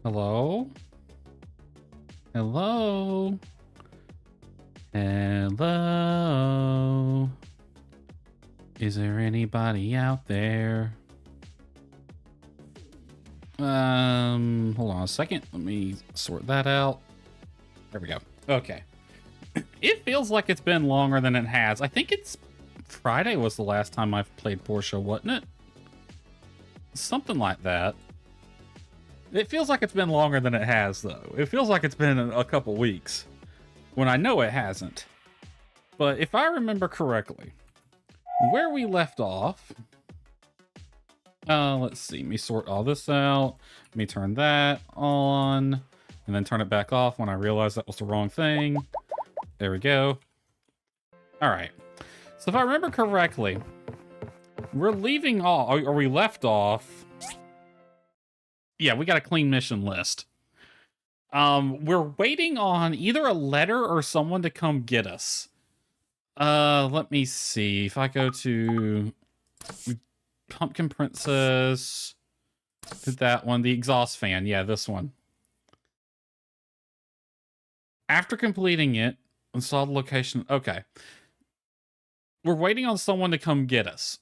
Hello? Hello? Hello? Is there anybody out there? Hold on a second. Let me sort that out. There we go. Okay. It feels like it's been longer than it has. I think it's Friday was the last time I've played Portia, wasn't it? Something like that. It feels like it's been longer than it has, though. It feels like it's been a couple weeks, when I know it hasn't. But if I remember correctly, where we left off... let's see. Let me sort all this out. Let me turn that on, and then turn it back off when I realize that was the wrong thing. There we go. All right. So if I remember correctly, we're leaving off, or we left off... Yeah, we got a clean mission list. We're waiting on either a letter or someone to come get us. Let me see. If I go to Pumpkin Princess, did that one, the exhaust fan. Yeah, this one. After completing it, install the location. Okay. We're waiting on someone to come get us.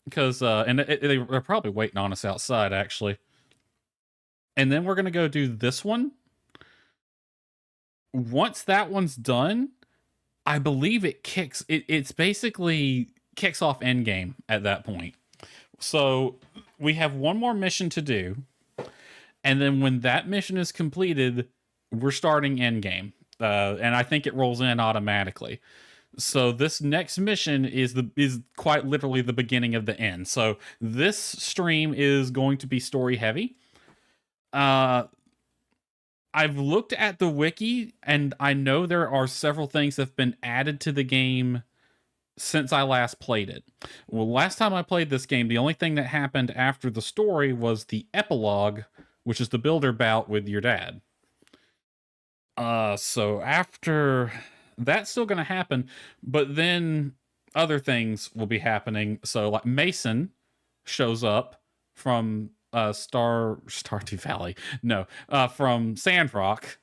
Because, they're probably waiting on us outside, actually. And then we're going to go do this one. Once that one's done, I believe it kicks... It's basically kicks off endgame at that point. So we have one more mission to do. And then when that mission is completed, we're starting endgame. And I think it rolls in automatically. So this next mission is quite literally the beginning of the end. So this stream is going to be story heavy. I've looked at the wiki, and I know there are several things that have been added to the game since I last played it. Well, last time I played this game, the only thing that happened after the story was the epilogue, which is the builder bout with your dad. So after... That's still going to happen, but then other things will be happening. So, like, Mason shows up from... Stardew Valley. No, from Sandrock.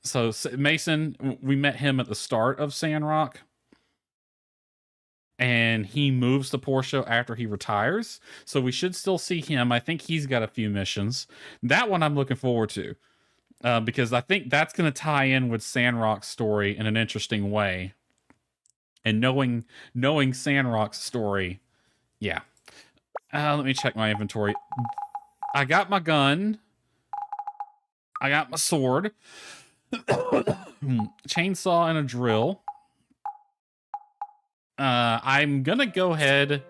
So Mason, we met him at the start of Sandrock. And he moves to Portia after he retires. So we should still see him. I think he's got a few missions. That one I'm looking forward to. Because I think that's going to tie in with Sandrock's story in an interesting way. And knowing Sandrock's story, yeah. Let me check my inventory. I got my gun. I got my sword. Chainsaw and a drill. I'm gonna go ahead.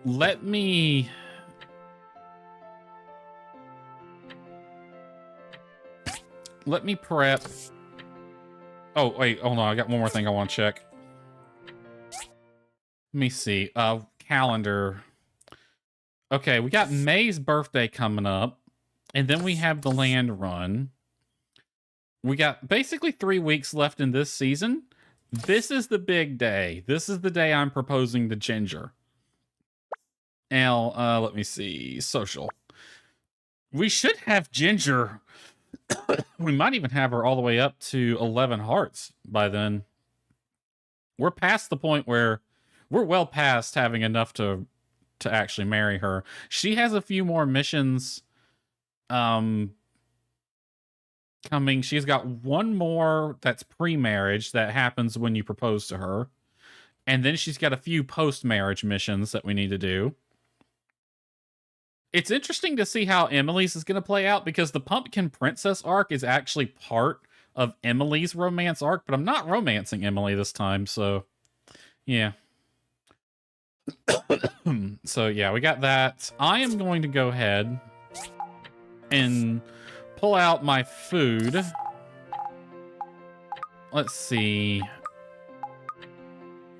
Let me prep. Oh, wait, hold on. I got one more thing I want to check. Let me see. Calendar. Okay, we got May's birthday coming up, and then we have the land run. We got basically 3 weeks left in this season. This is the big day. This is the day I'm proposing to Ginger. Now, let me see. Social. We should have Ginger. We might even have her all the way up to 11 hearts by then. We're past the point where we're well past having enough to actually marry her. She has a few more missions coming. She's got one more that's pre-marriage that happens when you propose to her. And then she's got a few post-marriage missions that we need to do. It's interesting to see how Emily's is going to play out, because the Pumpkin Princess arc is actually part of Emily's romance arc, but I'm not romancing Emily this time, so yeah. So yeah, we got that. I am going to go ahead and pull out my food. Let's see.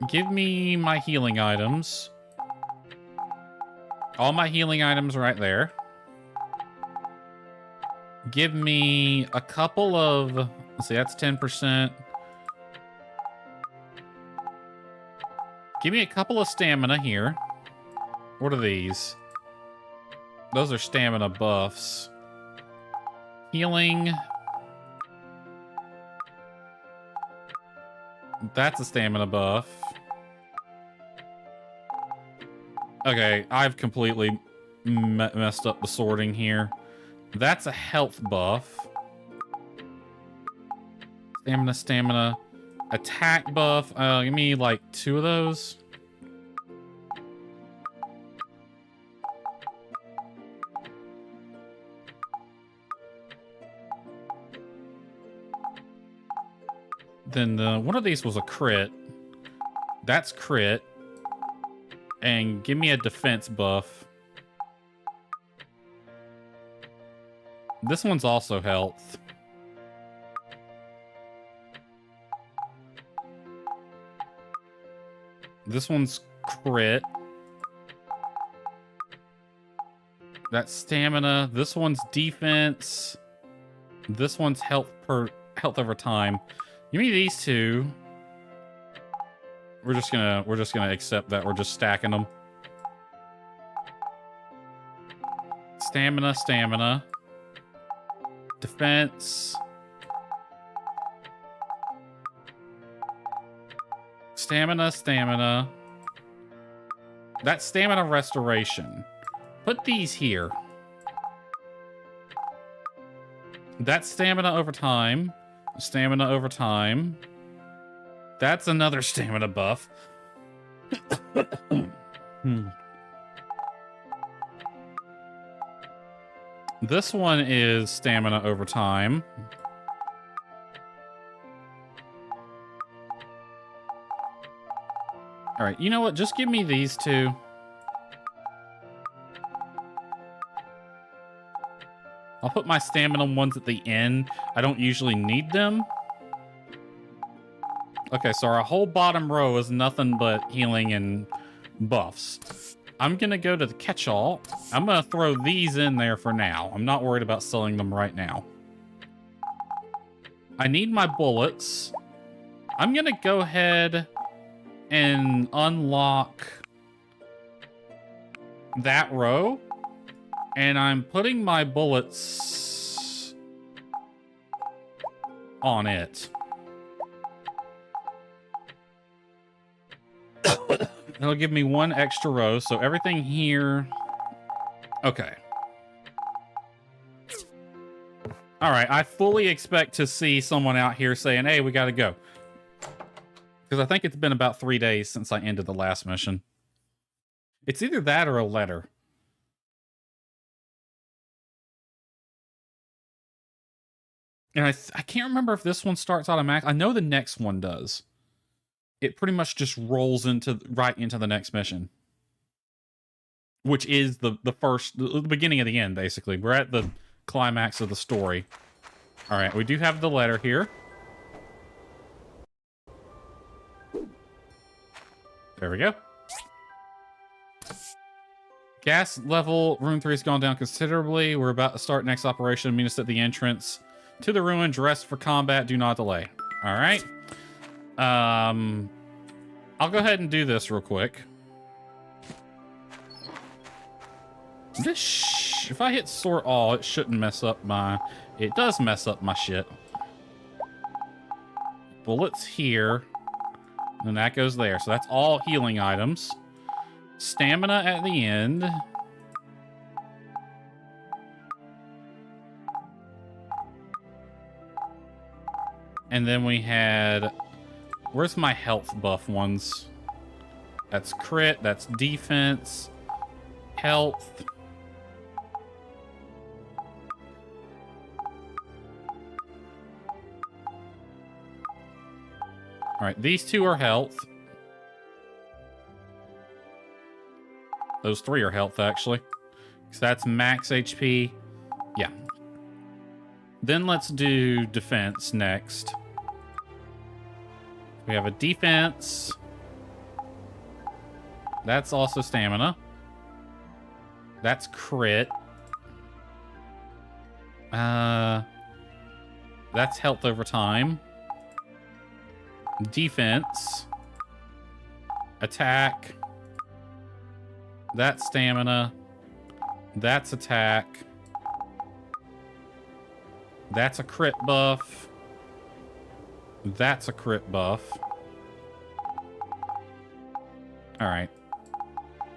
Give me my healing items. All my healing items right there. Give me a couple of... Let's see, that's 10%. Give me a couple of stamina here. What are these? Those are stamina buffs. Healing. That's a stamina buff. Okay, I've completely messed up the sorting here. That's a health buff. Stamina. Attack buff. Give me like 2 of those. Then one of these was a crit. That's crit. And give me a defense buff. This one's also health. This one's crit. That's stamina. This one's defense. This one's health over time. Give me these 2. We're just gonna accept that we're just stacking them. Stamina. Defense. Stamina. That's stamina restoration. Put these here. That's stamina over time. Stamina over time. That's another stamina buff. This one is stamina over time. All right, you know what? Just give me these 2. I'll put my stamina ones at the end. I don't usually need them. Okay, so our whole bottom row is nothing but healing and buffs. I'm gonna go to the catch-all. I'm gonna throw these in there for now. I'm not worried about selling them right now. I need my bullets. I'm gonna go ahead and unlock that row. And I'm putting my bullets on it. It'll give me 1 extra row, so everything here... Okay. Alright, I fully expect to see someone out here saying, hey, we gotta go. Because I think it's been about 3 days since I ended the last mission. It's either that or a letter. And I can't remember if this one starts automatic. I know the next one does. It pretty much just rolls right into the next mission, which is the beginning of the end. Basically, we're at the climax of the story. All right, we do have the letter here. There we go. Gas level room 3 has gone down considerably. We're about to start next operation. Meet us at the entrance to the ruin. Dress for combat. Do not delay. All right. I'll go ahead and do this real quick. If I hit sort all, it shouldn't mess up my... It does mess up my shit. Bullets here. And that goes there. So that's all healing items. Stamina at the end. And then we had... Where's my health buff ones? That's crit, that's defense, health. All right, these 2 are health. Those 3 are health, actually. So that's max HP. Yeah. Then let's do defense next. We have a defense. That's also stamina. That's crit. That's health over time. Defense. Attack. That's stamina. That's attack. That's a crit buff. That's a crit buff. All right.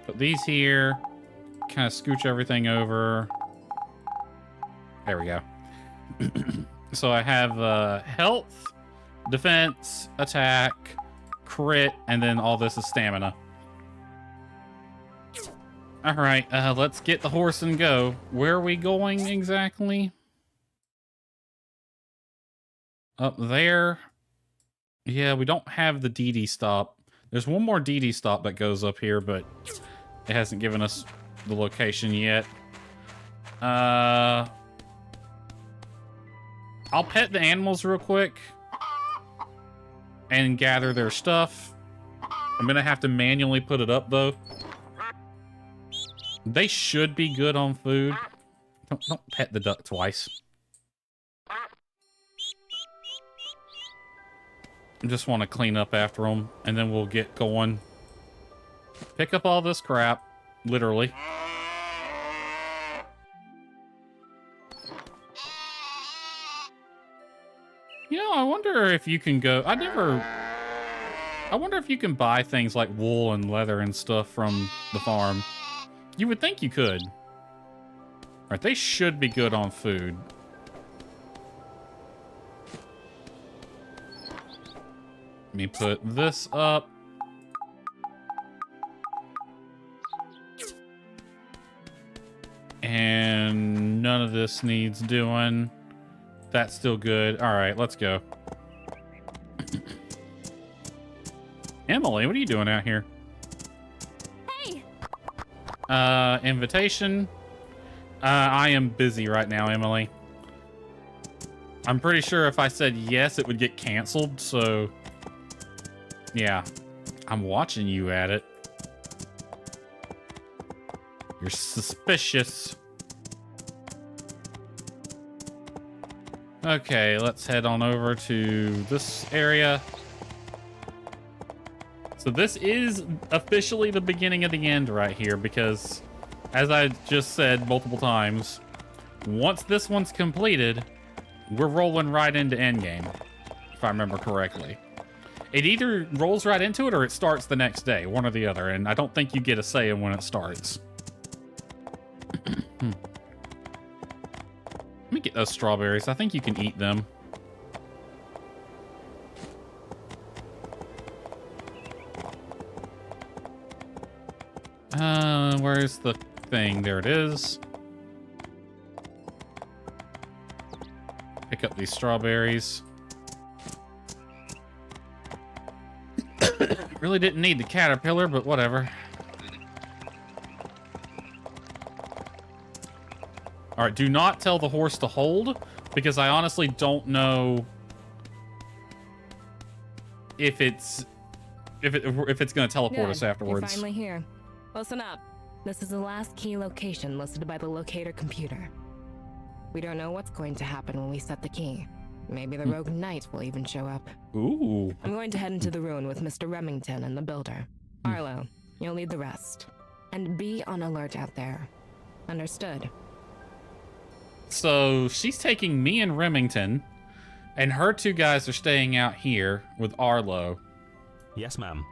Put these here. Kind of scooch everything over. There we go. So I have health, defense, attack, crit, and then all this is stamina. All right, let's get the horse and go. Where are we going exactly? Up there. Yeah, we don't have the DD stop. There's one more DD stop that goes up here, but it hasn't given us the location yet. I'll pet the animals real quick and gather their stuff. I'm gonna have to manually put it up though. They should be good on food. Don't pet the duck twice. I just want to clean up after them, and then we'll get going. Pick up all this crap, literally. You know, I wonder if you can go... I wonder if you can buy things like wool and leather and stuff from the farm. You would think you could. Alright, they should be good on food. Let me put this up. And none of this needs doing. That's still good. Alright, let's go. Emily, what are you doing out here? Hey! Invitation. I am busy right now, Emily. I'm pretty sure if I said yes, it would get canceled, so... Yeah. I'm watching you at it. You're suspicious. Okay, let's head on over to this area. So this is officially the beginning of the end right here, because as I just said multiple times, once this one's completed, we're rolling right into endgame, if I remember correctly. It either rolls right into it or it starts the next day, one or the other, and I don't think you get a say in when it starts. Let me get those strawberries. I think you can eat them. Where's the thing? There it is. Pick up these strawberries. Really didn't need the caterpillar, but whatever. All right, do not tell the horse to hold, because I honestly don't know if it's going to teleport us afterwards. You're finally here. Listen up. This is the last key location listed by the locator computer. We don't know what's going to happen when we set the key. Maybe the rogue knight will even show up. Ooh. I'm going to head into the ruin with Mr. Remington and the builder. Arlo, you'll lead the rest. And be on alert out there. Understood? So she's taking me and Remington, and her two guys are staying out here with Arlo. Yes, ma'am.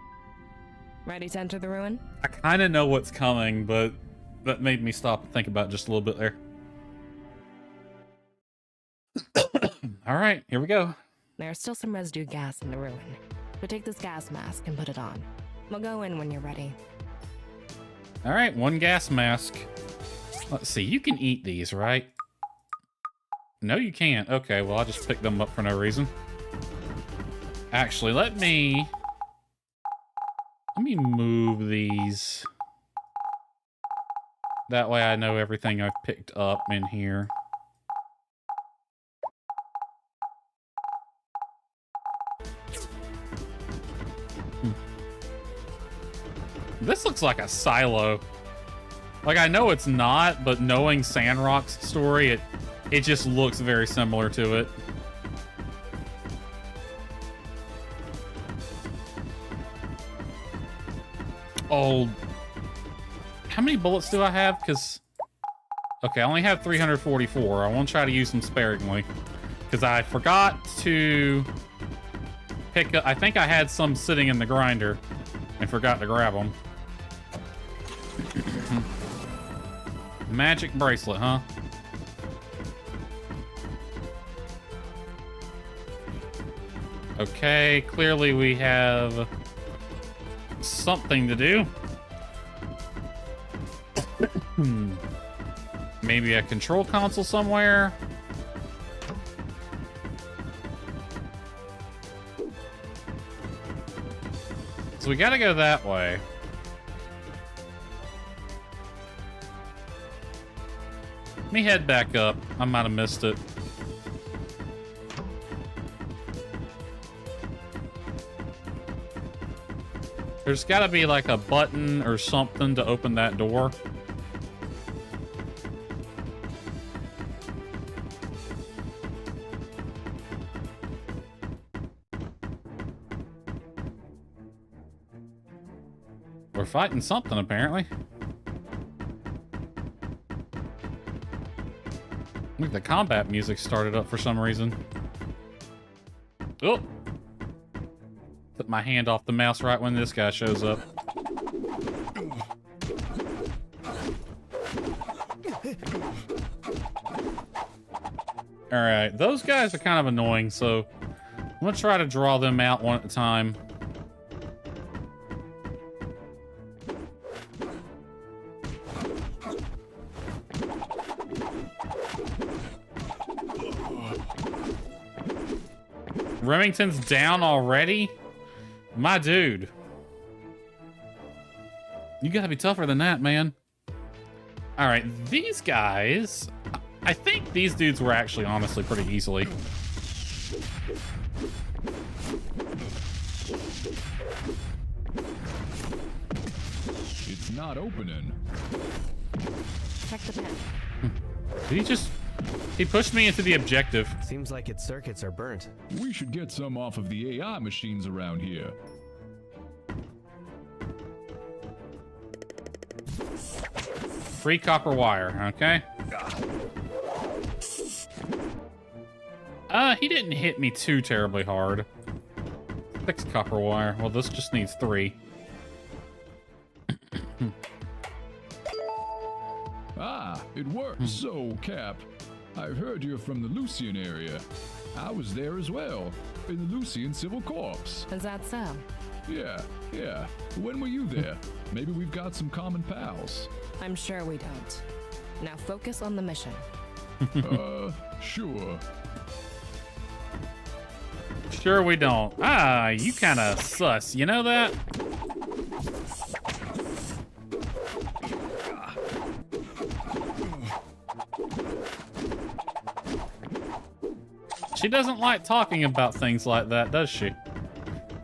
Ready to enter the ruin? I kind of know what's coming, but that made me stop and think about it just a little bit there. All right, here we go. There's still some residue gas in the ruin. So take this gas mask and put it on. We'll go in when you're ready. All right, one gas mask. Let's see, you can eat these, right? No, you can't. Okay, well, I'll just pick them up for no reason. Actually, let me move these. That way I know everything I've picked up in here. This looks like a silo. Like, I know it's not, but knowing Sandrock's story, it just looks very similar to it. Oh, how many bullets do I have? Because, okay, I only have 344. I won't try to use them sparingly. Because I forgot to pick up... I think I had some sitting in the grinder and forgot to grab them. Magic bracelet, huh? Okay, clearly we have something to do. Maybe a control console somewhere. So we gotta go that way. Let me head back up. I might have missed it. There's gotta be like a button or something to open that door. We're fighting something, apparently. Look, the combat music started up for some reason. Oh! Put my hand off the mouse right when this guy shows up. Alright, those guys are kind of annoying, so I'm gonna try to draw them out one at a time. Remington's down already? My dude. You gotta be tougher than that, man. Alright, these guys... I think these dudes were actually honestly pretty easily. It's not opening. Check the pen. Did he just... He pushed me into the objective. Seems like its circuits are burnt. We should get some off of the AI machines around here. Free copper wire, okay? He didn't hit me too terribly hard. 6 copper wire. Well, this just needs 3. Ah, it works. So, Cap, I've heard you're from the Lucian area. I was there as well, in the Lucian Civil Corps. Is that so? Yeah. When were you there? Maybe we've got some common pals. I'm sure we don't. Now focus on the mission. Sure. Sure we don't. Ah, you kind of sus. You know that? She doesn't like talking about things like that, does she?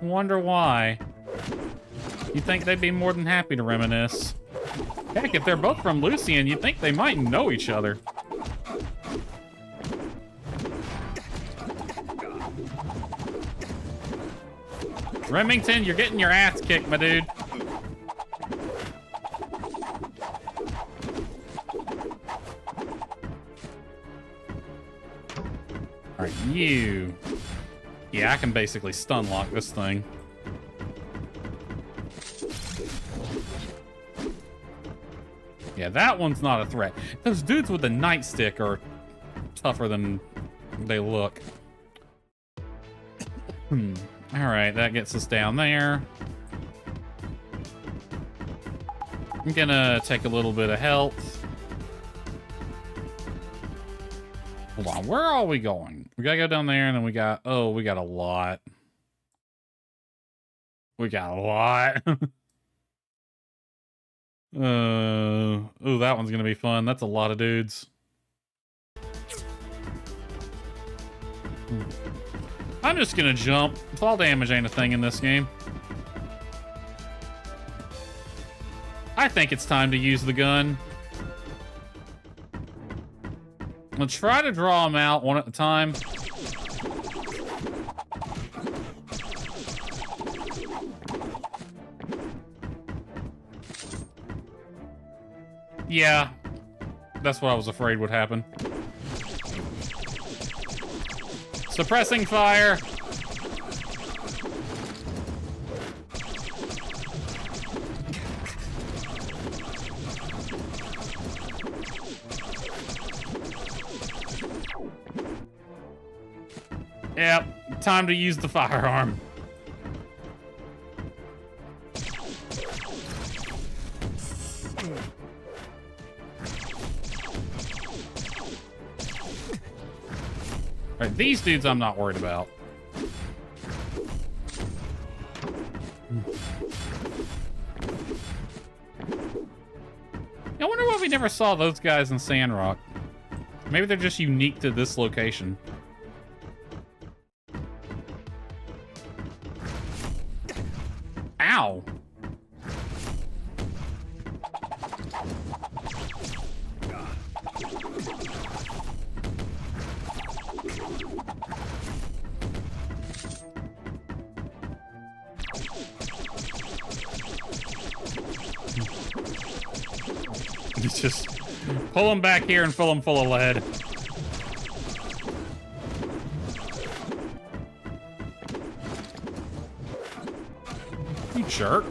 Wonder why. You think they'd be more than happy to reminisce? Heck, if they're both from Lucian, you'd think they might know each other. Remington, you're getting your ass kicked, my dude. Alright, you. Yeah, I can basically stun lock this thing. Yeah, that one's not a threat. Those dudes with the nightstick are tougher than they look. Alright, that gets us down there. I'm gonna take a little bit of health. Hold on, where are we going? We gotta go down there and then we got... Oh, we got a lot. We got a lot. Ooh, that one's gonna be fun. That's a lot of dudes. I'm just gonna jump. Fall damage ain't a thing in this game. I think it's time to use the gun. I'll try to draw them out one at a time. Yeah, that's what I was afraid would happen. Suppressing fire. Yep, time to use the firearm. Alright, these dudes I'm not worried about. I wonder why we never saw those guys in Sandrock. Maybe they're just unique to this location. Ow! Just pull them back here and fill them full of lead. You jerk.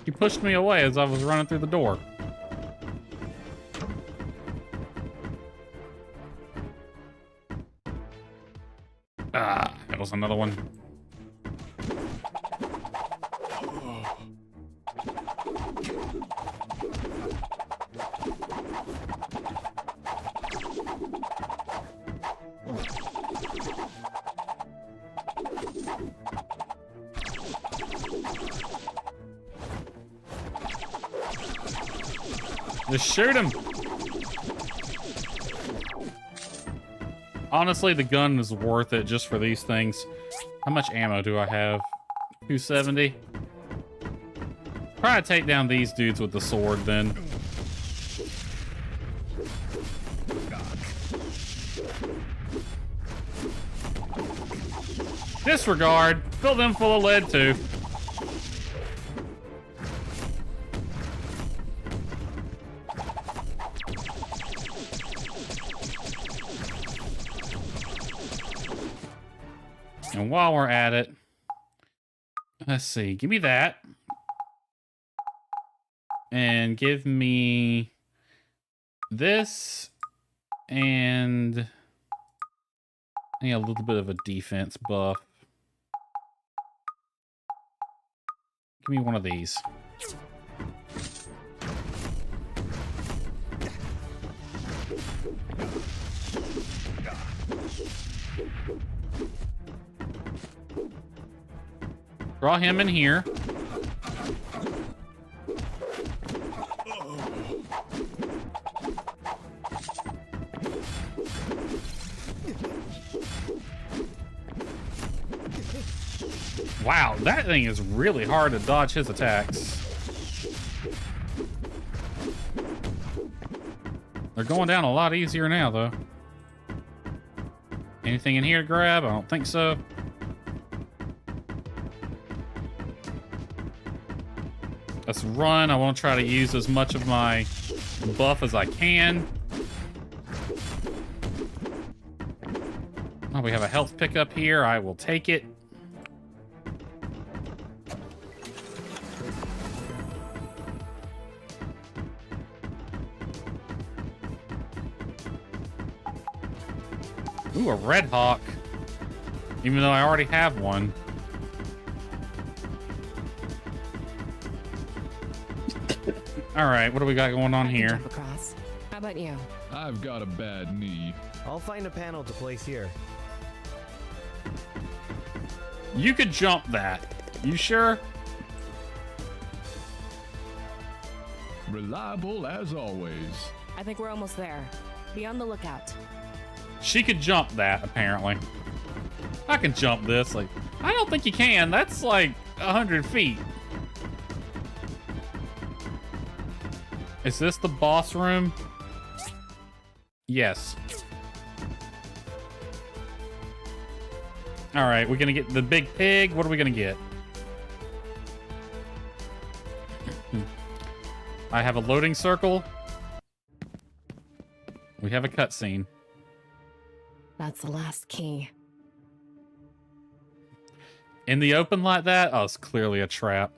You pushed me away as I was running through the door. Ah, that was another one. Just shoot him. Honestly, the gun is worth it just for these things. How much ammo do I have? 270. Probably take down these dudes with the sword then. Disregard. Fill them full of lead too. And while we're at it, let's see, give me that. And give me this and I need a little bit of a defense buff. Give me one of these. Draw him in here. Wow, that thing is really hard to dodge his attacks. They're going down a lot easier now, though. Anything in here to grab? I don't think so. Let's run. I want to try to use as much of my buff as I can. Oh, we have a health pickup here. I will take it. Ooh, a Red Hawk. Even though I already have one. Alright, what do we got going on here? Jump across. How about you? I've got a bad knee. I'll find a panel to place here. You could jump that. You sure? Reliable as always. I think we're almost there. Be on the lookout. She could jump that, apparently. I can jump this. Like, I don't think you can. That's like 100 feet. Is this the boss room? Yes. All right, we're gonna get the big pig. What are we gonna get? I have a loading circle. We have a cutscene. That's the last key. In the open like that? Oh, it's clearly a trap.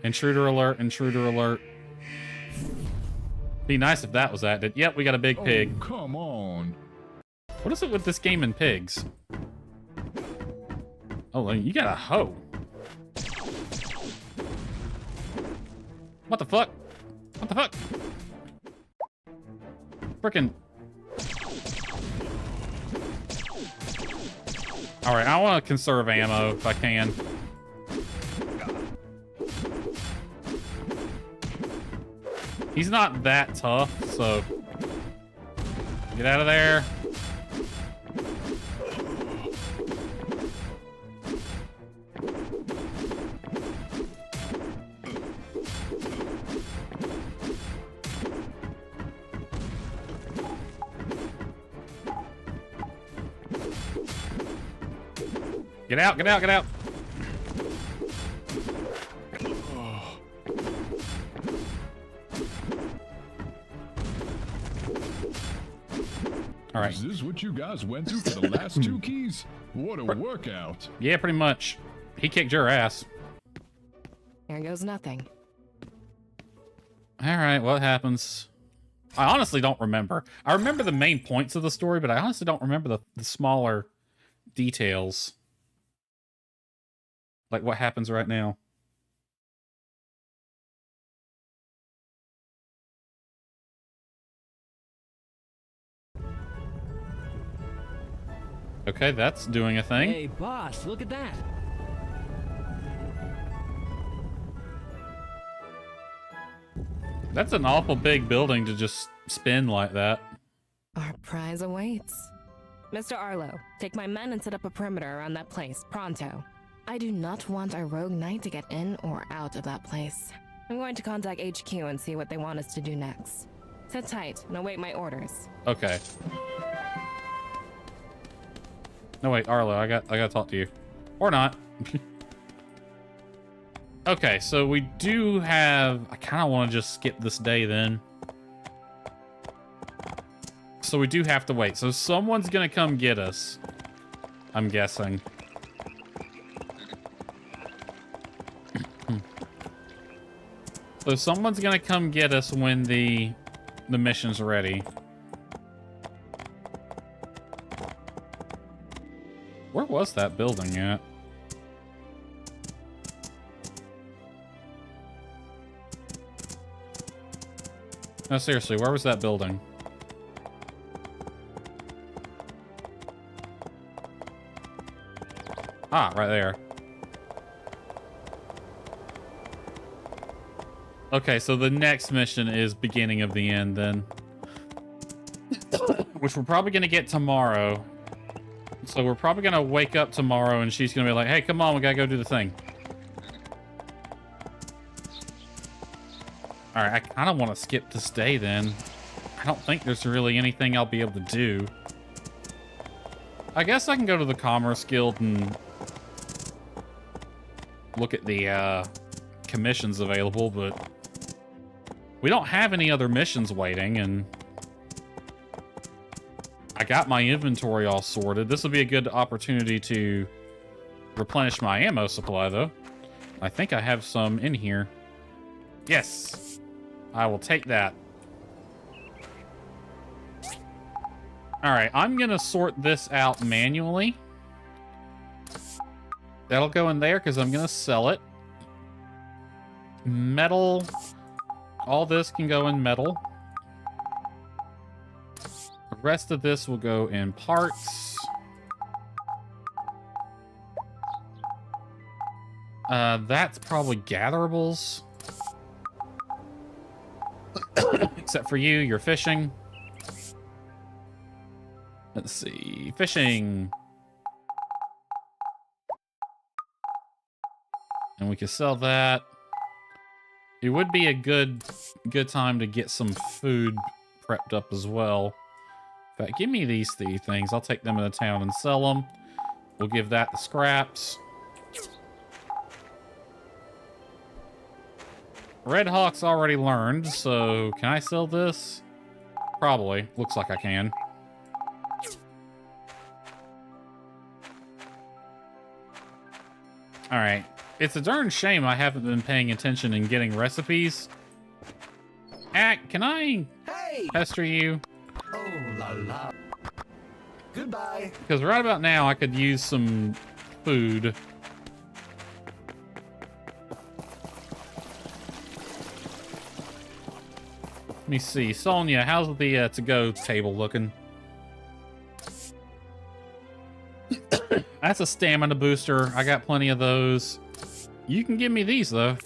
Intruder alert, intruder alert. Be nice if that was active. Yep, we got a big pig. Oh, come on. What is it with this game and pigs? Oh, you got a hoe. What the fuck? What the fuck? Frickin'. Alright, I want to conserve ammo if I can. He's not that tough, so get out of there. Get out, get out, get out. All right. Is this what you guys went through for the last 2 keys? What a workout. Yeah, pretty much. He kicked your ass. Here goes nothing. All right, what happens? I honestly don't remember. I remember the main points of the story, but I honestly don't remember the smaller details. Like what happens right now. Okay, that's doing a thing. Hey, boss, look at that. That's an awful big building to just spin like that. Our prize awaits. Mr. Arlo, take my men and set up a perimeter around that place, pronto. I do not want a rogue knight to get in or out of that place. I'm going to contact HQ and see what they want us to do next. Sit tight and await my orders. Okay. No, wait, Arlo, I gotta talk to you. Or not. Okay, so we do have... I kind of want to just skip this day then. So we do have to wait. So someone's gonna come get us, I'm guessing. So someone's gonna come get us when the mission's ready. Where was that building at? No, seriously, where was that building? Ah, right there. Okay, so the next mission is beginning of the end then. Which we're probably going to get tomorrow. So we're probably going to wake up tomorrow and she's going to be like, hey, come on, we got to go do the thing. Alright, I kind of want to skip this day then. I don't think there's really anything I'll be able to do. I guess I can go to the Commerce Guild and look at the commissions available, but we don't have any other missions waiting, and I got my inventory all sorted. This will be a good opportunity to replenish my ammo supply, though. I think I have some in here. Yes, I will take that. All right, I'm gonna sort this out manually. That'll go in there because I'm gonna sell it. Metal. All this can go in metal. The rest of this will go in parts. That's probably gatherables. Except for you, you're fishing. Let's see, fishing. And we can sell that. It would be a good time to get some food prepped up as well. In fact, give me these 3 things. I'll take them into town and sell them. We'll give that the scraps. Red Hawk's already learned, so can I sell this? Probably. Looks like I can. Alright. It's a darn shame I haven't been paying attention and getting recipes. Can I pester you? Oh la la. Goodbye. Because right about now I could use some food. Let me see. Sonia, how's the to-go table looking? That's a stamina booster. I got plenty of those. You can give me these, though.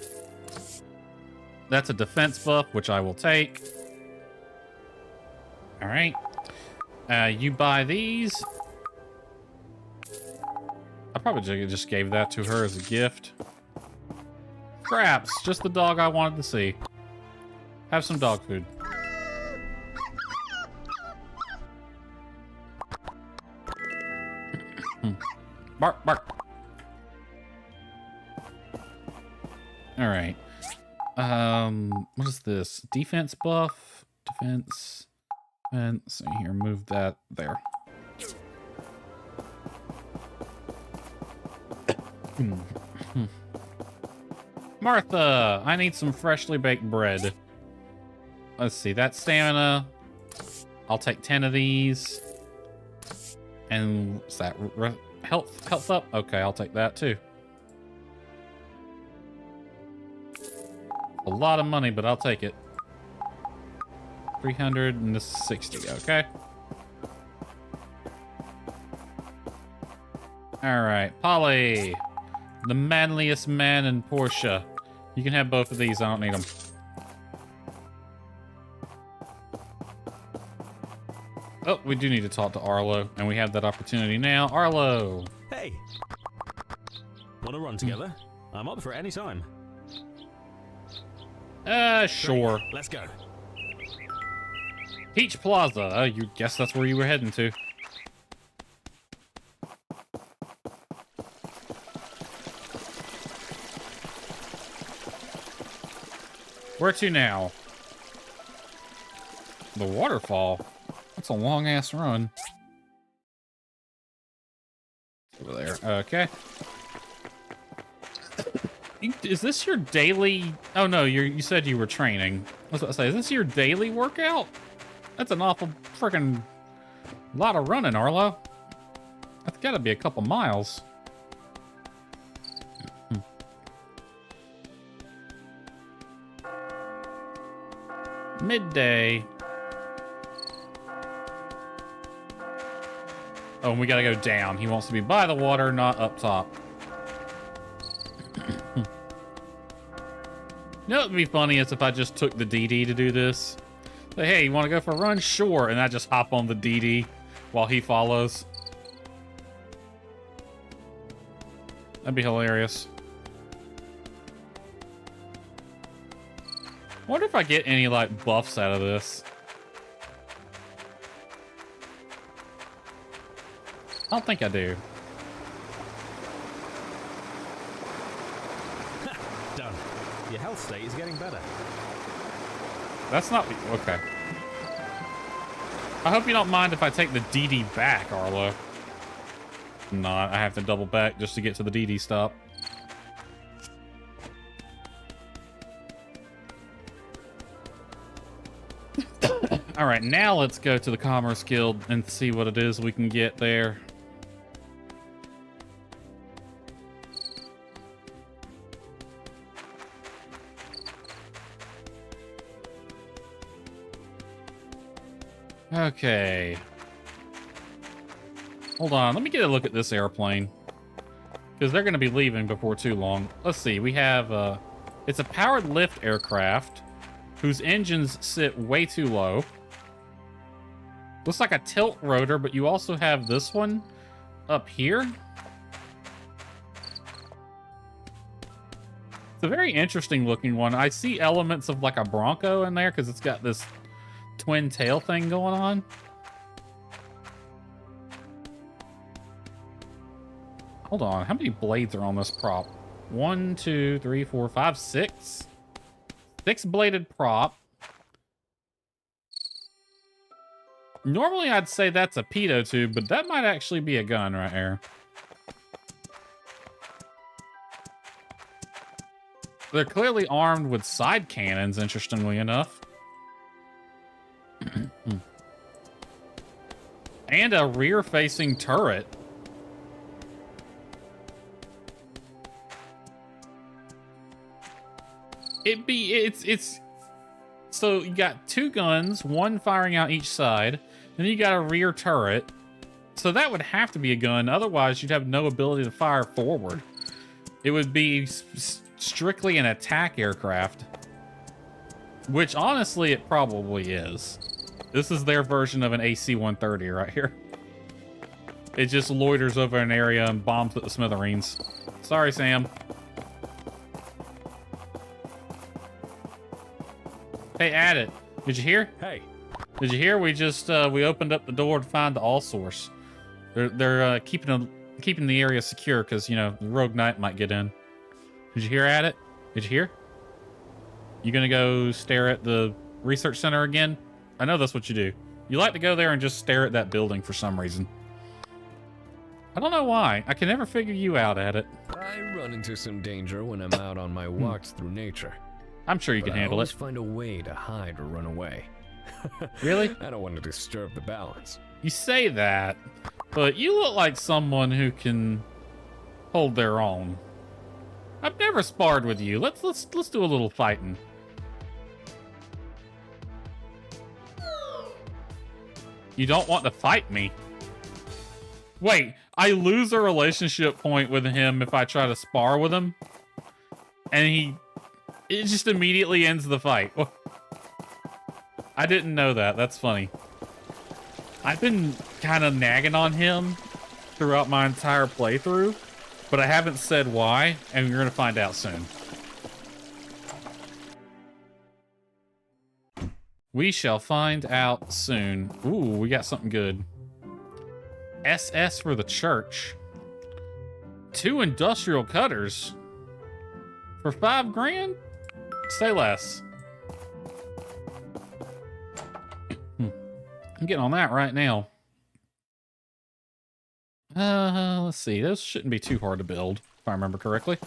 That's a defense buff, which I will take. All right. You buy these. I probably just gave that to her as a gift. Scraps, just the dog I wanted to see. Have some dog food. Bark, bark. All right. What is this? Defense buff? Defense. See here, move that there. Martha, I need some freshly baked bread. Let's see, that's stamina. I'll take 10 of these. And what's that? Health up? Okay, I'll take that too. A lot of money, but I'll take it. 360, okay. Alright, Polly. The manliest man in Portia. You can have both of these, I don't need them. Oh, we do need to talk to Arlo, and we have that opportunity now. Arlo! Hey! Wanna run together? I'm up for it any time. Sure. Great. Let's go. Peach Plaza. You guess that's where you were heading to. Where to now? The waterfall. That's a long ass run. Over there. Okay. Is this your daily? Oh no, you said you were training. I was about to say, is this your daily workout? That's an awful freaking lot of running, Arlo. That's got to be a couple miles. Midday. Oh, and we gotta go down. He wants to be by the water, not up top. You know what would be funny is if I just took the DD to do this. Say, hey, you want to go for a run? Sure. And I just hop on the DD while he follows. That'd be hilarious. I wonder if I get any, like, buffs out of this. I don't think I do. Done. Your health state is getting better. That's not... Okay. I hope you don't mind if I take the DD back, Arlo. No, I have to double back just to get to the DD stop. Alright, now let's go to the Commerce Guild and see what it is we can get there. Okay. Hold on, let me get a look at this airplane. Because they're going to be leaving before too long. Let's see, we have, it's a powered lift aircraft whose engines sit way too low. Looks like a tilt rotor, but you also have this one up here. It's a very interesting looking one. I see elements of like a Bronco in there because it's got this twin tail thing going on. Hold on, how many blades are on this prop? 1, 2, 3, 4, 5, 6? 6-bladed prop. Normally, I'd say that's a pedo tube, but that might actually be a gun right here. They're clearly armed with side cannons, interestingly enough. And a rear-facing turret. It's so you got 2 guns, 1 firing out each side, and you got a rear turret. So that would have to be a gun, otherwise you'd have no ability to fire forward. It would be strictly an attack aircraft. Which honestly it probably is. This is their version of an AC-130 right here. It just loiters over an area and bombs at the smithereens. Sorry, Sam. Hey, Addit, did you hear? Hey. Did you hear? We just we opened up the door to find the all source. They're keeping the area secure because, you know, the rogue knight might get in. Did you hear, Addit? Did you hear? You gonna go stare at the research center again? I know that's what you do. You like to go there and just stare at that building for some reason. I don't know why. I can never figure you out, Addit. I run into some danger when I'm out on my walks through nature. I'm sure you can handle I it. always find a way to hide or run away. Really? I don't want to disturb the balance. You say that, but you look like someone who can hold their own. I've never sparred with you. Let's do a little fighting. You don't want to fight me? Wait, I lose a relationship point with him if I try to spar with him? And it just immediately ends the fight. I didn't know that. That's funny. I've been kind of nagging on him throughout my entire playthrough, but I haven't said why, and you're going to find out soon. We shall find out soon. Ooh, we got something good. SS for the church. 2 industrial cutters. For 5 grand? Say less. I'm getting on that right now. Let's see. Those shouldn't be too hard to build, if I remember correctly.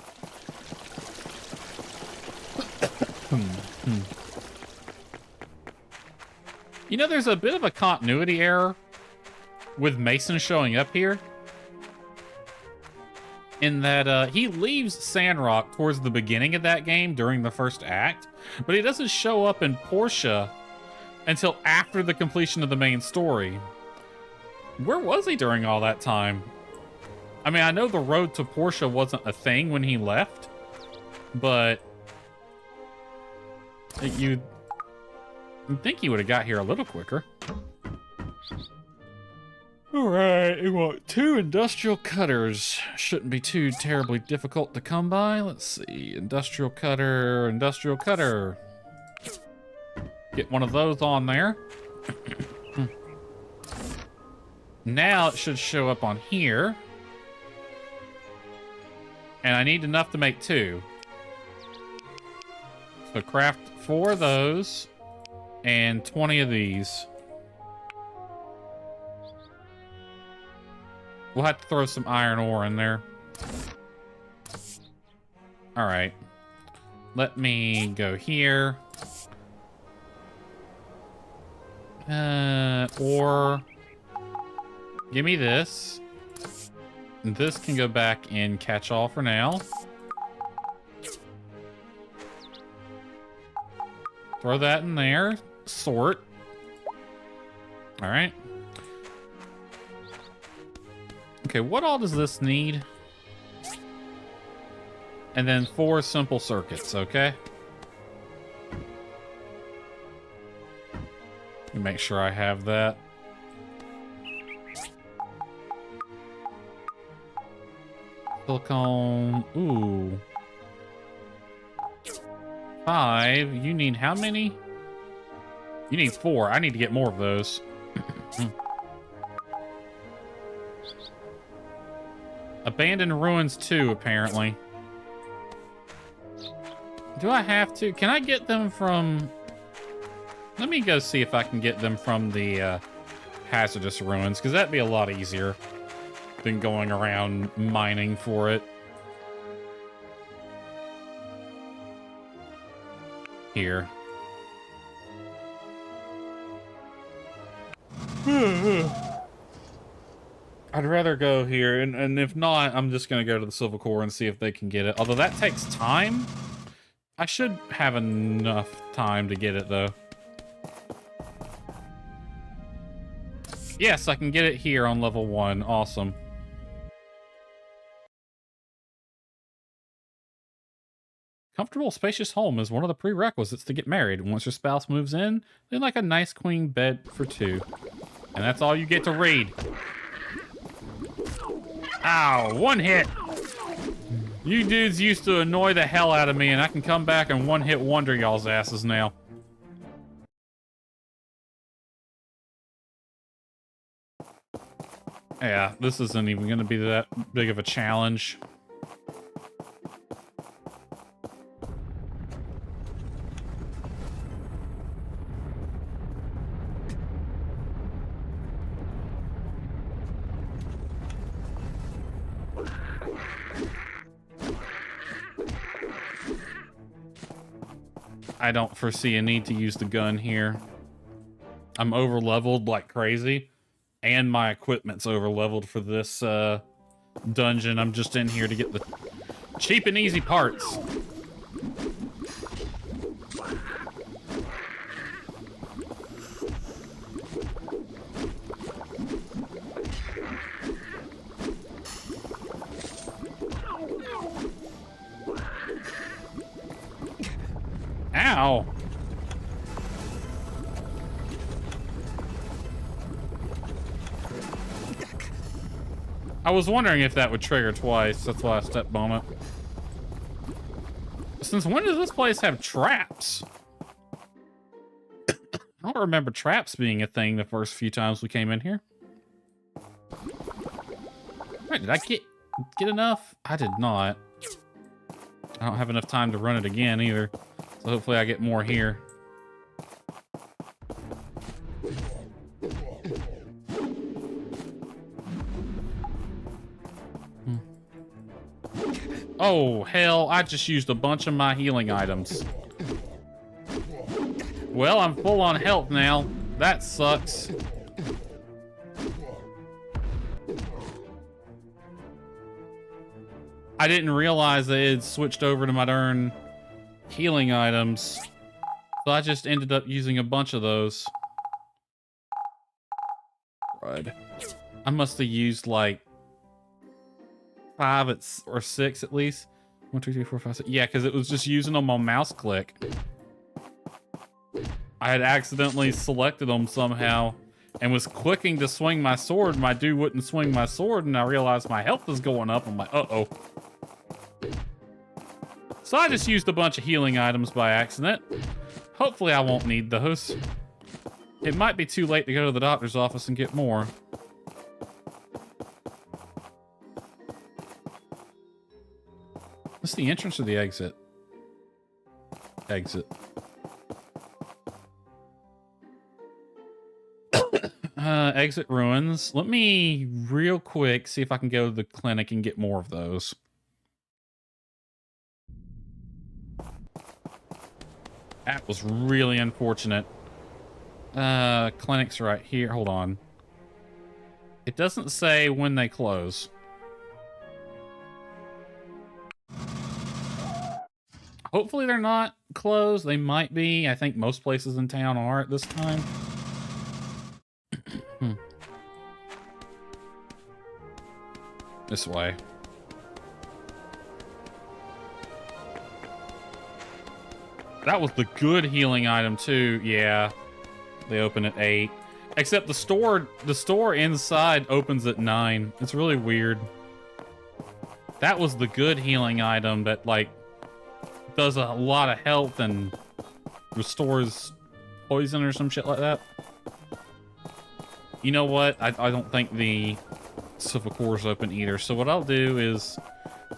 You know, there's a bit of a continuity error with Mason showing up here. In that he leaves Sandrock towards the beginning of that game during the first act, but he doesn't show up in Portia until after the completion of the main story. Where was he during all that time? I mean, I know the road to Portia wasn't a thing when he left, but you'd think he would have got here a little quicker. Alright, we want 2 industrial cutters. Shouldn't be too terribly difficult to come by. Let's see. Industrial cutter, industrial cutter. Get one of those on there. Now it should show up on here. And I need enough to make 2. So craft 4 of those and 20 of these. We'll have to throw some iron ore in there. All right. Let me go here. Ore. Give me this. And this can go back in catch-all for now. Throw that in there. Sort. All right. Okay, what all does this need? And then 4 simple circuits, okay? Let me make sure I have that. Silicone. Ooh. 5. You need how many? You need 4. I need to get more of those. Abandoned ruins 2, apparently. Do I have to? Can I get them from... Let me go see if I can get them from the hazardous ruins, because that'd be a lot easier than going around mining for it. Here. I'd rather go here, and if not, I'm just gonna go to the Civil Corps and see if they can get it. Although that takes time. I should have enough time to get it, though. Yes, I can get it here on level 1. Awesome. Comfortable, spacious home is one of the prerequisites to get married. Once your spouse moves in, they'd like a nice queen bed for 2. And that's all you get to read. Ow, 1 hit. You dudes used to annoy the hell out of me, and I can come back and 1-hit wonder y'all's asses now. Yeah, this isn't even going to be that big of a challenge. I don't foresee a need to use the gun here. I'm over-leveled like crazy, and my equipment's over-leveled for this dungeon. I'm just in here to get the cheap and easy parts. Ow! I was wondering if that would trigger twice. That's why I stepped on it. Since when does this place have traps? I don't remember traps being a thing the first few times we came in here. Wait, did I get enough? I did not. I don't have enough time to run it again either. So hopefully I get more here. Oh, hell, I just used a bunch of my healing items. Well, I'm full on health now. That sucks. I didn't realize they had switched over to my darn healing items. So I just ended up using a bunch of those. Right. I must have used like 5 or 6 at least. 1, 2, 3, 4, 5, 6. Yeah, because it was just using them on mouse click. I had accidentally selected them somehow and was clicking to swing my sword. My dude wouldn't swing my sword, and I realized my health is going up. I'm like, uh-oh. So I just used a bunch of healing items by accident. Hopefully I won't need those. It might be too late to go to the doctor's office and get more. What's the entrance or the exit? Exit. Exit ruins. Let me real quick see if I can go to the clinic and get more of those. That was really unfortunate. Clinic's right here. Hold on. It doesn't say when they close. Hopefully they're not closed. They might be. I think most places in town are at this time. This way. That was the good healing item too. Yeah. They open at 8. Except the store inside opens at 9. It's really weird. That was the good healing item that like does a lot of health and restores poison or some shit like that. You know what? I don't think the Civil Corps is open either. So what I'll do is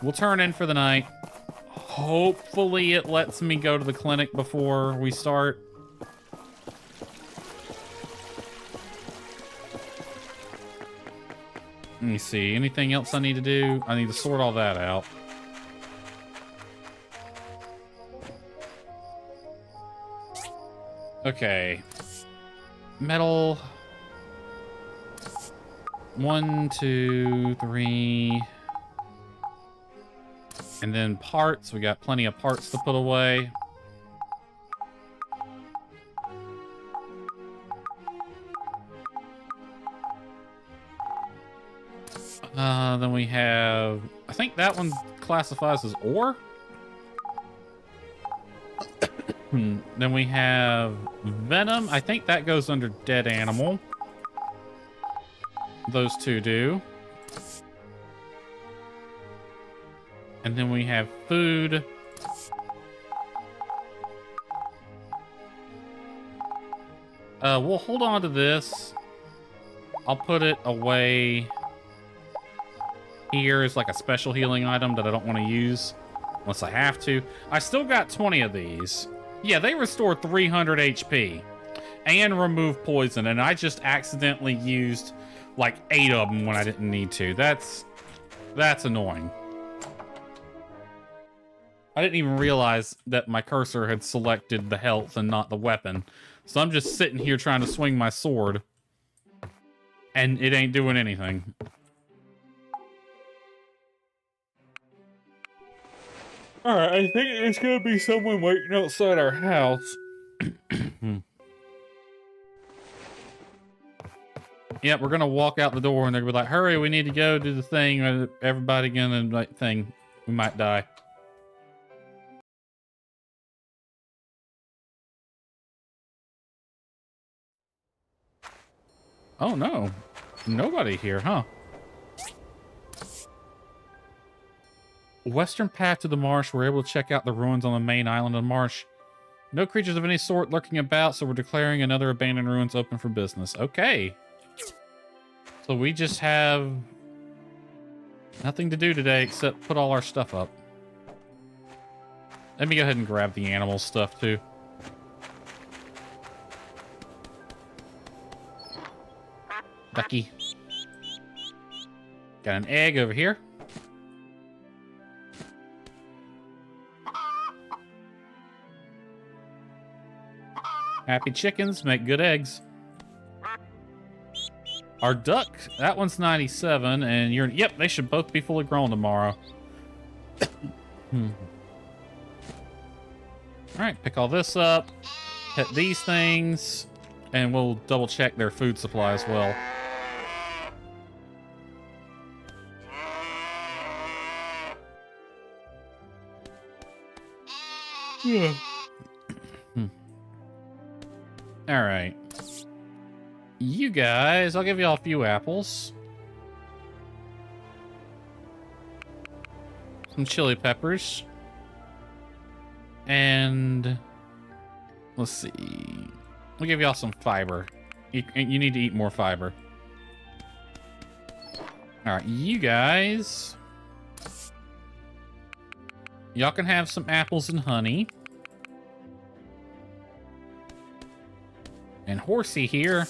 we'll turn in for the night. Hopefully it lets me go to the clinic before we start. Let me see. Anything else I need to do? I need to sort all that out. Okay. Metal. 1, 2, 3. And then parts. We got plenty of parts to put away. Then we have... I think that one classifies as ore. Then we have venom. I think that goes under dead animal. Those two do. And then we have food. We'll hold on to this. I'll put it away here as like a special healing item that I don't want to use unless I have to. I still got 20 of these. Yeah, they restore 300 HP and remove poison, and I just accidentally used like 8 of them when I didn't need to. That's annoying. I didn't even realize that my cursor had selected the health and not the weapon. So I'm just sitting here trying to swing my sword, and it ain't doing anything. Alright, I think there's gonna be someone waiting outside our house. Yeah, we're gonna walk out the door and they're gonna be like, hurry, we need to go do the thing, or everybody gonna, like, thing. We might die. Oh no. Nobody here, huh? Western path to the marsh. We're able to check out the ruins on the main island of the marsh. No creatures of any sort lurking about, so we're declaring another abandoned ruins open for business. Okay. So we just have nothing to do today except put all our stuff up. Let me go ahead and grab the animal stuff too. Ducky. Got an egg over here. Happy chickens make good eggs. Our duck, that one's 97, and you're... Yep, they should both be fully grown tomorrow. Alright, pick all this up. Hit these things. And we'll double check their food supply as well. Yeah. Alright. You guys, I'll give you all a few apples. Some chili peppers. And... let's see. We'll give y'all some fiber. You need to eat more fiber. Alright, you guys... y'all can have some apples and honey. And Horsey here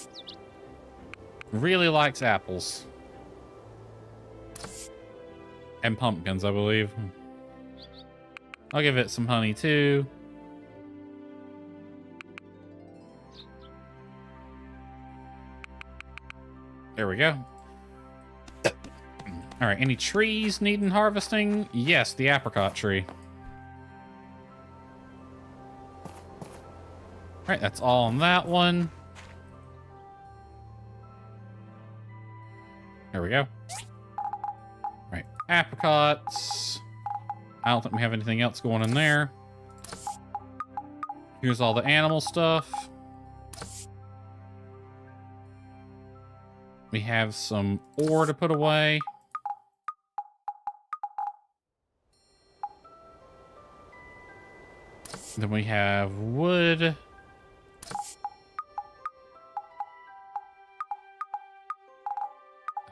really likes apples. And pumpkins, I believe. I'll give it some honey too. There we go. All right, any trees needing harvesting? Yes, the apricot tree. All right, that's all on that one. There we go. All right, apricots. I don't think we have anything else going in there. Here's all the animal stuff. We have some ore to put away. Then we have wood.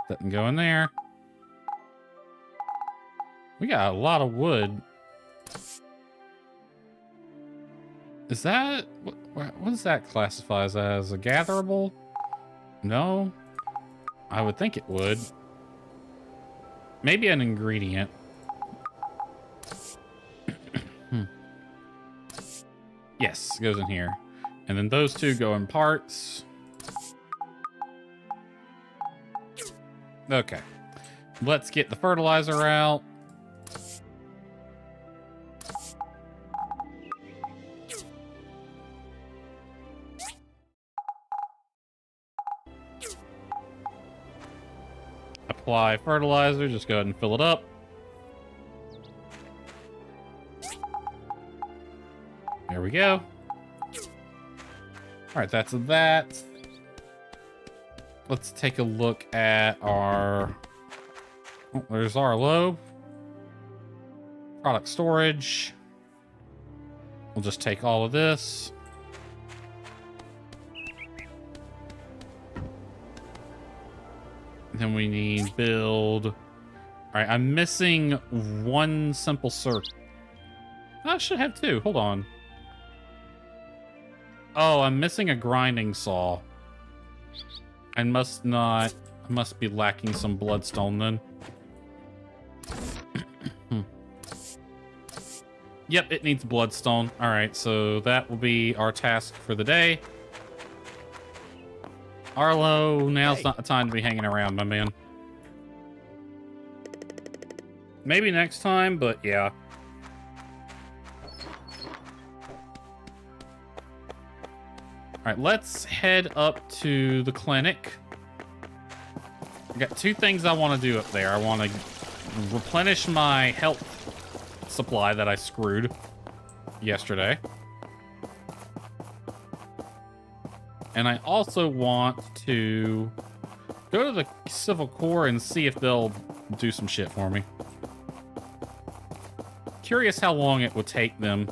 That can go in there. We got a lot of wood. Is that... what does that classify as? A gatherable? No? I would think it would. Maybe an ingredient. Yes, it goes in here. And then those two go in parts. Okay. Let's get the fertilizer out. Apply fertilizer, just go ahead and fill it up. There we go. All right, that's that. Let's take a look at our... Oh, there's our low. Product storage. We'll just take all of this. Then we need build. All right, I'm missing one simple circuit. I should have two. Hold on. Oh, I'm missing a grinding saw. I must be lacking some bloodstone then. Yep, it needs bloodstone. All right, so that will be our task for the day. Arlo, now's not the time to be hanging around, my man. Maybe next time, but yeah. All right, let's head up to the clinic. I got two things I want to do up there. I want to replenish my health supply that I screwed yesterday. And I also want to go to the Civil Corps and see if they'll do some shit for me. Curious how long it would take them.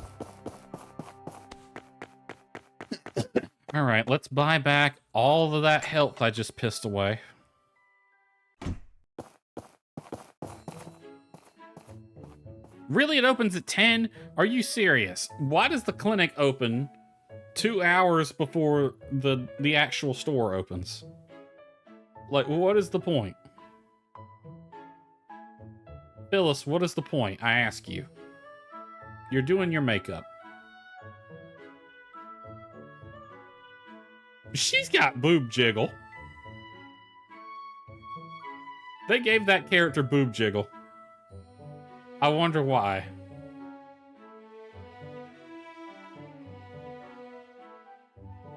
All right, let's buy back all of that health I just pissed away. Really, it opens at 10? Are you serious? Why does the clinic open 2 hours before the actual store opens? Like, what is the point? Phyllis, what is the point? I ask you. You're doing your makeup. She's got boob jiggle. They gave that character boob jiggle. I wonder why.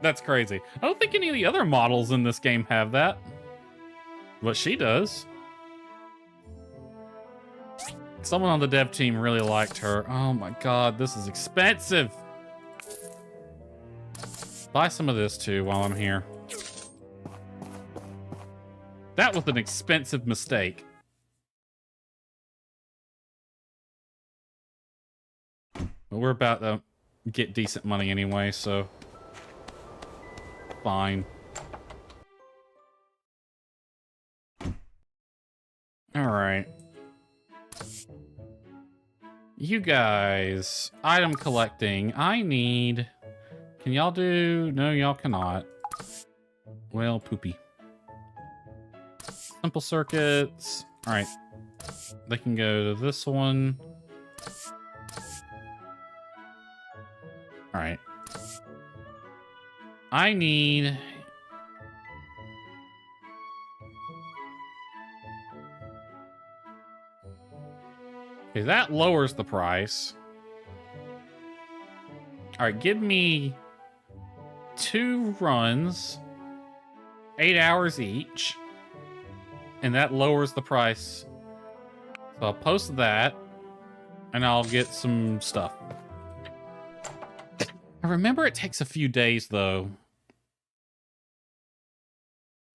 That's crazy. I don't think any of the other models in this game have that. But she does. Someone on the dev team really liked her. Oh my god, this is expensive. Buy some of this too while I'm here. That was an expensive mistake. But we're about to get decent money anyway, so fine. All right. You guys, item collecting. I need... Can y'all do... No, y'all cannot. Well, poopy. Simple circuits. All right. They can go to this one. All right. I need... Okay, that lowers the price. All right, give me 2 runs, 8 hours each, and that lowers the price. So I'll post that, and I'll get some stuff. I remember it takes a few days, though.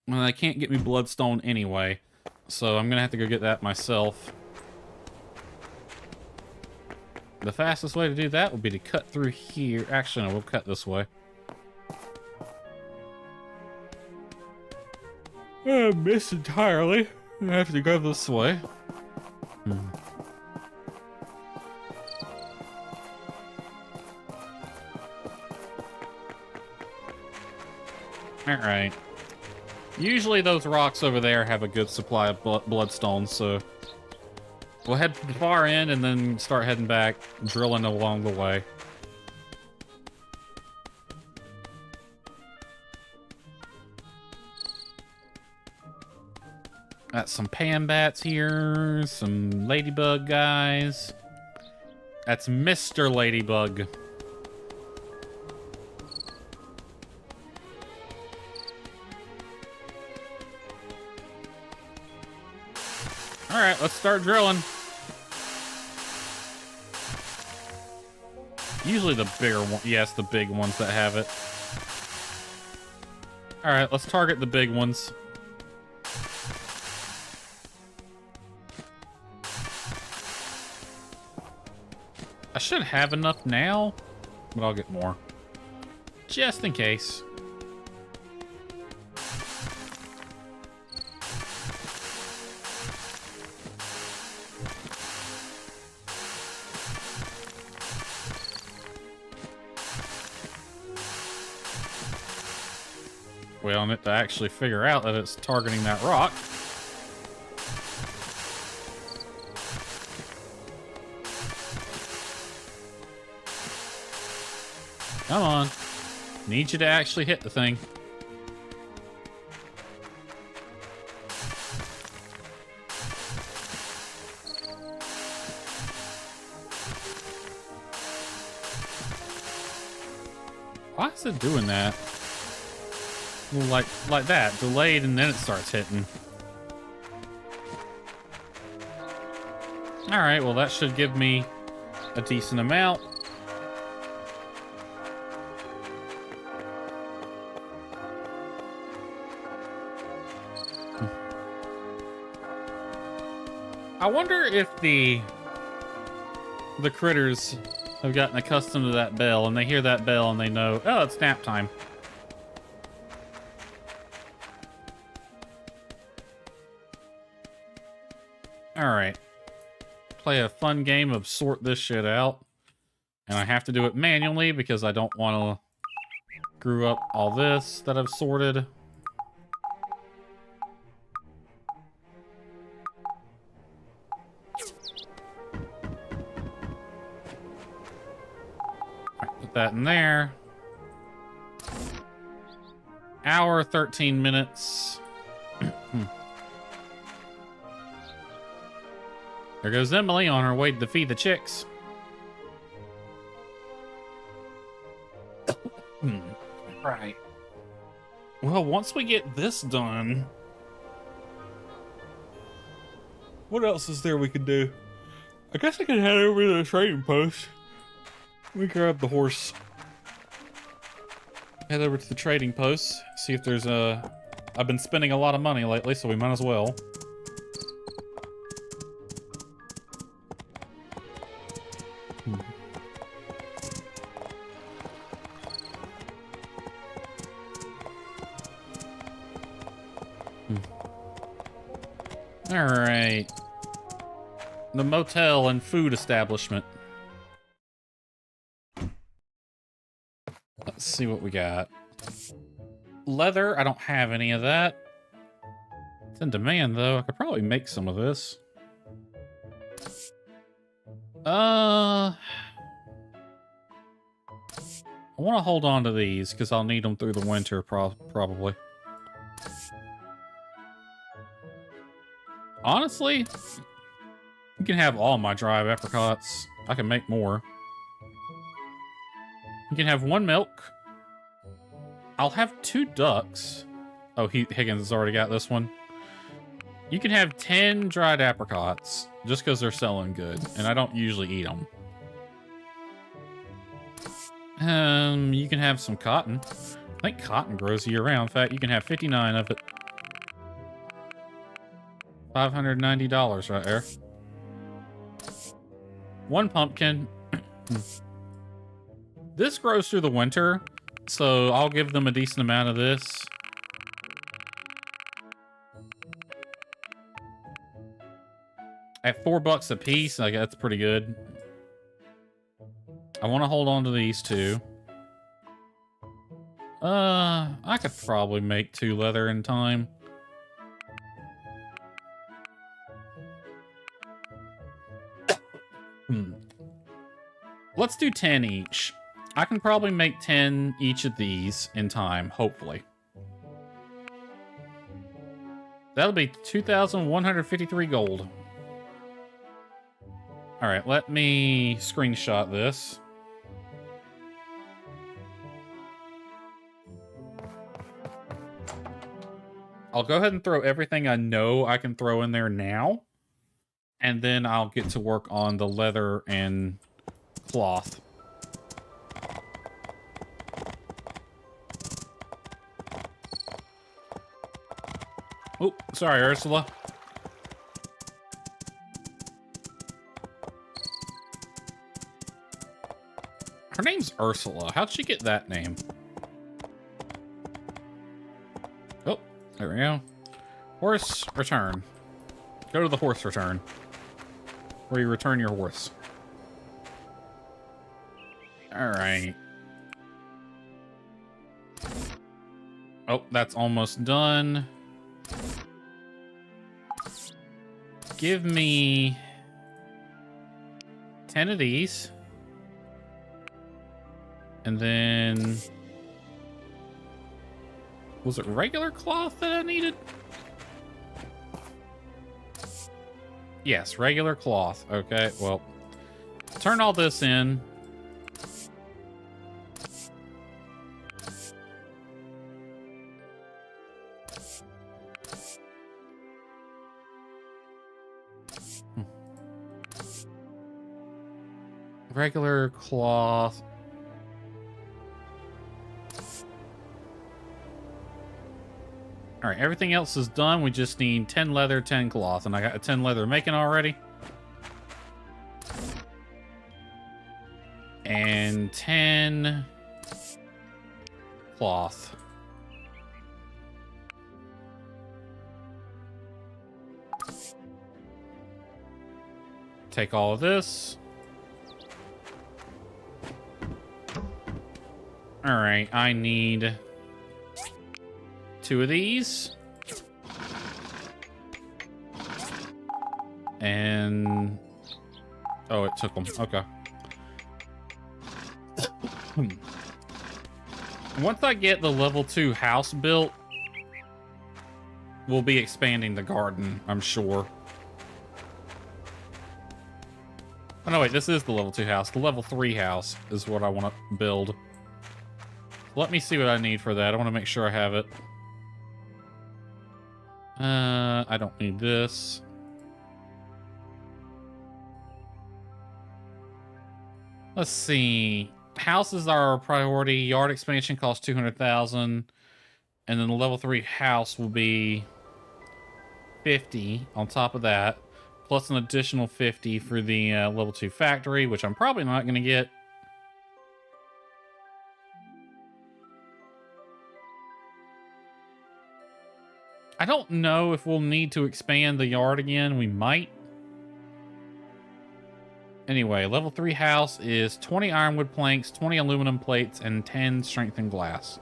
Well, they can't get me bloodstone anyway, so I'm gonna have to go get that myself. The fastest way to do that would be to cut through here. Actually, no, we'll cut this way. I missed entirely. I have to go this way. Alright. Usually those rocks over there have a good supply of bloodstones, so we'll head to the far end and then start heading back, drilling along the way. Got some pan bats here, some ladybug guys. That's Mr. Ladybug. Alright, let's start drilling. Usually the bigger one. Yes, the big ones that have it. Alright, let's target the big ones. I should have enough now, but I'll get more. Just in case. Wait on it to actually figure out that it's targeting that rock. Come on. Need you to actually hit the thing. Why is it doing that? Well, like that. Delayed and then it starts hitting. Alright, well that should give me a decent amount. I wonder if the critters have gotten accustomed to that bell and they hear that bell and they know, oh, it's nap time. Alright. Play a fun game of sort this shit out. And I have to do it manually because I don't want to screw up all this that I've sorted. Put that in there. Hour, 13 minutes. There goes Emily on her way to defeat the chicks. Right. Well, once we get this done, what else is there we could do? I guess I could head over to the trading post. Let me grab the horse. Head over to the trading post. See if there's a... I've been spending a lot of money lately, so we might as well. Alright. The motel and food establishment. Let's see what we got. Leather, I don't have any of that. It's in demand, though. I could probably make some of this. I want to hold on to these, because I'll need them through the winter, probably. Honestly, you can have all my dry apricots. I can make more. You can have 1 milk. I'll have 2 ducks. Oh, Higgins has already got this one. You can have 10 dried apricots, just because they're selling good, and I don't usually eat them. You can have some cotton. I think cotton grows year-round. In fact, you can have 59 of it. $590 right there. 1 pumpkin. This grows through the winter, so I'll give them a decent amount of this. At $4 a piece, like that's pretty good. I want to hold on to these 2. I could probably make 2 leather in time. Let's do 10 each. I can probably make 10 each of these in time, hopefully. That'll be 2,153 gold. All right, let me screenshot this. I'll go ahead and throw everything I know I can throw in there now. And then I'll get to work on the leather and cloth. Oh, sorry, Ursula. Her name's Ursula. How'd she get that name? Oh, there we go. Horse return. Go to the horse return, where you return your horse. All right. Oh, that's almost done. Give me 10 of these. And then... was it regular cloth that I needed? Yes, regular cloth. Okay, well, turn all this in. Regular cloth. All right, everything else is done. We just need 10 leather, 10 cloth, and I got 10 leather making already. And 10 cloth. Take all of this. All right, I need 2 of these. And... oh, it took them. Okay. Once I get the level 2 house built, we'll be expanding the garden, I'm sure. Oh, no, wait, this is the level 2 house. The level 3 house is what I want to build. Let me see what I need for that. I want to make sure I have it. I don't need this. Let's see. Houses are a priority. Yard expansion costs 200,000. And then the level 3 house will be 50 on top of that. Plus an additional 50 for the level 2 factory, which I'm probably not going to get. I don't know if we'll need to expand the yard again. We might. Anyway, level 3 house is 20 ironwood planks, 20 aluminum plates, and 10 strengthened glass.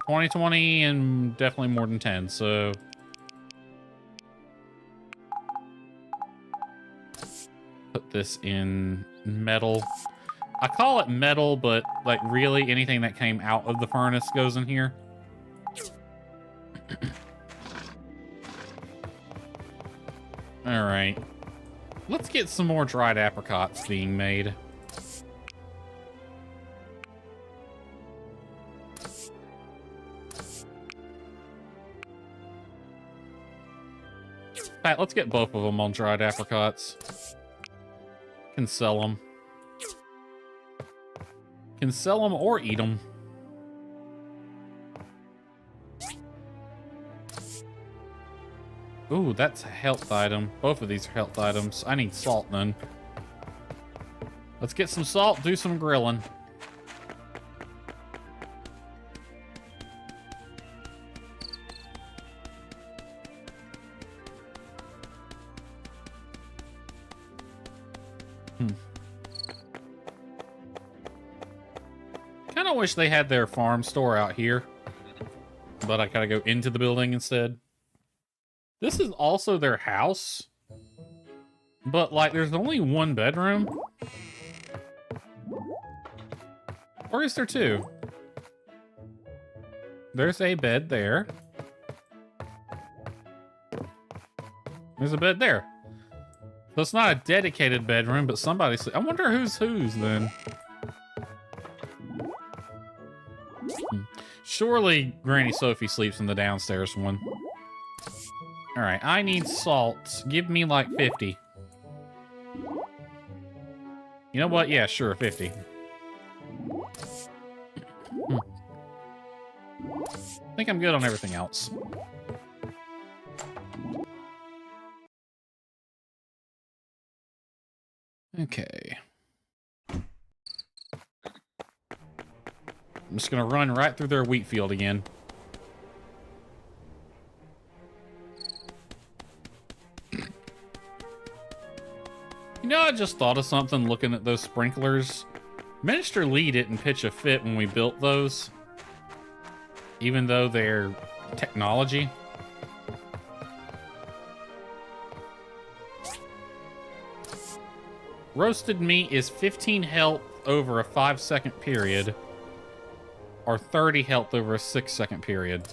20, 20, and definitely more than 10, so... put this in metal. I call it metal, but, like, really anything that came out of the furnace goes in here. All right. Let's get some more dried apricots being made. Pat, let's get both of them on dried apricots. Can sell them. Can sell them or eat them. Ooh, that's a health item. Both of these are health items. I need salt then. Let's get some salt, do some grilling. Kind of wish they had their farm store out here, but I gotta go into the building instead. This is also their house, but like there's only one bedroom. Or is there two? There's a bed there. There's a bed there. So it's not a dedicated bedroom, but somebody... I wonder who's then. Surely Granny Sophie sleeps in the downstairs one. Alright, I need salt. Give me like 50. You know what? Yeah, sure, 50. I think I'm good on everything else. Okay. I'm just gonna run right through their wheat field again. You know, I just thought of something looking at those sprinklers. Minister Lee didn't pitch a fit when we built those, even though they're technology. Roasted meat is 15 health over a 5-second period, or 30 health over a 6-second period.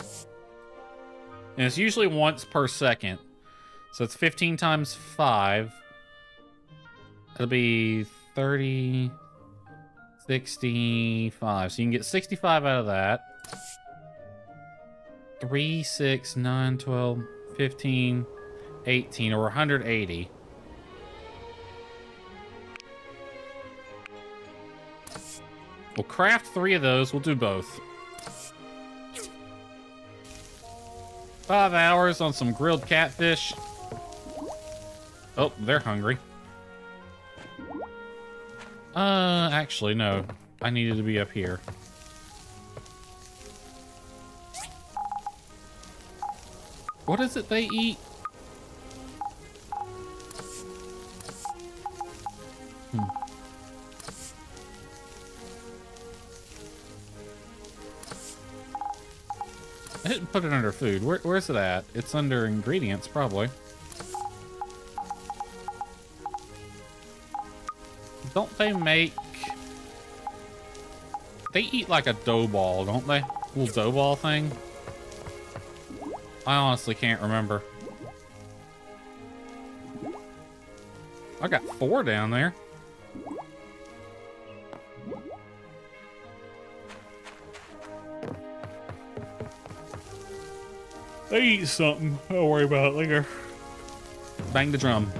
And it's usually once per second. So it's 15 times 5. It'll be 30, 65. So you can get 65 out of that. 3, 6, 9, 12, 15, 18, or 180. We'll craft 3 of those. We'll do both. 5 hours on some grilled catfish. Oh, they're hungry. Actually, no. I needed to be up here. What is it they eat? I didn't put it under food. Where's it at? It's under ingredients, probably. Don't they make... They eat like a dough ball, don't they? Little dough ball thing? I honestly can't remember. I got 4 down there. They eat something. Don't worry about it later. Bang the drum.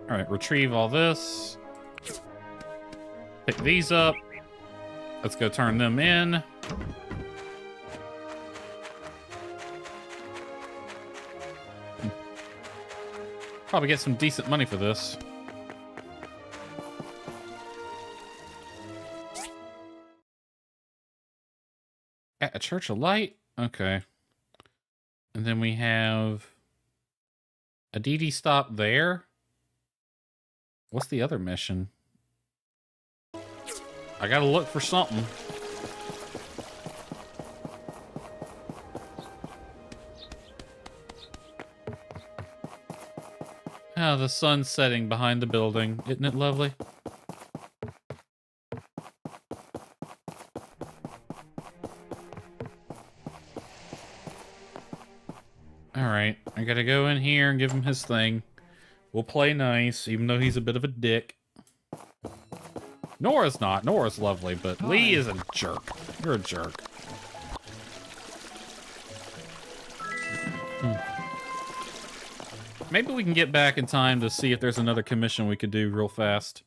Alright, retrieve all this. Pick these up. Let's go turn them in. Probably get some decent money for this. At a Church of Light? Okay. And then we have a DD stop there. What's the other mission? I gotta look for something. Ah, the sun's setting behind the building. Isn't it lovely? Alright, I gotta go in here and give him his thing. We'll play nice, even though he's a bit of a dick. Nora's not. Nora's lovely, but Lee is a jerk. You're a jerk. Maybe we can get back in time to see if there's another commission we could do real fast.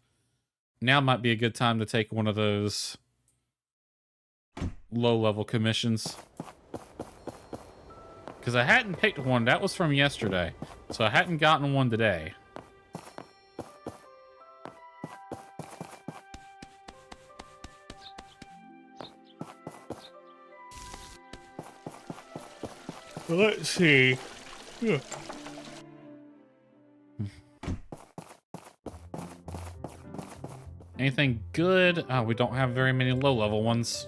Now might be a good time to take one of those low-level commissions. Because I hadn't picked one. That was from yesterday. So I hadn't gotten one today. Let's see. Yeah. Anything good? Oh, we don't have very many low-level ones.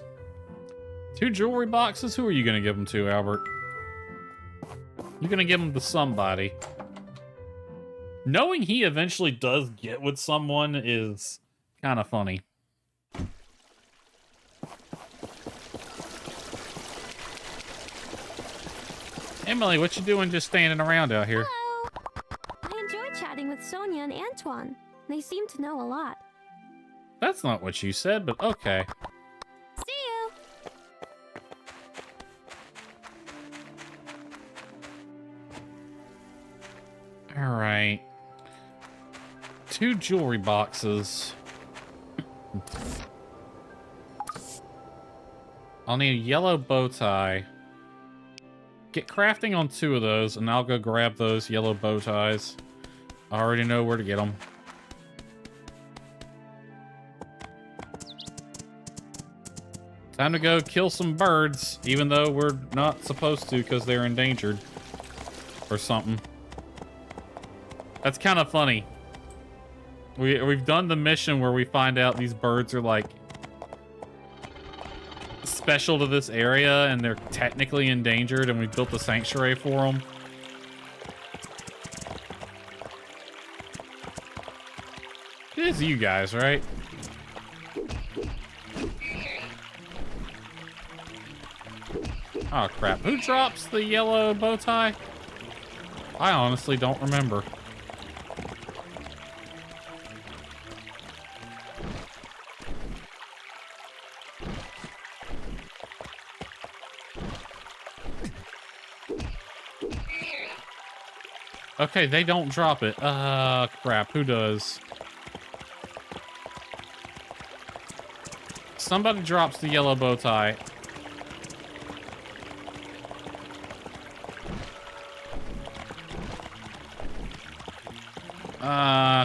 2 jewelry boxes? Who are you going to give them to, Albert? You're going to give them to somebody. Knowing he eventually does get with someone is kind of funny. Emily, what you doing just standing around out here? Hello! I enjoyed chatting with Sonia and Antoine. They seem to know a lot. That's not what you said, but okay. See you! Alright. 2 jewelry boxes. I'll need a yellow bow tie. Get crafting on 2 of those, and I'll go grab those yellow bow ties. I already know where to get them. Time to go kill some birds, even though we're not supposed to because they're endangered. Or something. That's kind of funny. We've done the mission where we find out these birds are like special to this area and they're technically endangered, and we built a sanctuary for them. It is you guys, right? Oh crap, who drops the yellow bow tie? I honestly don't remember. Okay, they don't drop it. Crap, who does? Somebody drops the yellow bow tie.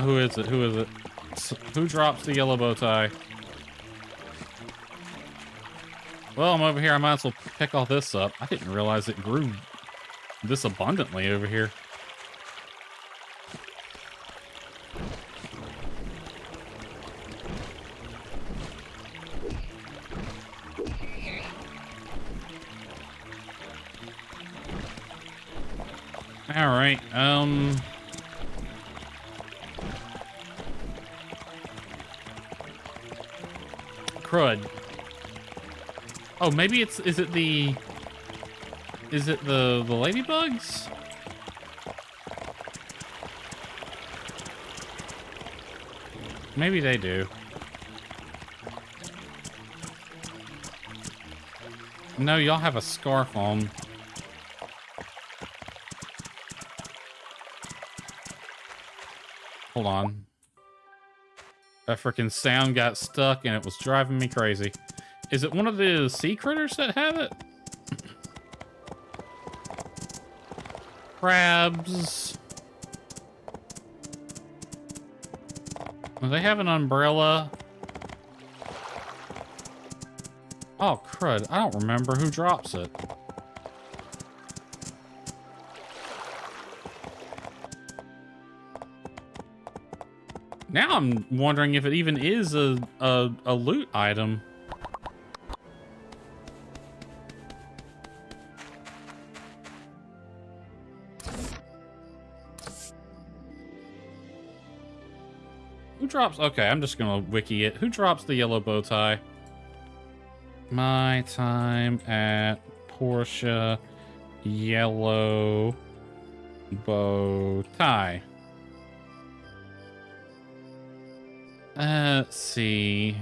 Who is it? Who is it? Who drops the yellow bow tie? Well, I'm over here. I might as well pick all this up. I didn't realize it grew this abundantly over here. All right. Crud. Oh, maybe it's, is it the ladybugs? Maybe they do. No, y'all have a scarf on. Hold on. That freaking sound got stuck and it was driving me crazy. Is it one of the sea critters that have it? Crabs. Do they have an umbrella? Oh, crud. I don't remember who drops it. Now I'm wondering if it even is a loot item. Who drops? Okay, I'm just gonna wiki it. Who drops the yellow bow tie? My time at Portia yellow bow tie. Let's see.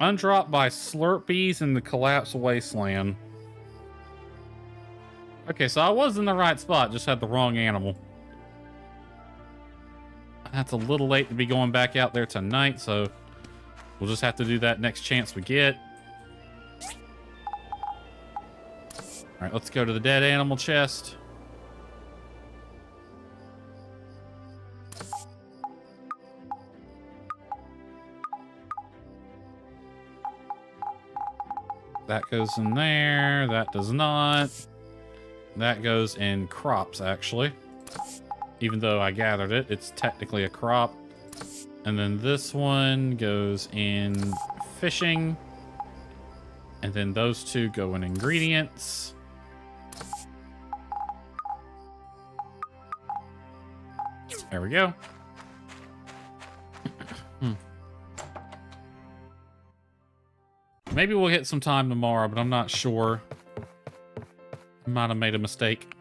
Undropped by Slurpees in the Collapsed Wasteland. Okay, so I was in the right spot, just had the wrong animal. That's a little late to be going back out there tonight, so we'll just have to do that next chance we get. Alright, let's go to the dead animal chest. That goes in there. That does not. That goes in crops, actually. Even though I gathered it, it's technically a crop. And then this one goes in fishing. And then those two go in ingredients. There we go. Maybe we'll get some time tomorrow, but I'm not sure. I might have made a mistake.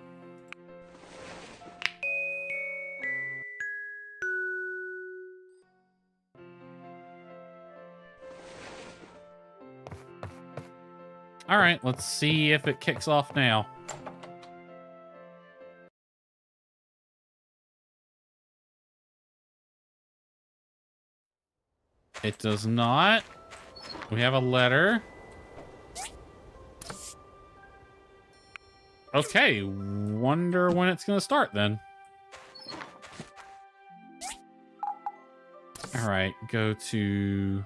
All right, let's see if it kicks off now. It does not. We have a letter. Okay, wonder when it's gonna start then. All right, go to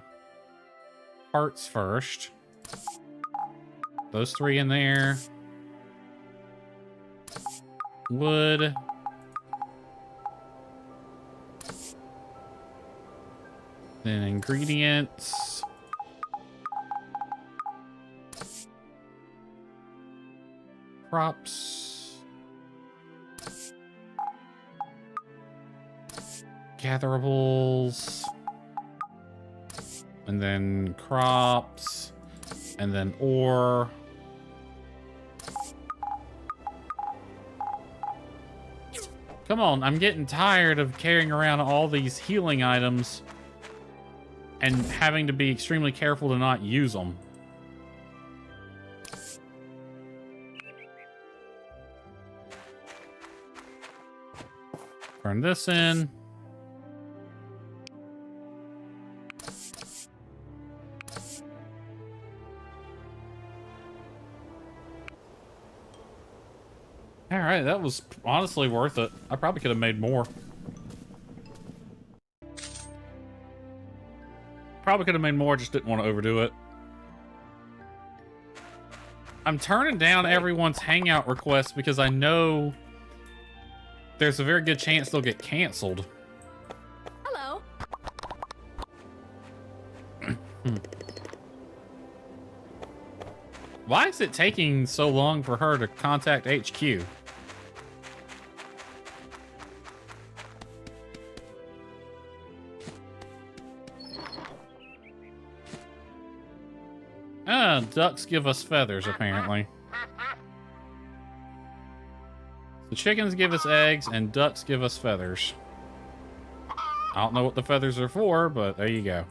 parts first. Those three in there. Wood. Then ingredients. Crops. Gatherables. And then crops. And then ore. Come on, I'm getting tired of carrying around all these healing items and having to be extremely careful to not use them. Turn this in. All right, that was honestly worth it. I probably could have made more. Probably could have made more, just didn't want to overdo it. I'm turning down everyone's hangout requests because I know there's a very good chance they'll get canceled. Hello. Why is it taking so long for her to contact HQ? Ducks give us feathers, apparently. The chickens give us eggs, and ducks give us feathers. I don't know what the feathers are for, but there you go.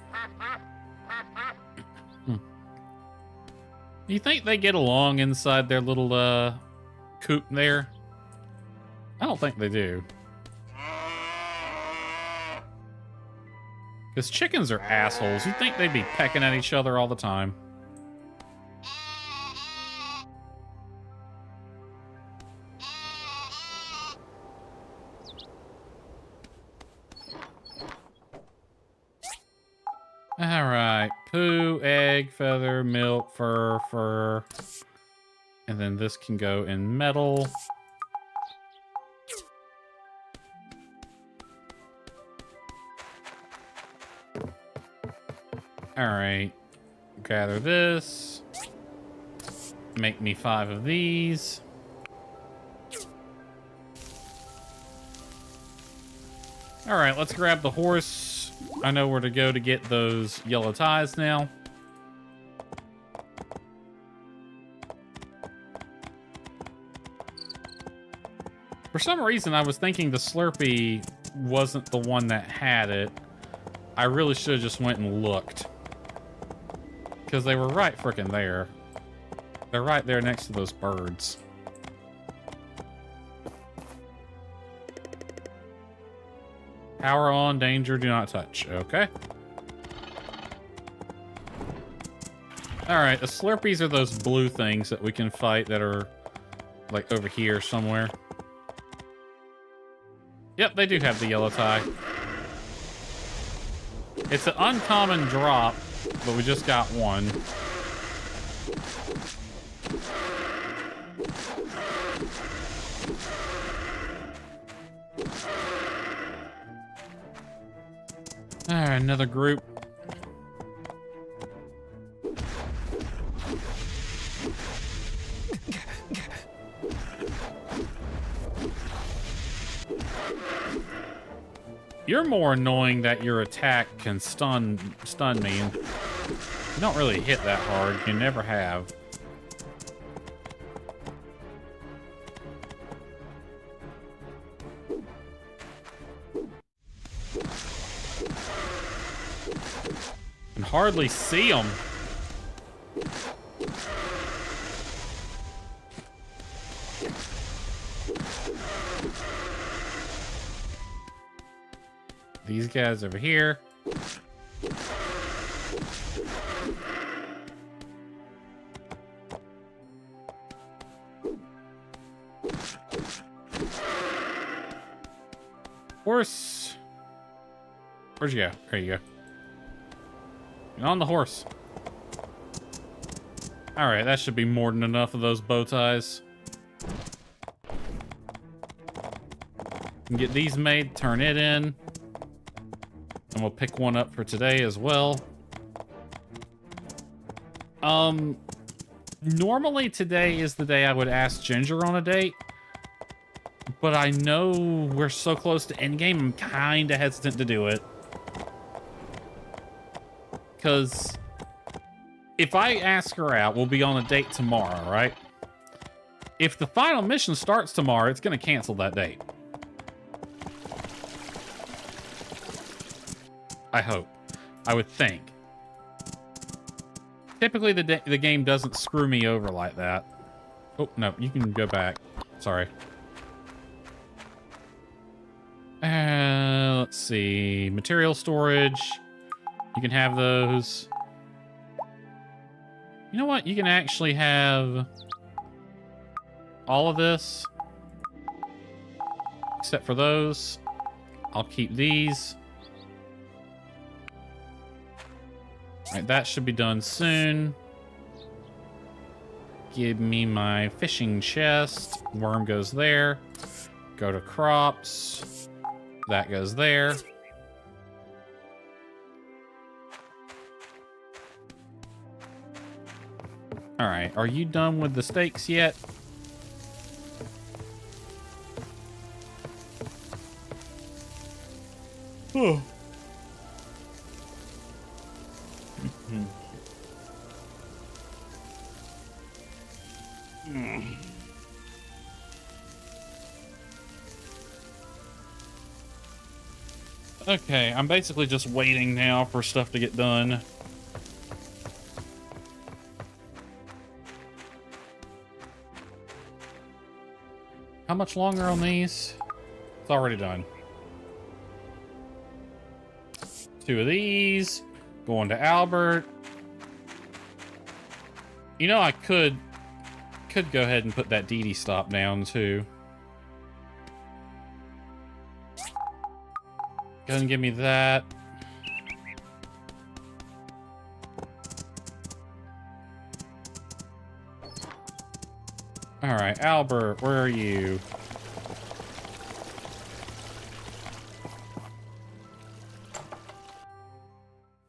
You think they get along inside their little, coop there? I don't think they do. Because chickens are assholes. You'd think they'd be pecking at each other all the time. Alright, poo, egg, feather, milk, fur. And then this can go in metal. Alright, gather this. Make me 5 of these. Alright, let's grab the horse. I know where to go to get those yellow ties now. For some reason, I was thinking the Slurpee wasn't the one that had it. I really should have just went and looked. Because they were right frickin' there. They're right there next to those birds. Power on, danger, do not touch. Okay. Alright, the Slurpees are those blue things that we can fight that are, like, over here somewhere. Yep, they do have the yellow tie. It's an uncommon drop, but we just got one. Another group. You're more annoying that your attack can stun me. And you don't really hit that hard. You never have. Can hardly see them. These guys over here. Horse. Where'd you go? There you go. Get on the horse. Alright, that should be more than enough of those bow ties. Can get these made, turn it in. And we'll pick one up for today as well. Normally today is the day I would ask Ginger on a date. But I know we're so close to endgame, I'm kinda hesitant to do it. Because if I ask her out, we'll be on a date tomorrow, right? If the final mission starts tomorrow, it's gonna cancel that date. I hope. I would think. Typically, the game doesn't screw me over like that. Oh, no, you can go back. Sorry. Let's see. Material storage. You can have those. You know what? You can actually have all of this. Except for those. I'll keep these. Alright, that should be done soon. Give me my fishing chest. Worm goes there. Go to crops. That goes there. Alright, are you done with the steaks yet? Oh. Okay, I'm basically just waiting now for stuff to get done. How much longer on these? It's already done. 2 of these. Going to Albert. You know, I could go ahead and put that DD stop down too. Go ahead and give me that. All right, Albert, where are you?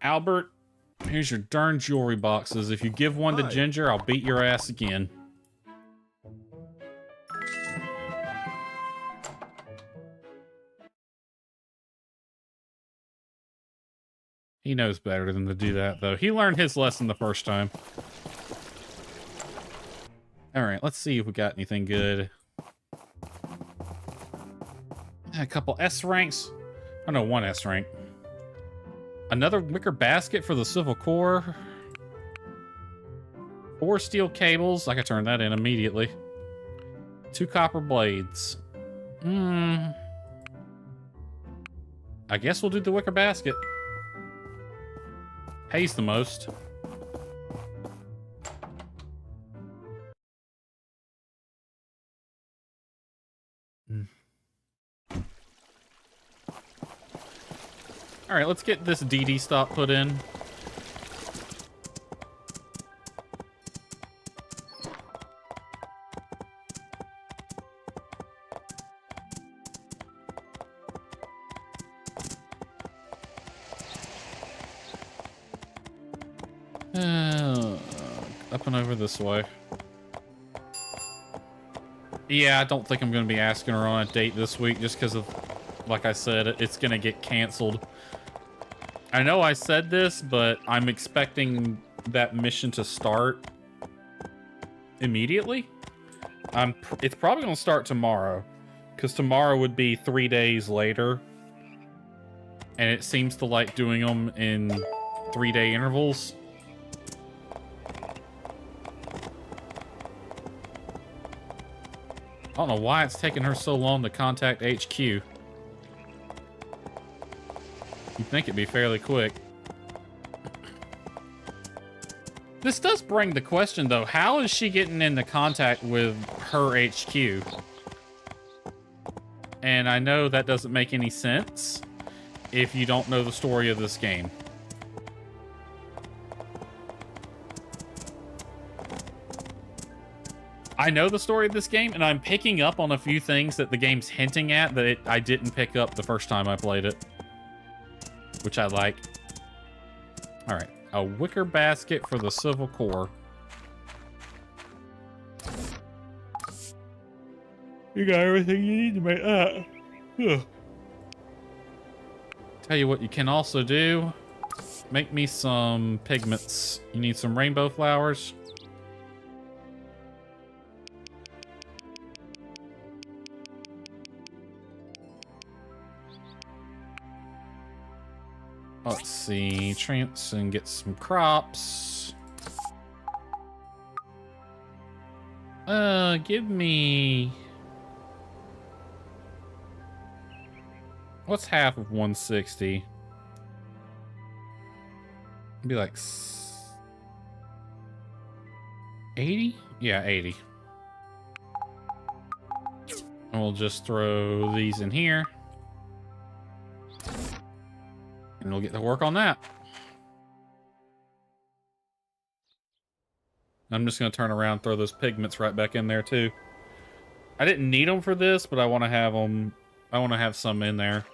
Albert, here's your darn jewelry boxes. If you give one to Ginger, I'll beat your ass again. He knows better than to do that, though. He learned his lesson the first time. All right, let's see if we got anything good. A couple S ranks. Oh, no, 1 S rank. Another wicker basket for the Civil Core. 4 steel cables. I can turn that in immediately. 2 copper blades. I guess we'll do the wicker basket. Pays the most. All right, let's get this DD stop put in. Up and over this way. Yeah, I don't think I'm going to be asking her on a date this week just because of, like I said, it's going to get canceled. I know I said this, but I'm expecting that mission to start immediately. It's probably going to start tomorrow because tomorrow would be 3 days later. And it seems to like doing them in 3-day intervals. I don't know why it's taking her so long to contact HQ. You'd think it'd be fairly quick. This does bring the question, though. How is she getting into contact with her HQ? And I know that doesn't make any sense if you don't know the story of this game. I know the story of this game, and I'm picking up on a few things that the game's hinting at that I didn't pick up the first time I played it. Which I like. Alright, a wicker basket for the Civil Corps. You got everything you need to make that. Ugh. Tell you what you can also do. Make me some pigments. You need some rainbow flowers. Let's see, trance and get some crops. Give me... What's half of 160? It'd be like 80? Yeah, 80. And we'll just throw these in here. And we'll get to work on that. I'm just going to turn around and throw those pigments right back in there, too. I didn't need them for this, but I want to have them. I want to have some in there.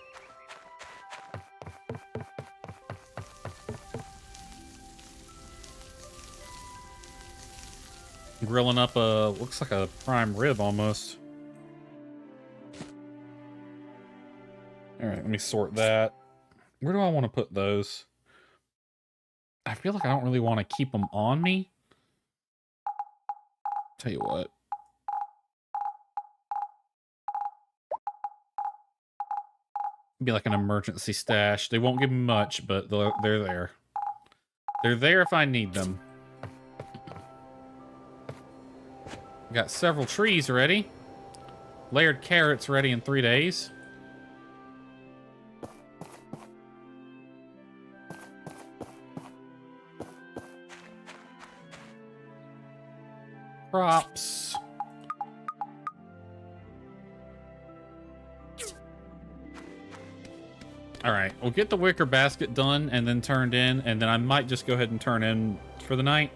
Grilling up a, looks like a prime rib almost. All right, let me sort that. Where do I want to put those? I feel like I don't really want to keep them on me. Tell you what. Be like an emergency stash. They won't give me much, but they're there. They're there if I need them. Got several trees ready. Layered carrots ready in 3 days. Crops. All right, we'll get the wicker basket done and then turned in, and then I might just go ahead and turn in for the night,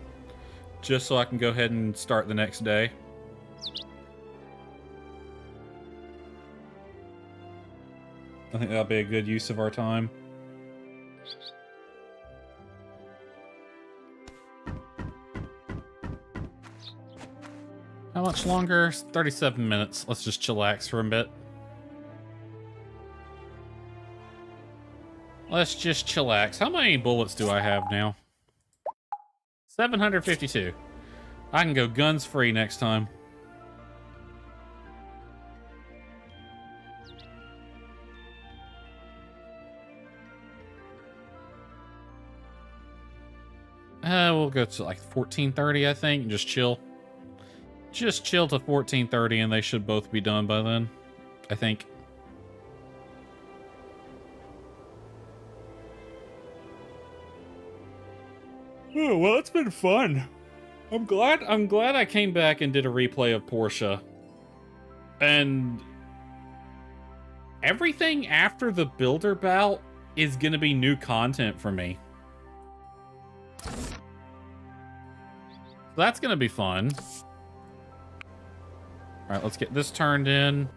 just so I can go ahead and start the next day. I think that'll be a good use of our time. How much longer? 37 minutes. Let's just chillax for a bit. Let's just chillax. How many bullets do I have now? 752. I can go guns free next time. We'll go to like 1430, I think, and just chill. Just chill to 1430 and they should both be done by then, I think. Oh, well, it's been fun. I'm glad I came back and did a replay of Portia. And everything after the builder bout is going to be new content for me. That's going to be fun. All right, let's get this turned in.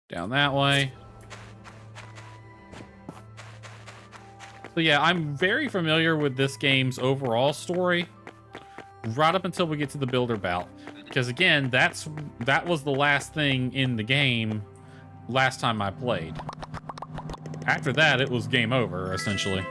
Down that way. So yeah, I'm very familiar with this game's overall story, right up until we get to the builder bout. Because again, that was the last thing in the game last time I played. After that, it was game over, essentially.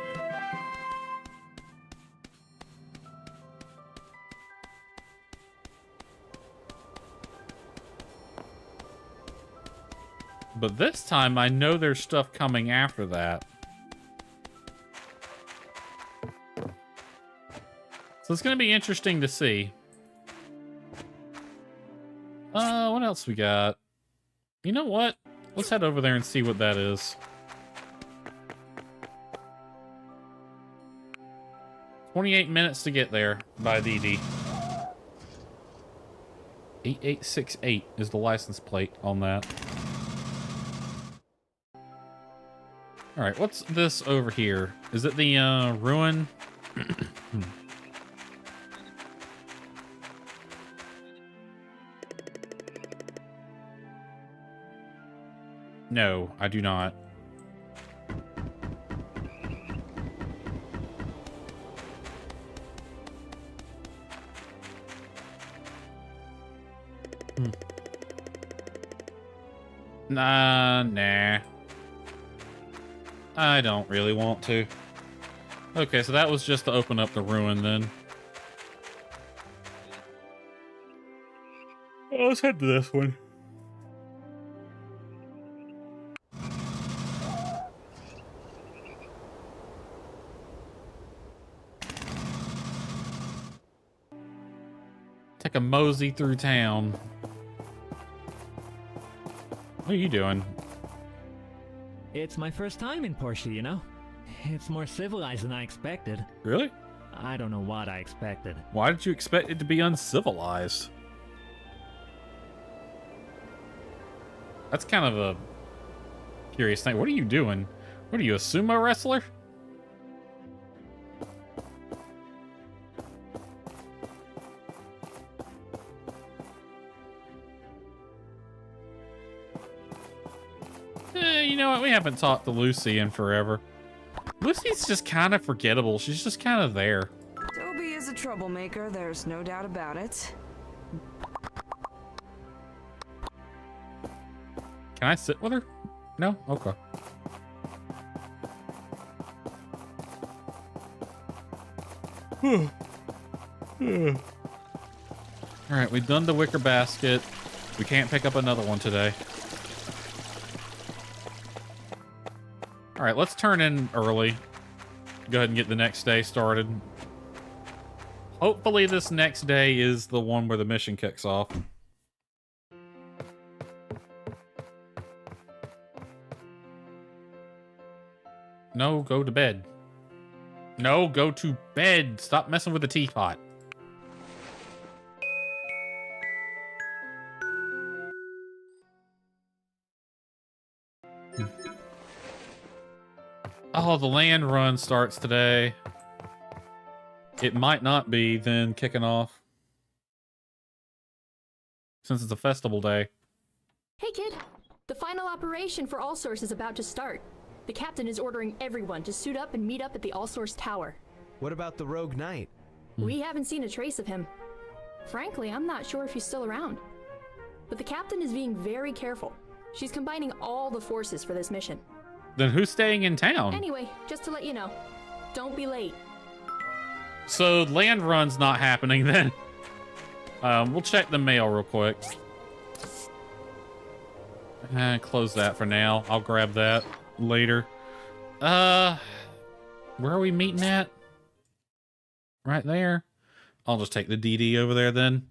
But this time, I know there's stuff coming after that. So it's going to be interesting to see. What else we got? You know what? Let's head over there and see what that is. 28 minutes to get there by DD. 8868 is the license plate on that. Alright, what's this over here? Is it the ruin? No, I do not. Nah. I don't really want to. Okay, so that was just to open up the ruin then. Oh, let's head to this one. Take a mosey through town. What are you doing? It's my first time in Portia, you know? It's more civilized than I expected. Really? I don't know what I expected. Why did you expect it to be uncivilized? That's kind of a curious thing. What are you doing? What are you, a sumo wrestler? You know what? We haven't talked to Lucy in forever. Lucy's just kind of forgettable. She's just kind of there. Toby is a troublemaker, there's no doubt about it. Can I sit with her? No? Okay. Alright, we've done the wicker basket. We can't pick up another one today. Alright, let's turn in early. Go ahead and get the next day started. Hopefully this next day is the one where the mission kicks off. No, go to bed. No, go to bed. Stop messing with the teapot. Oh, the land run starts today. It might not be then kicking off. Since it's a festival day. Hey kid, the final operation for All Source is about to start. The captain is ordering everyone to suit up and meet up at the All Source Tower. What about the rogue knight? We haven't seen a trace of him. Frankly, I'm not sure if he's still around. But the captain is being very careful. She's combining all the forces for this mission. Then who's staying in town? Anyway, just to let you know, don't be late. So land run's not happening then. We'll check the mail real quick. Close that for now. I'll grab that later. Where are we meeting at? Right there. I'll just take the DD over there then.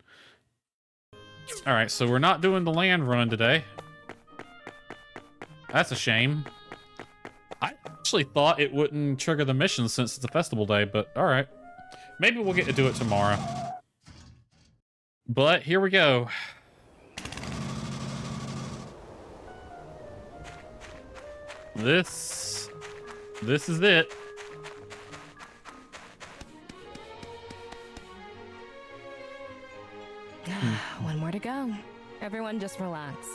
All right, so we're not doing the land run today. That's a shame. I actually thought it wouldn't trigger the mission since it's a festival day, but all right. Maybe we'll get to do it tomorrow. But here we go. This is it. One more to go. Everyone just relax.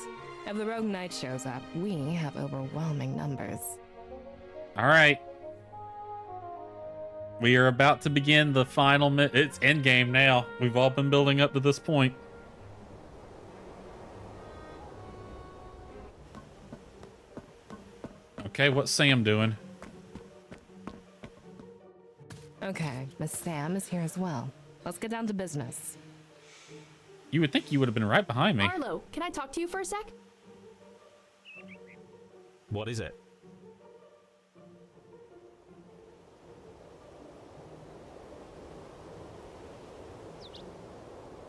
If the rogue knight shows up, we have overwhelming numbers. All right. We are about to begin the final it's endgame now. We've all been building up to this point. Okay, what's Sam doing? Okay, Miss Sam is here as well. Let's get down to business. You would think you would have been right behind me. Arlo, can I talk to you for a sec? What is it?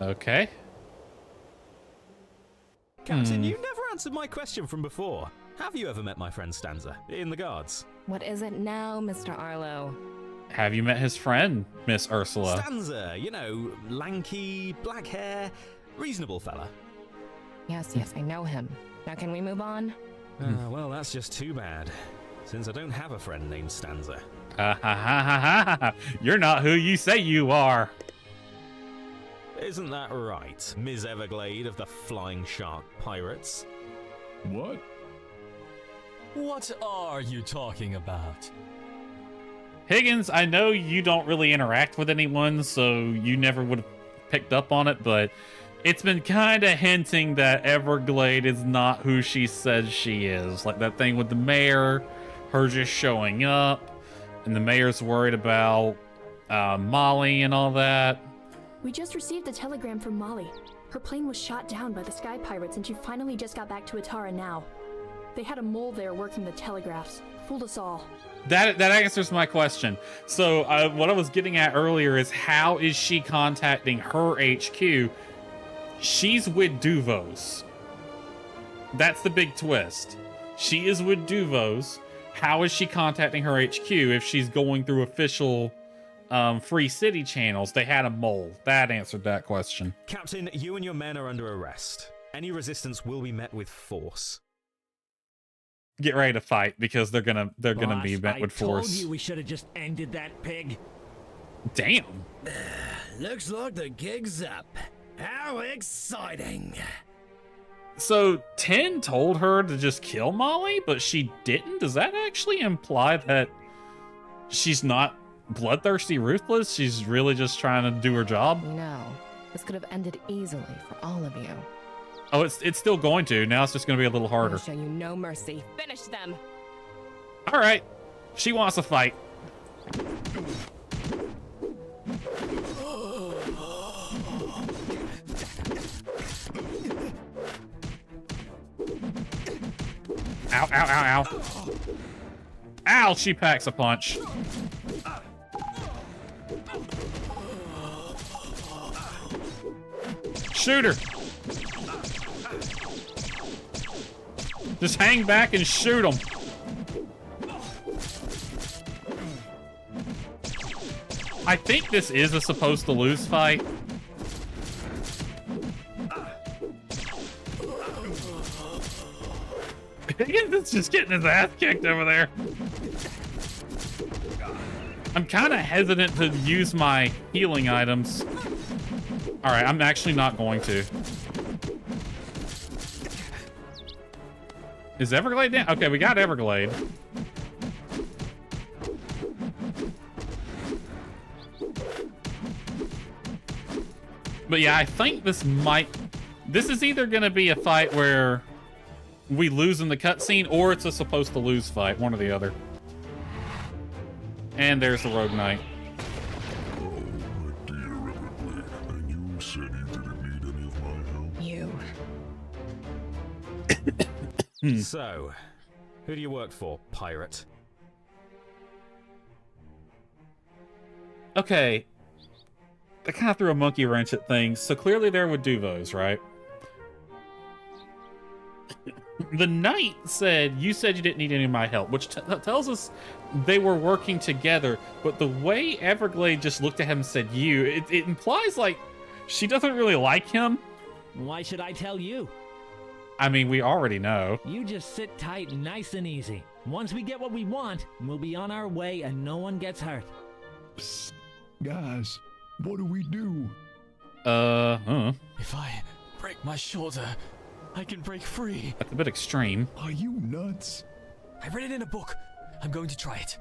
Okay. Captain, you never answered my question from before. Have you ever met my friend Stanza in the guards? What is it now, Mr. Arlo? Have you met his friend, Miss Ursula? Stanza, you know, lanky, black hair, reasonable fella. Yes, I know him. Now can we move on? Well, that's just too bad, since I don't have a friend named Stanza. Ha ha ha ha ha! You're not who you say you are. Isn't that right, Ms. Everglade of the Flying Shark Pirates? What? What are you talking about? Higgins, I know you don't really interact with anyone, so you never would have picked up on it, but it's been kind of hinting that Everglade is not who she says she is. Like that thing with the mayor, her just showing up, and the mayor's worried about Molly and all that. We just received a telegram from Molly. Her plane was shot down by the Sky Pirates and she finally just got back to Atara now. They had a mole there working the telegraphs. Fooled us all. That answers my question. So what I was getting at earlier is how is she contacting her HQ? She's with Duvos. That's the big twist. She is with Duvos. How is she contacting her HQ if she's going through official Free City channels? They had a mole. That answered that question. Captain, you and your men are under arrest. Any resistance will be met with force. Get ready to fight because they're gonna be met with force. I told you we should have just ended that pig. Damn. Looks like the gig's up. How exciting. So 10 told her to just kill Molly, but she didn't? Does that actually imply that she's not bloodthirsty ruthless? She's really just trying to do her job? No, this could have ended easily for all of you. Oh, it's still going to. Now it's just going to be a little harder. I'll show you no mercy. Finish them. All right. She wants to fight. Ow, ow, ow, ow. Ow, she packs a punch. Shoot her. Just hang back and shoot him. I think this is a supposed to lose fight. Higgins is just getting his ass kicked over there. I'm kind of hesitant to use my healing items. All right, I'm actually not going to. Is Everglade down? Okay, we got Everglade. But yeah, I think this is either going to be a fight where we lose in the cutscene, or it's a supposed to lose fight, one or the other. And there's the Rogue Knight. Oh, my dear Everglade, and you said you didn't need any of my help? So, who do you work for, pirate? Okay. I kind of threw a monkey wrench at things. So clearly they're with Duvos, right? The knight said, you said you didn't need any of my help, which tells us they were working together. But the way Everglade just looked at him and said you, it implies like she doesn't really like him. Why should I tell you? I mean, we already know. You just sit tight, nice and easy. Once we get what we want, we'll be on our way and no one gets hurt. Psst. Guys, what do we do? If I break my shoulder, I can break free. That's a bit extreme. Are you nuts? I read it in a book. I'm going to try it.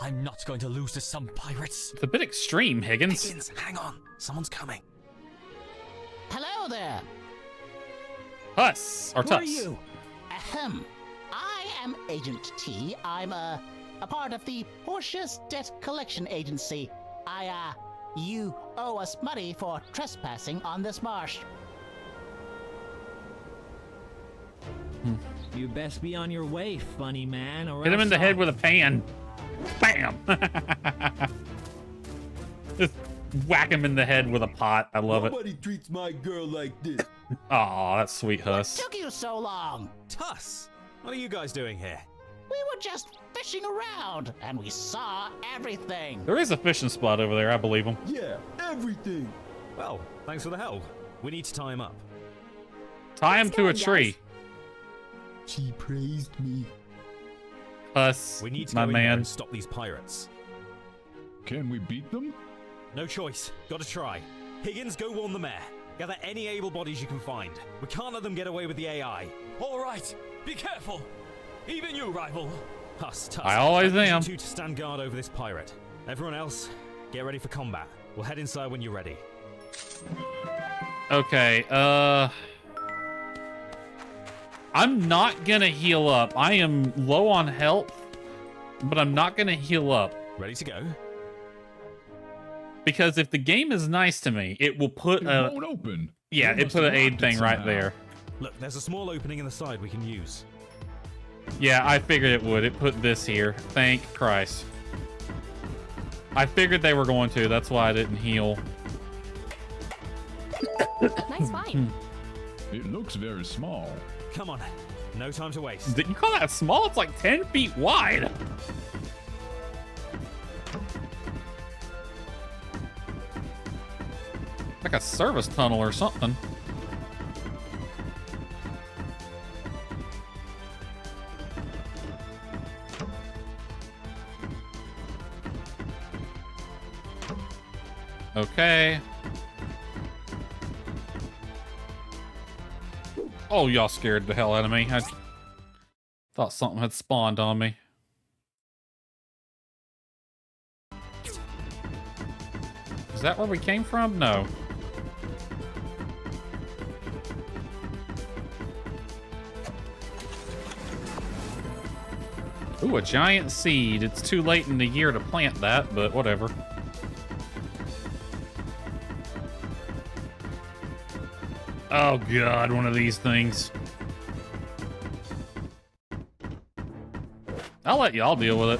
I'm not going to lose to some pirates. It's a bit extreme, Higgins. Higgins, hang on. Someone's coming. Hello there. Huss, or Who Tuss. are you? Ahem. I am Agent T. I'm a part of the Portia's Debt Collection Agency. You owe us money for trespassing on this marsh. You best be on your way, funny man. Or Hit him in the else head with a pan. Bam! Just whack him in the head with a pot. I love it. Nobody treats my girl like this. Aw, that's sweet, Huss. Took you so long? Tuss, what are you guys doing here? We were just fishing around, and we saw everything. There is a fishing spot over there. I believe him. Yeah, everything. Well, thanks for the help. We need to tie him up. Tie him to a tree. She praised me. Huss, We need to my go in there man. and stop these pirates. Can we beat them? No choice. Gotta try. Higgins, go warn the mayor. Gather any able bodies you can find. We can't let them get away with the AI. All right, be careful. Even you, rival. Tuss, Tuss. I always need you am. two to stand guard over this pirate. Everyone else, get ready for combat. We'll head inside when you're ready. Okay, I'm not gonna heal up. I am low on health, but I'm not gonna heal up. Ready to go? Because if the game is nice to me, it will put It a... won't open. Yeah, They it must put have an aid locked it thing right somehow. there. Look, there's a small opening in the side we can use. Yeah, I figured it would. It put this here. Thank Christ. I figured they were going to. That's why I didn't heal. Nice find. It looks very small. Come on, no time to waste. Did you call that small? It's like 10 feet wide. Like a service tunnel or something. Okay. Oh, y'all scared the hell out of me. I thought something had spawned on me. Is that where we came from? No. Ooh, a giant seed. It's too late in the year to plant that, but whatever. Oh god, one of these things. I'll let y'all deal with it.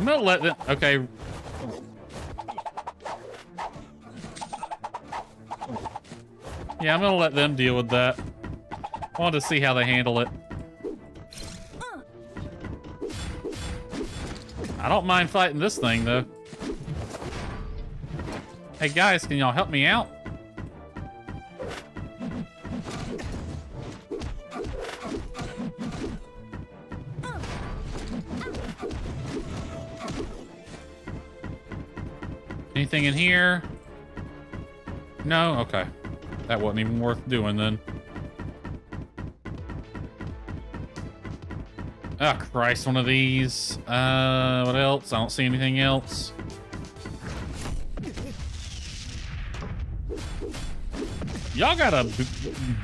I'm gonna let them... Okay. Yeah, I'm gonna let them deal with that. I wanted to see how they handle it. I don't mind fighting this thing, though. Hey guys, can y'all help me out? Anything in here? No? Okay. That wasn't even worth doing then. Oh Christ, one of these. What else? I don't see anything else. Y'all got a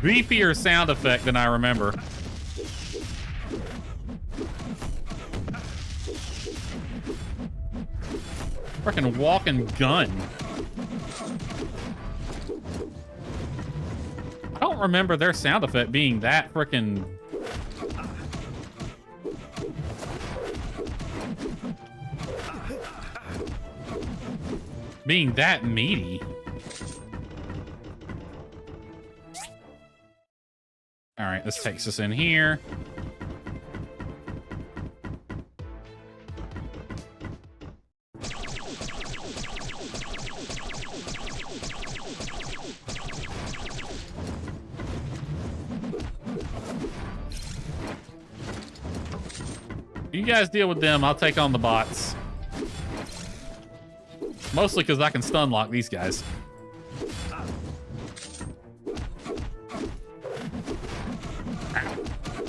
beefier sound effect than I remember. Freaking walking gun. I don't remember their sound effect being that freaking... being that meaty. All right, this takes us in here. You guys deal with them. I'll take on the bots. Mostly because I can stun lock these guys.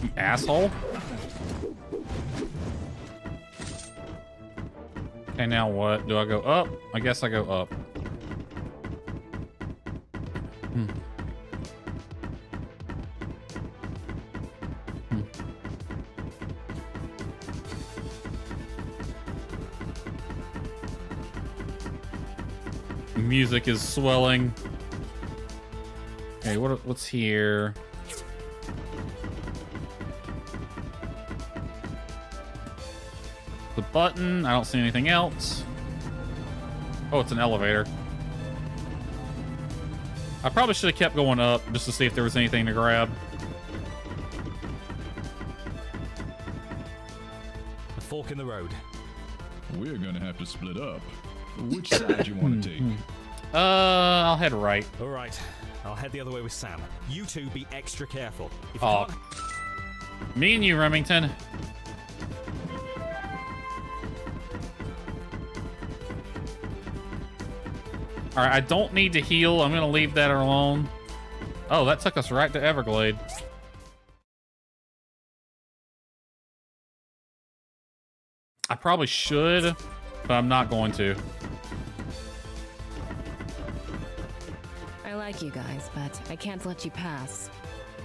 You asshole. Okay, now what? Do I go up? I guess I go up. Hmm. Music is swelling. Okay, what's here? The button. I don't see anything else. Oh, it's an elevator. I probably should have kept going up just to see if there was anything to grab. A fork in the road. We're gonna have to split up. Which side you want to take? I'll head right. All right, I'll head the other way with Sam. You two be extra careful. If you Oh, can't... me and you, Remington. All right, I don't need to heal. I'm gonna leave that alone. Oh, that took us right to Everglade. I probably should, but I'm not going to. I like you guys, but I can't let you pass.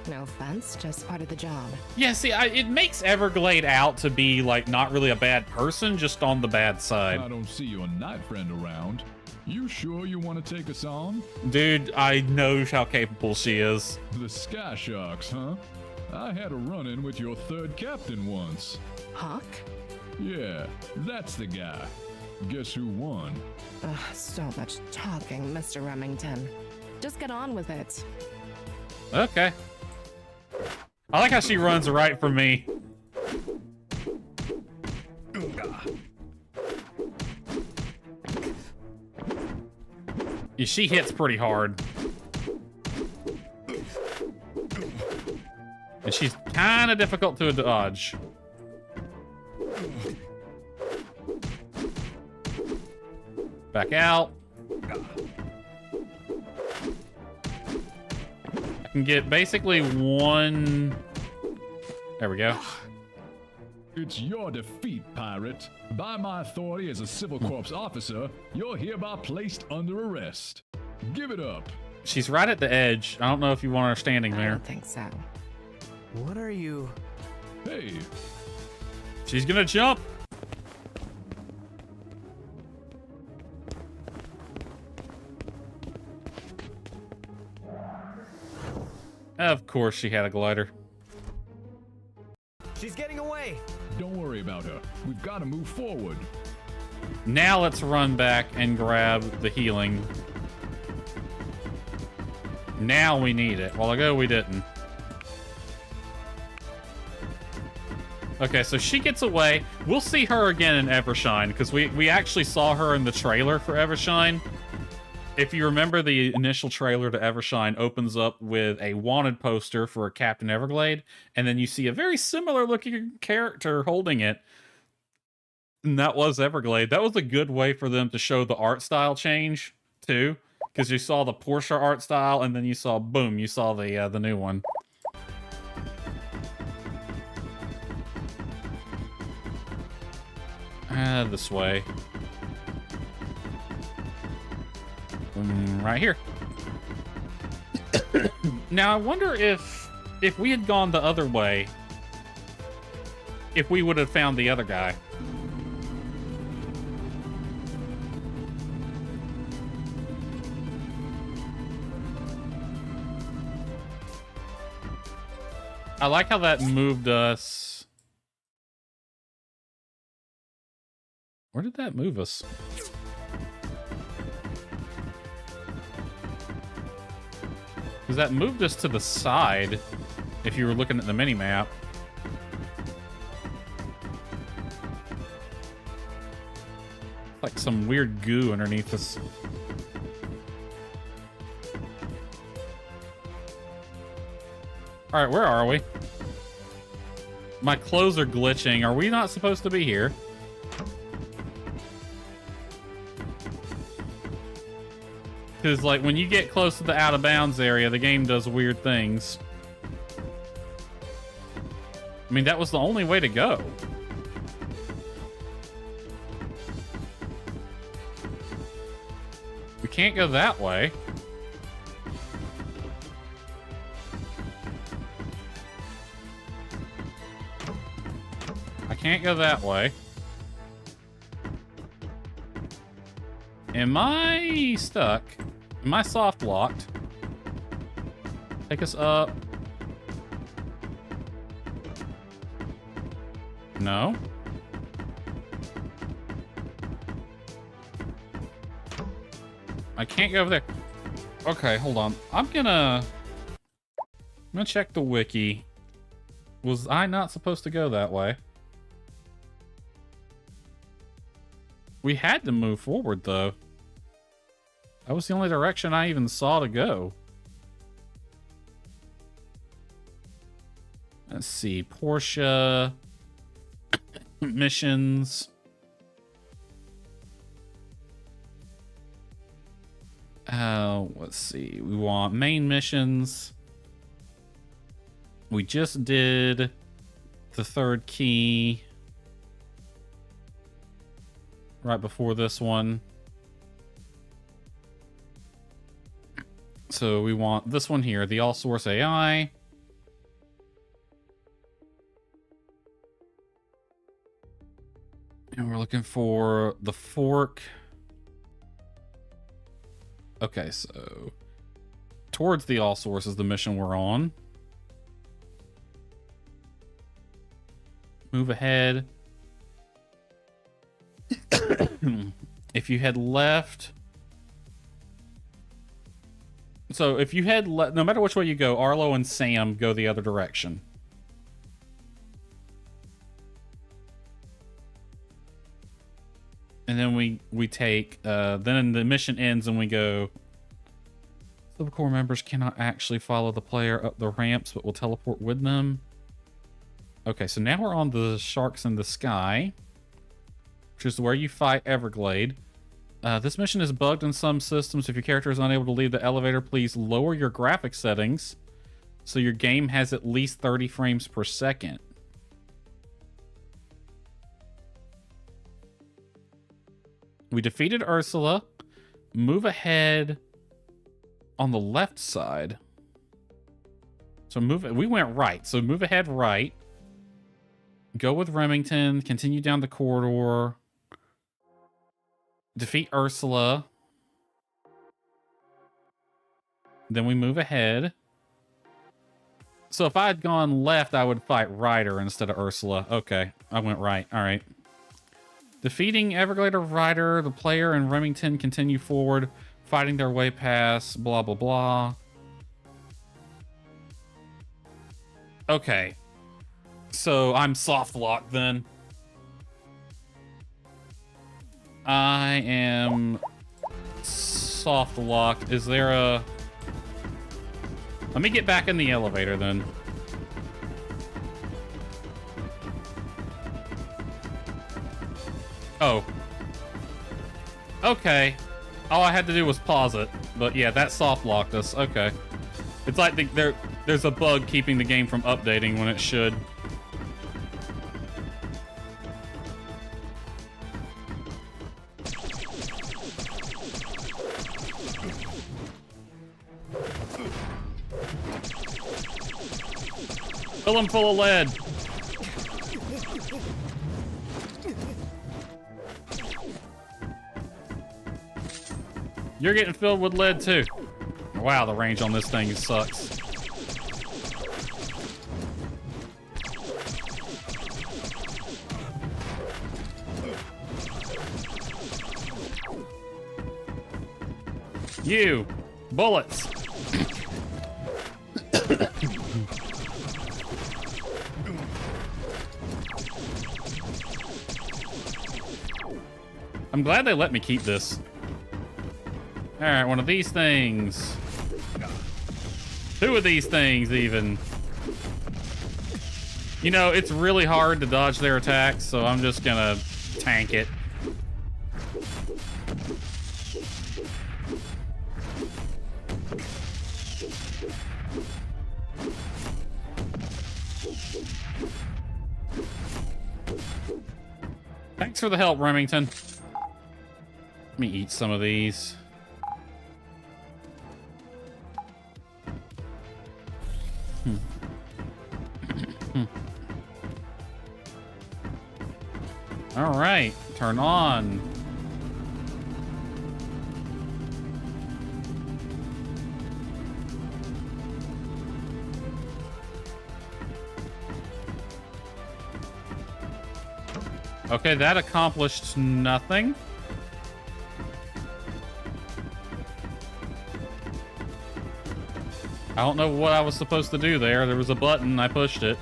No offense, just part of the job. Yeah, see, it makes Everglade out to be, like, not really a bad person, just on the bad side. I don't see your night friend around. You sure you want to take us on? Dude, I know how capable she is. The Sky Sharks, huh? I had a run-in with your third captain once. Hawk? Yeah, that's the guy. Guess who won? Ugh, so much talking, Mr. Remington. Just get on with it. Okay. I like how she runs right for me. Yeah, she hits pretty hard. And she's kind of difficult to dodge. Back out. I can get basically one... There we go. It's your defeat, pirate. By my authority as a Civil Corps officer, you're hereby placed under arrest. Give it up. She's right at the edge. I don't know if you want her standing I there. don't think so. What are you... Hey. She's gonna jump. Of course she had a glider. She's getting away! Don't worry about her. We've got to move forward. Now let's run back and grab the healing. Now we need it. While ago we didn't. Okay, so she gets away. We'll see her again in Evershine, because we actually saw her in the trailer for Evershine. If you remember, the initial trailer to Evershine opens up with a wanted poster for Captain Everglade, and then you see a very similar looking character holding it. And that was Everglade. That was a good way for them to show the art style change, too. Because you saw the Porsche art style, and then you saw, boom, you saw the new one. This way. Right here. Now, I wonder if we had gone the other way, if we would have found the other guy. I like how that moved us. Where did that move us? Because that moved us to the side, if you were looking at the mini-map. Like some weird goo underneath us. Alright, where are we? My clothes are glitching. Are we not supposed to be here? Because, like, when you get close to the out-of-bounds area, the game does weird things. I mean, that was the only way to go. can't go that way. I can't go that way. Am I stuck? Am I soft locked? Take us up. No. I can't go over there. Okay, hold on. I'm gonna check the wiki. Was I not supposed to go that way? We had to move forward, though. That was the only direction I even saw to go. Let's see. Portia. Missions. Let's see. We want main missions. We just did the third key right before this one. So we want this one here, the all-source AI. And we're looking for the fork. Okay, so towards the all-source is the mission we're on. Move ahead. If you head left... So if you head left, no matter which way you go, Arlo and Sam go the other direction. And then we take, then the mission ends and we go, Civil Corps members cannot actually follow the player up the ramps, but will teleport with them. Okay, so now we're on the Sharks in the Sky, which is where you fight Everglade. This mission is bugged in some systems. If your character is unable to leave the elevator, please lower your graphic settings so your game has at least 30 frames per second. We defeated Ursula. Move ahead on the left side. So we went right. So move ahead right. Go with Remington. Continue down the corridor. Defeat Ursula. Then we move ahead. So if I had gone left, I would fight Ryder instead of Ursula. Okay, I went right. All right. Defeating Everglade or Ryder, the player and Remington continue forward, fighting their way past, blah, blah, blah. Okay. So I'm soft locked then. I am soft locked. Is there a... Let me get back in the elevator then. Oh. Okay. All I had to do was pause it. But yeah, that soft locked us. Okay. It's like there's a bug keeping the game from updating when it should. Fill him full of lead. You're getting filled with lead too. Wow, the range on this thing sucks. You, bullets. I'm glad they let me keep this. All right, one of these things. Two of these things, even. You know, it's really hard to dodge their attacks, so I'm just gonna tank it. Thanks for the help, Remington. Let me eat some of these. All right, turn on. Okay, that accomplished nothing. I don't know what I was supposed to do there. There was a button, I pushed it.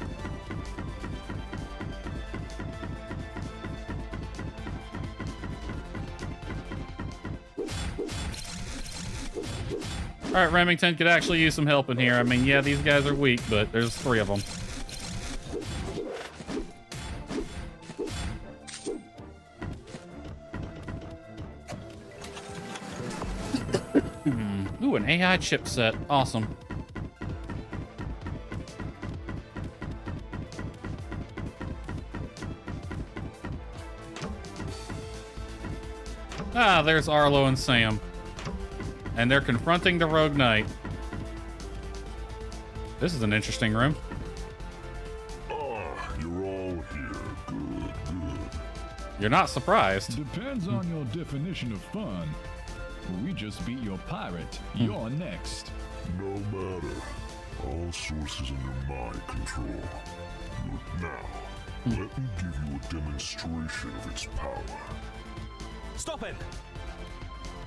Alright, Remington could actually use some help in here. I mean, yeah, these guys are weak, but there's 3 of them. Ooh, an AI chipset. Awesome. Ah, there's Arlo and Sam. And they're confronting the Rogue Knight. This is an interesting room. You're all here. Good, good. You're not surprised. Depends on your definition of fun. We just beat your pirate. You're next. No matter. All sources under my control. Good. Now, let me give you a demonstration of its power. Stop him!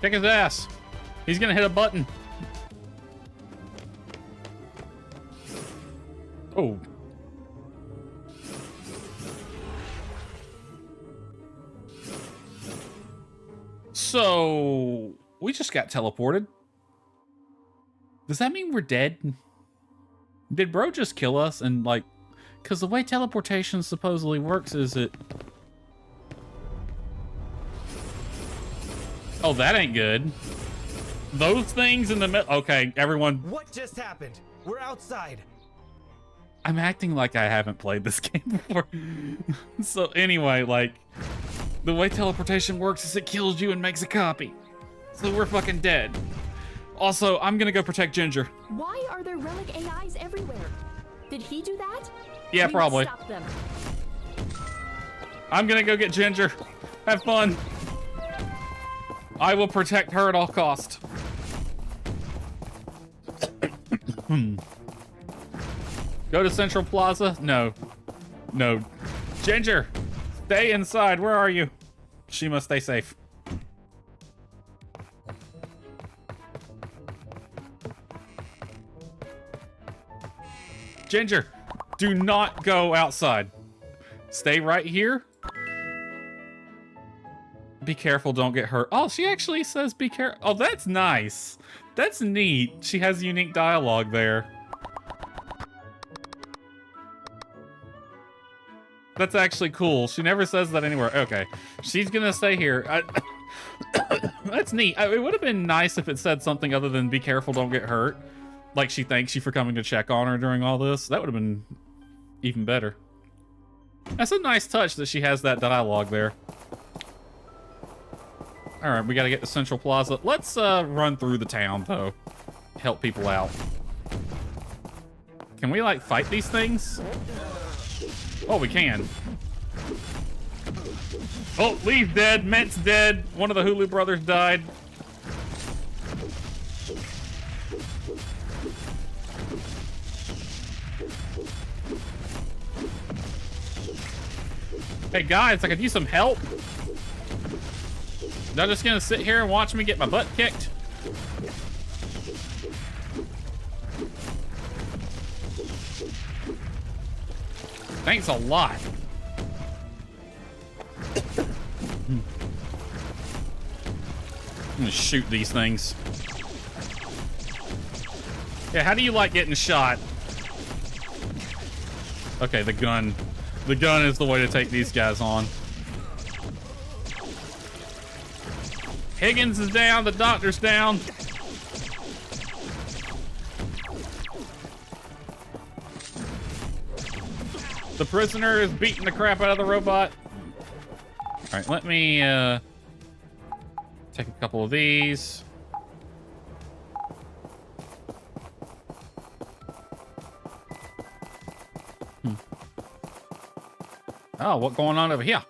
Kick his ass. He's gonna hit a button. Oh. So, we just got teleported. Does that mean we're dead? Did bro just kill us? And like, because the way teleportation supposedly works is it... Oh, that ain't good. Those things in the middle. Okay, everyone. What just happened? We're outside. I'm acting like I haven't played this game before. So anyway, like, the way teleportation works is it kills you and makes a copy. So we're fucking dead. Also, I'm gonna go protect Ginger. Why are there relic AIs everywhere? Did he do that? Yeah, We probably. must stop them. I'm gonna go get Ginger. Have fun. I will protect her at all cost. Go to Central Plaza? No. No. Ginger, stay inside. Where are you? She must stay safe. Ginger, do not go outside. Stay right here. Be careful, don't get hurt. Oh, she actually says be careful. Oh, that's nice. That's neat. She has unique dialogue there. That's actually cool. She never says that anywhere. Okay, she's gonna stay here. That's neat. It would have been nice if it said something other than be careful, don't get hurt. Like she thanks you for coming to check on her during all this. That would have been even better. That's a nice touch that she has that dialogue there. All right, we got to get to Central Plaza. Let's run through the town, though. Help people out. Can we, like, fight these things? Oh, we can. Oh, Lee's dead. Ment's dead. One of the Hulu brothers died. Hey, guys, I could use some help. Y'all just gonna sit here and watch me get my butt kicked? Thanks a lot. I'm gonna shoot these things. Yeah, how do you like getting shot? Okay, the gun. The gun is the way to take these guys on. Higgins is down, the doctor's down. The prisoner is beating the crap out of the robot. All right, let me take a couple of these. Oh, what's going on over here?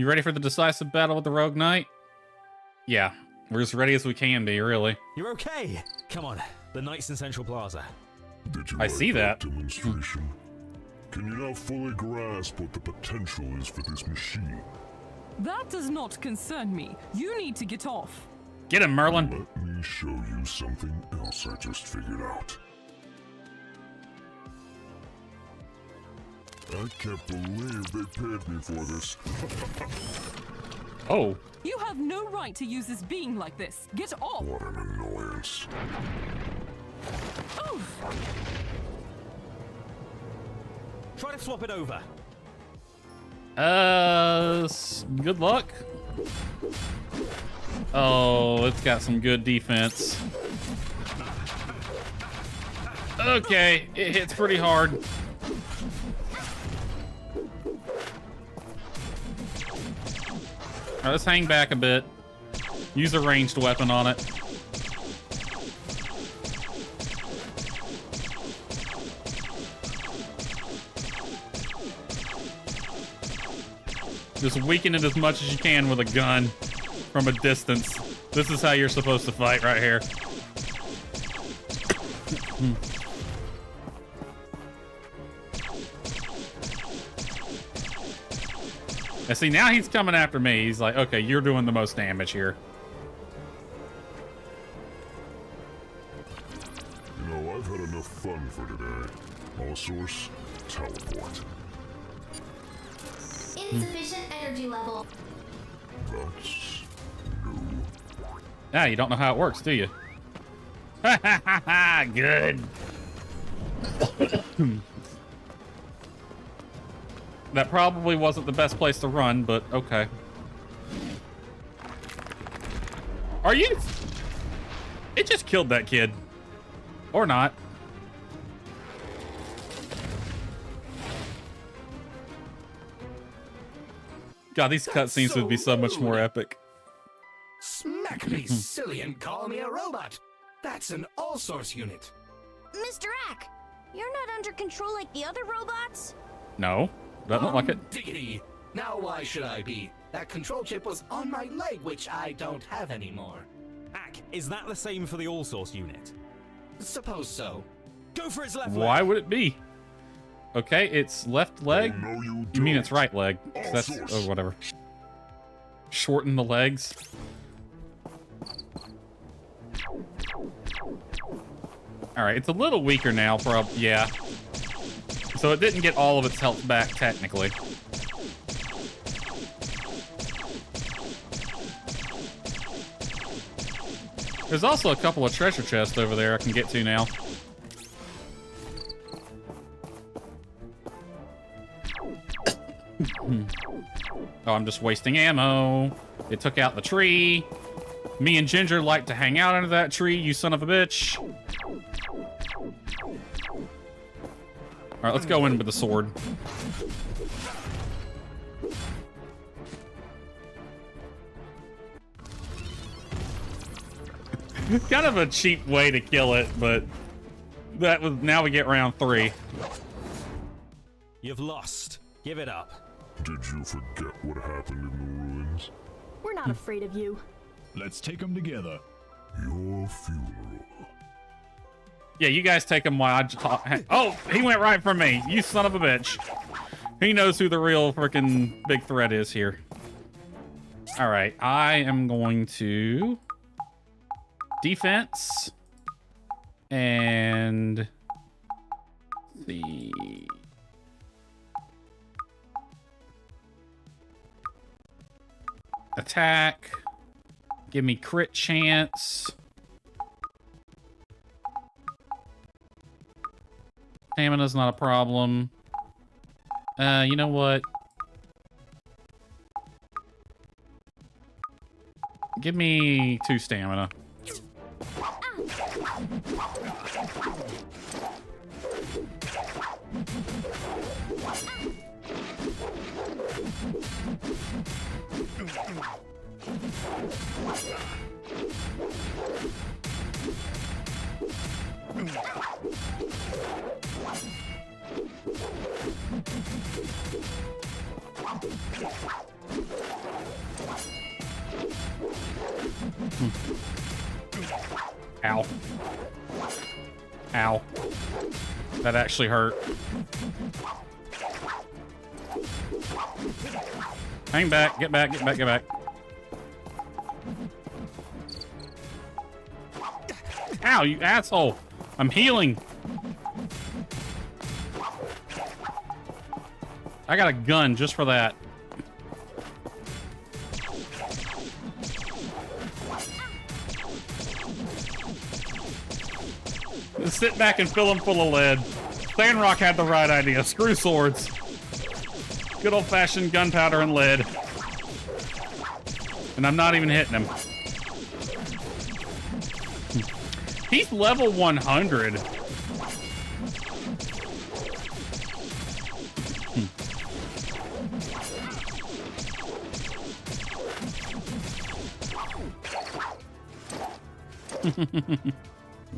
You ready for the decisive battle with the Rogue Knight? Yeah, we're as ready as we can be, really. You're okay. Come on, the Knights in Central Plaza. Did you I see that. demonstration? Can you now fully grasp what the potential is for this machine? That does not concern me. You need to get off. Get him, Merlin. Let me show you something else I just figured out. I can't believe they paid me for this. Oh. You have no right to use this being like this. Get off. What an annoyance. Oof. Try to swap it over. Good luck. Oh, it's got some good defense. Okay, it hits pretty hard. All right, let's hang back a bit. Use a ranged weapon on it. Just weaken it as much as you can with a gun from a distance. This is how you're supposed to fight right here. And see, now he's coming after me. He's like, okay, you're doing the most damage here. You know, I've had enough fun for today. All source, teleport. Insufficient energy level. That's new. Ah, you don't know how it works, do you? Ha ha ha ha! Good. That probably wasn't the best place to run, but okay. Are you? It just killed that kid. Or not. God, these cutscenes would be so much more epic. Smack me, silly, and call me a robot. That's an all-source unit. Mr. Ack, you're not under control like the other robots? No, doesn't look like it. Diggity. Now why should I be? That control chip was on my leg, which I don't have anymore. Ack, is that the same for the all-source unit? Suppose so. Go for its left Why leg. would it be? Okay, it's left leg. Oh, no, you You mean don't. it's right leg? That's oh, whatever. Shorten the legs. All right, it's a little weaker now, yeah. So it didn't get all of its health back technically. There's also a couple of treasure chests over there I can get to now. Oh, I'm just wasting ammo. It took out the tree. Me and Ginger like to hang out under that tree, you son of a bitch. Alright, let's go in with the sword. Kind of a cheap way to kill it, but that was now we get round 3. You've lost. Give it up. Did you forget what happened in the ruins? We're not afraid of you. Let's take them together. Your funeral. Yeah, you guys take him while I talk. Oh, he went right for me. You son of a bitch. He knows who the real freaking big threat is here. All right, I am going to defense and the attack. Give me crit chance. Stamina's not a problem. You know what? Give me 2 stamina. Ow. Ow. That actually hurt. Hang back, get back, get back, get back. Ow, you asshole. I'm healing. I got a gun just for that. Just sit back and fill them full of lead. Sandrock had the right idea. Screw swords. Good old-fashioned gunpowder and lead. And I'm not even hitting him. He's level 100.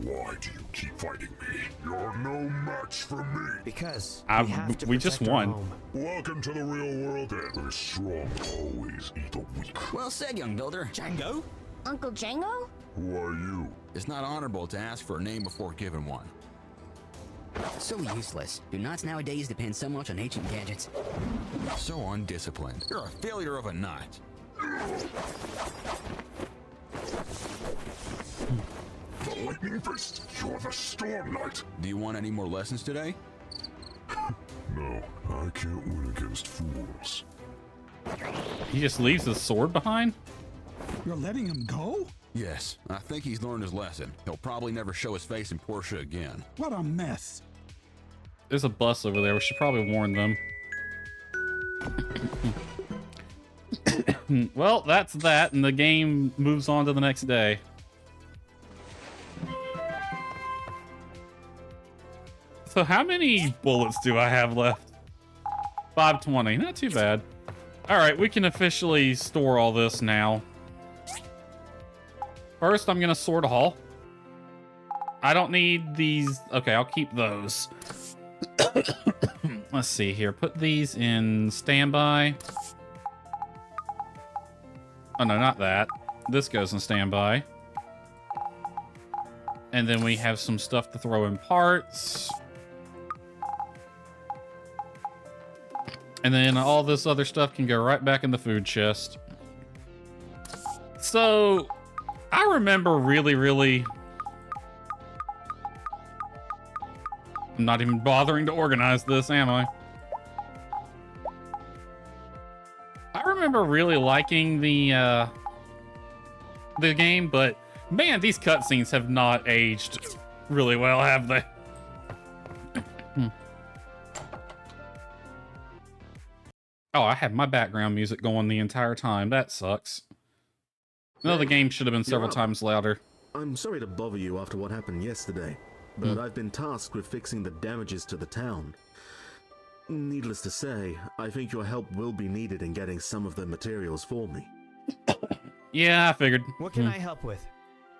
Why do you keep fighting me? You're no match for me. Because we just won. Welcome to the real world, and the strong always eat the weak. Well said, young builder. Django? Uncle Django? Who are you? It's not honorable to ask for a name before giving one. So useless. Do knots nowadays depend so much on ancient gadgets? So undisciplined. You're a failure of a knot. The lightning fist. You're the storm knight. Do you want any more lessons today? No, I can't win against fools. He just leaves his sword behind? You're letting him go? Yes, I think he's learned his lesson. He'll probably never show his face in Portia again. What a mess. There's a bus over there. We should probably warn them. Well, that's that, and the game moves on to the next day. So how many bullets do I have left? 520. Not too bad. All right, we can officially store all this now. First, I'm gonna sort haul. I don't need these. Okay, I'll keep those. Let's see here. Put these in standby. Oh no, not that. This goes in standby. And then we have some stuff to throw in parts. And then all this other stuff can go right back in the food chest. So, I remember really... I'm not even bothering to organize this, am I? I remember really liking the game, but man, these cutscenes have not aged really well, have they? Oh, I had my background music going the entire time. That sucks. No, the game should have been several times louder. I'm sorry to bother you after what happened yesterday, but I've been tasked with fixing the damages to the town. Needless to say, I think your help will be needed in getting some of the materials for me. Yeah, I figured. What can I help with?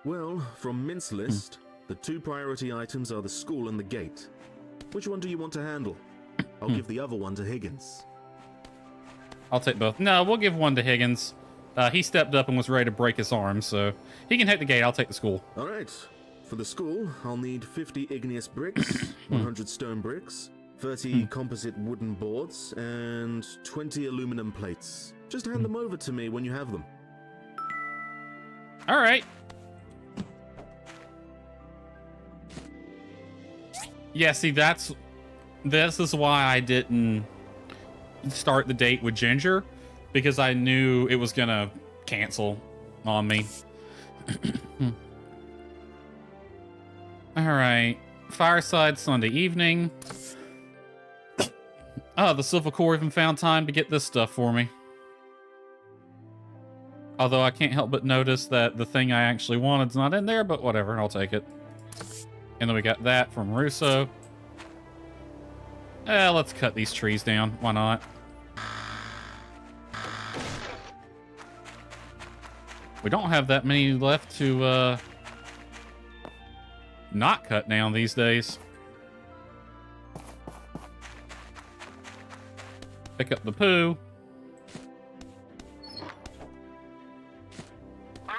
Well, from Mint's list, the 2 priority items are the school and the gate. Which one do you want to handle? I'll give the other one to Higgins. I'll take both. No, we'll give one to Higgins. He stepped up and was ready to break his arm, so he can take the gate. I'll take the school. All right. For the school, I'll need 50 igneous bricks, 100 stone bricks, 30 composite wooden boards, and 20 aluminum plates. Just hand them over to me when you have them. All right. Yeah, see, this is why I didn't start the date with Ginger, because I knew it was gonna cancel on me. All right, Fireside Sunday evening. Oh, the Civil Corps even found time to get this stuff for me. Although I can't help but notice that the thing I actually wanted's not in there, but whatever, I'll take it. And then we got that from Russo. Let's cut these trees down. Why not? We don't have that many left to not cut down these days. Pick up the poo.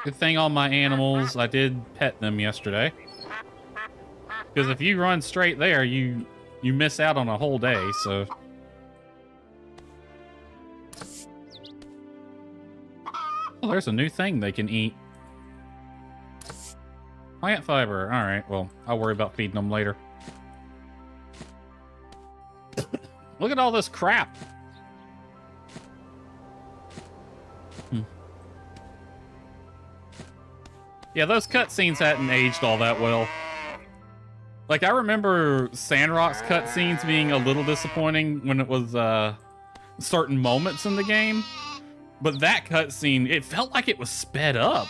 Good thing all my animals, I did pet them yesterday. Because if you run straight there, you miss out on a whole day, so. Oh, there's a new thing they can eat. Plant fiber. Alright, well, I'll worry about feeding them later. Look at all this crap. Yeah, those cutscenes hadn't aged all that well. Like, I remember Sandrock's cutscenes being a little disappointing when it was certain moments in the game. But that cutscene, it felt like it was sped up.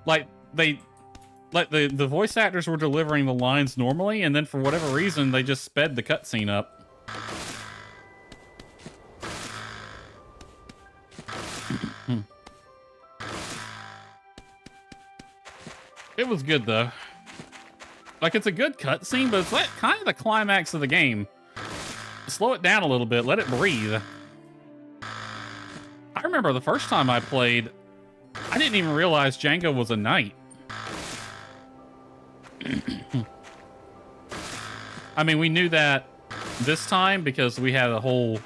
Like, the voice actors were delivering the lines normally, and then for whatever reason, they just sped the cutscene up. It was good, though. Like, it's a good cutscene, but it's like kind of the climax of the game. Slow it down a little bit. Let it breathe. I remember the first time I played, I didn't even realize Django was a knight. I mean, we knew that this time because we had a whole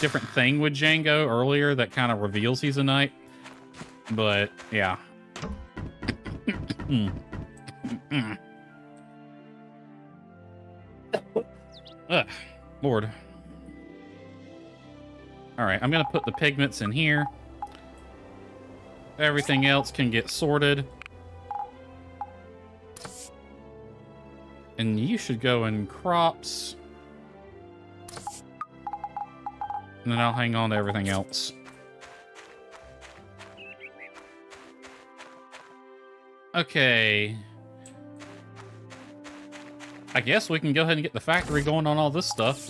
different thing with Django earlier that kind of reveals he's a knight. But, yeah. Ugh, Lord. Alright, I'm gonna put the pigments in here. Everything else can get sorted. And you should go in crops. And then I'll hang on to everything else. Okay. I guess we can go ahead and get the factory going on all this stuff.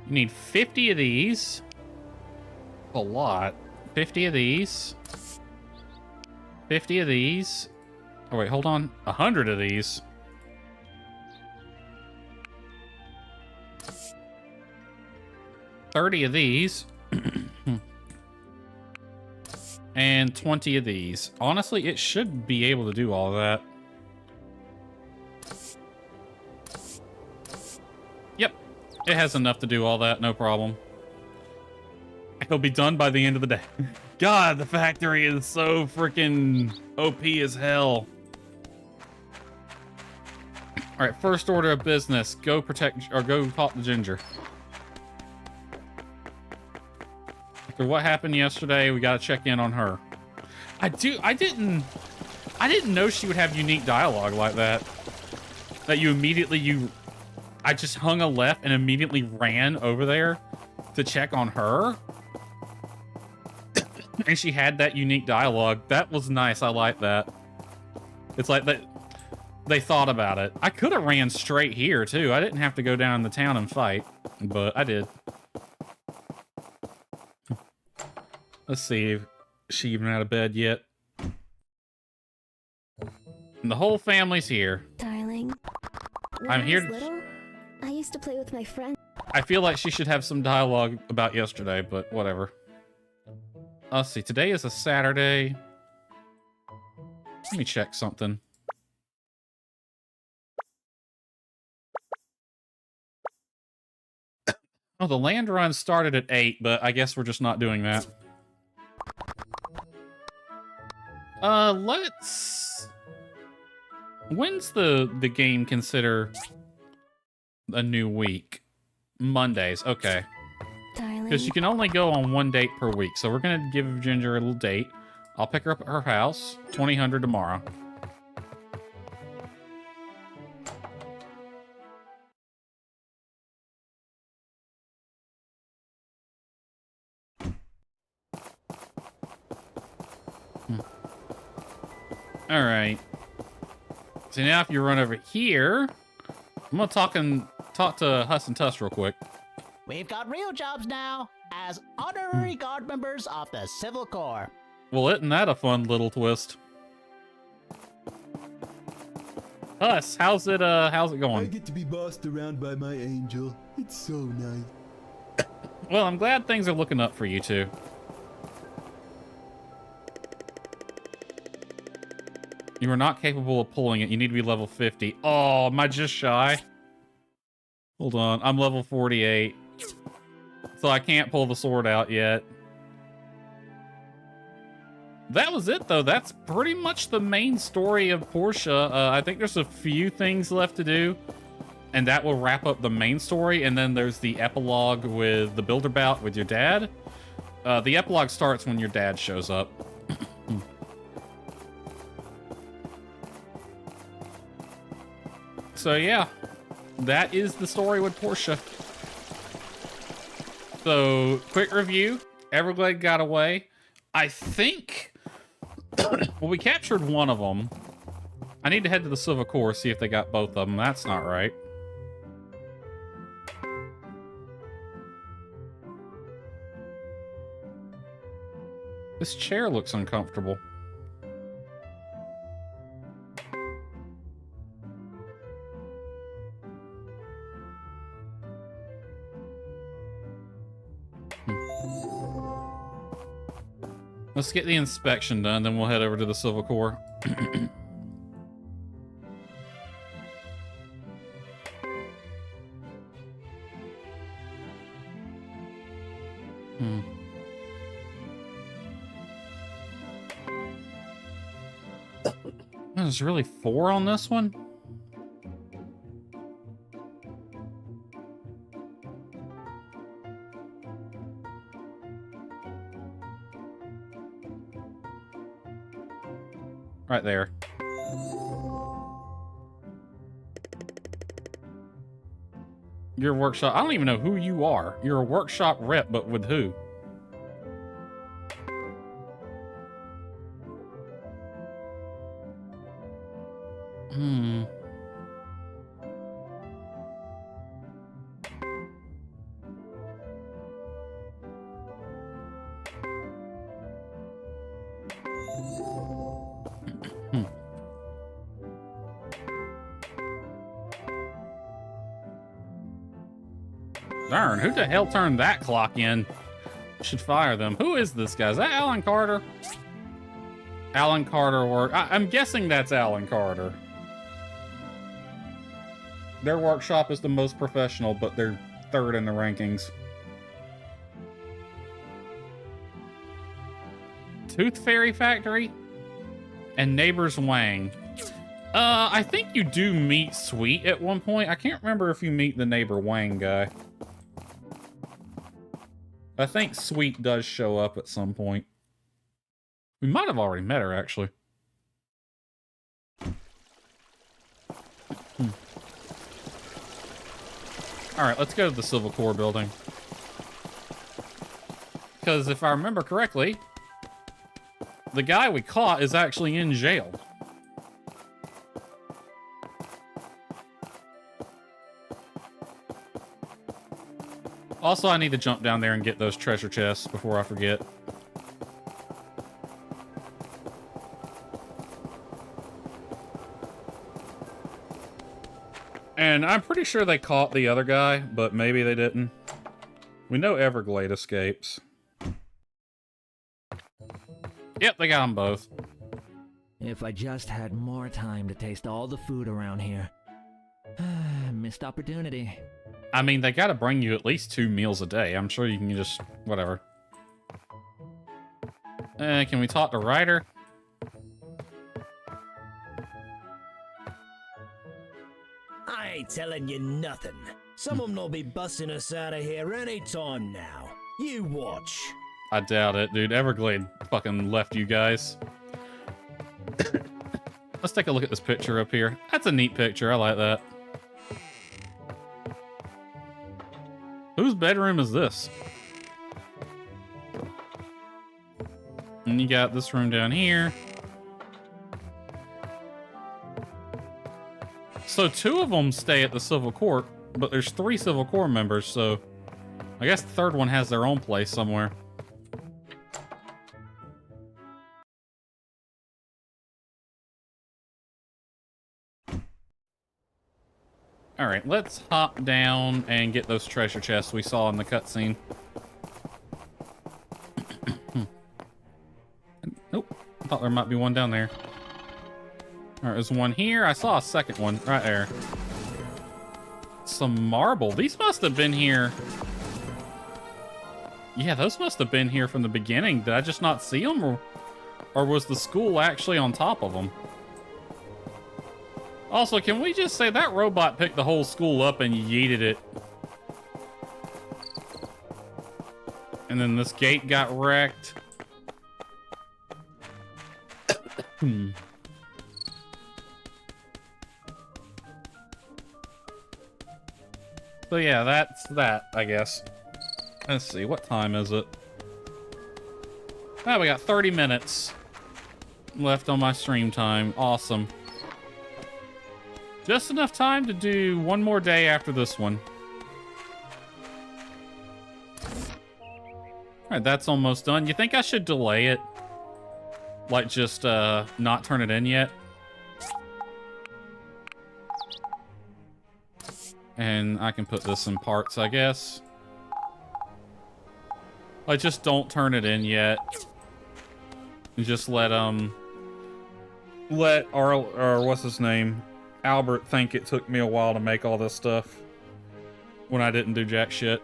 You need 50 of these. A lot. 50 of these. 50 of these. Oh, wait, hold on. 100 of these. $30 of these. And 20 of these. Honestly, it should be able to do all that. Yep. It has enough to do all that, no problem. It'll be done by the end of the day. God, the factory is so freaking OP as hell. Alright, first order of business. Go protect, or go talk to Ginger. After what happened yesterday, we gotta check in on her. I didn't know she would have unique dialogue like that. That you immediately, I just hung a left and immediately ran over there to check on her. And she had that unique dialogue. That was nice. I like that. It's like that they thought about it. I could have ran straight here too. I didn't have to go down the town and fight, but I did. Let's see if she even out of bed yet. And the whole family's here. Darling. I'm here. Little, I used to play with my friends. I feel like she should have some dialogue about yesterday, but whatever. Let's see. Today is a Saturday. Let me check something. Oh, the land run started at 8, but I guess we're just not doing that. Let's... When's the game consider a new week? Mondays, okay. Because you can only go on one date per week, so we're gonna give Ginger a little date. I'll pick her up at her house, 2000 tomorrow. All right. So now if you run over here, I'm gonna talk to Huss and Tuss real quick. We've got real jobs now as honorary guard members of the Civil Corps. Well, isn't that a fun little twist? Huss, how's it going? I get to be bossed around by my angel. It's so nice. Well, I'm glad things are looking up for you two. You are not capable of pulling it. You need to be level 50. Oh, am I just shy? Hold on. I'm level 48. So I can't pull the sword out yet. That was it, though. That's pretty much the main story of Portia. I think there's a few things left to do, and that will wrap up the main story. And then there's the epilogue with the builder bout with your dad. The epilogue starts when your dad shows up. So yeah, that is the story with Portia. So, quick review. Everglade got away. I think... well, we captured one of them. I need to head to the Silver Core, see if they got both of them. That's not right. This chair looks uncomfortable. Let's get the inspection done, then we'll head over to the Silver Core. There's really 4 on this one? Right there. You're a workshop. I don't even know who you are. You're a workshop rep, but with who? Darn, who the hell turned that clock in? Should fire them. Who is this guy? Is that Alan Carter? Alan Carter work. I'm guessing that's Alan Carter. Their workshop is the most professional, but they're 3rd in the rankings. Tooth Fairy Factory? And Neighbors Wang. I think you do meet Sweet at one point. I can't remember if you meet the Neighbor Wang guy. I think Sweet does show up at some point. We might have already met her, actually. Alright, let's go to the Silver Core building. Because if I remember correctly, the guy we caught is actually in jail. Also, I need to jump down there and get those treasure chests before I forget. And I'm pretty sure they caught the other guy, but maybe they didn't. We know Everglade escapes. Yep, they got them both. If I just had more time to taste all the food around here. Missed opportunity. I mean, they gotta bring you at least 2 meals a day. I'm sure you can just... whatever. Can we talk to Ryder? I ain't telling you nothing. Someone'll be busting us out of here any time now. You watch. I doubt it, dude. Everglade fucking left you guys. Let's take a look at this picture up here. That's a neat picture. I like that. Whose bedroom is this? And you got this room down here. So 2 of them stay at the Civil Court, but there's 3 Civil Court members, so I guess the 3rd one has their own place somewhere. Alright, let's hop down and get those treasure chests we saw in the cutscene. Nope, I thought there might be one down there. There's one here. I saw a second one right there. Some marble. These must have been here. Yeah, those must have been here from the beginning. Did I just not see them? Or was the school actually on top of them? Also, can we just say that robot picked the whole school up and yeeted it? And then this gate got wrecked. So yeah, that's that, I guess. Let's see, what time is it? Ah, we got 30 minutes left on my stream time. Awesome. Just enough time to do one more day after this one. Alright, that's almost done. You think I should delay it? Like, just, not turn it in yet? And I can put this in parts, I guess. Like, just don't turn it in yet. And just let or what's his name? Albert think it took me a while to make all this stuff. When I didn't do jack shit.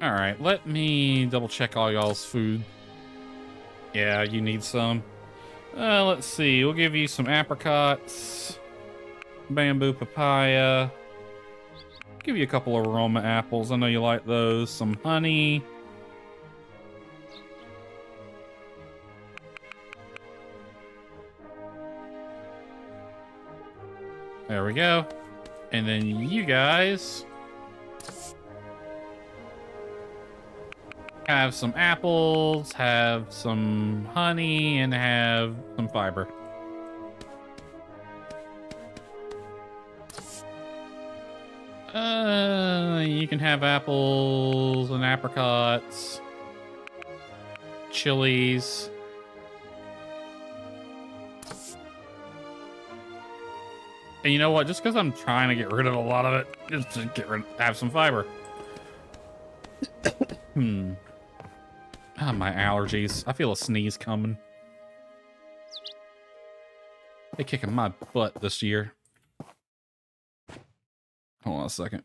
Alright, let me double check all y'all's food. Yeah, you need some. Let's see. We'll give you some apricots, bamboo papaya. Give you a couple of aroma apples. I know you like those. Some honey. There we go. And then you guys have some apples, have some honey, and have some fiber. You can have apples and apricots, chilies. And you know what? Just because I'm trying to get rid of a lot of it, just to have some fiber. Ah, my allergies. I feel a sneeze coming. They kicking my butt this year. Hold on a second.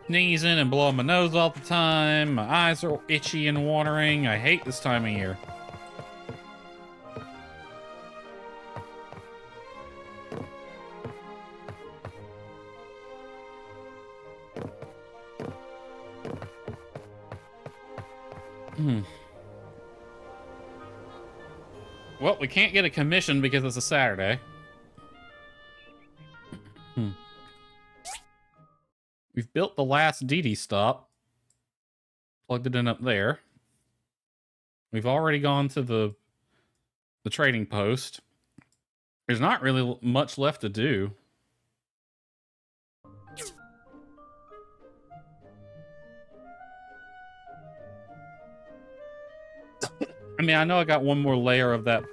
Sneezing and blowing my nose all the time. My eyes are itchy and watering. I hate this time of year. Well, we can't get a commission because it's a Saturday. We've built the last DD stop. Plugged it in up there. We've already gone to the trading post. There's not really much left to do. I mean, I know I got one more layer of that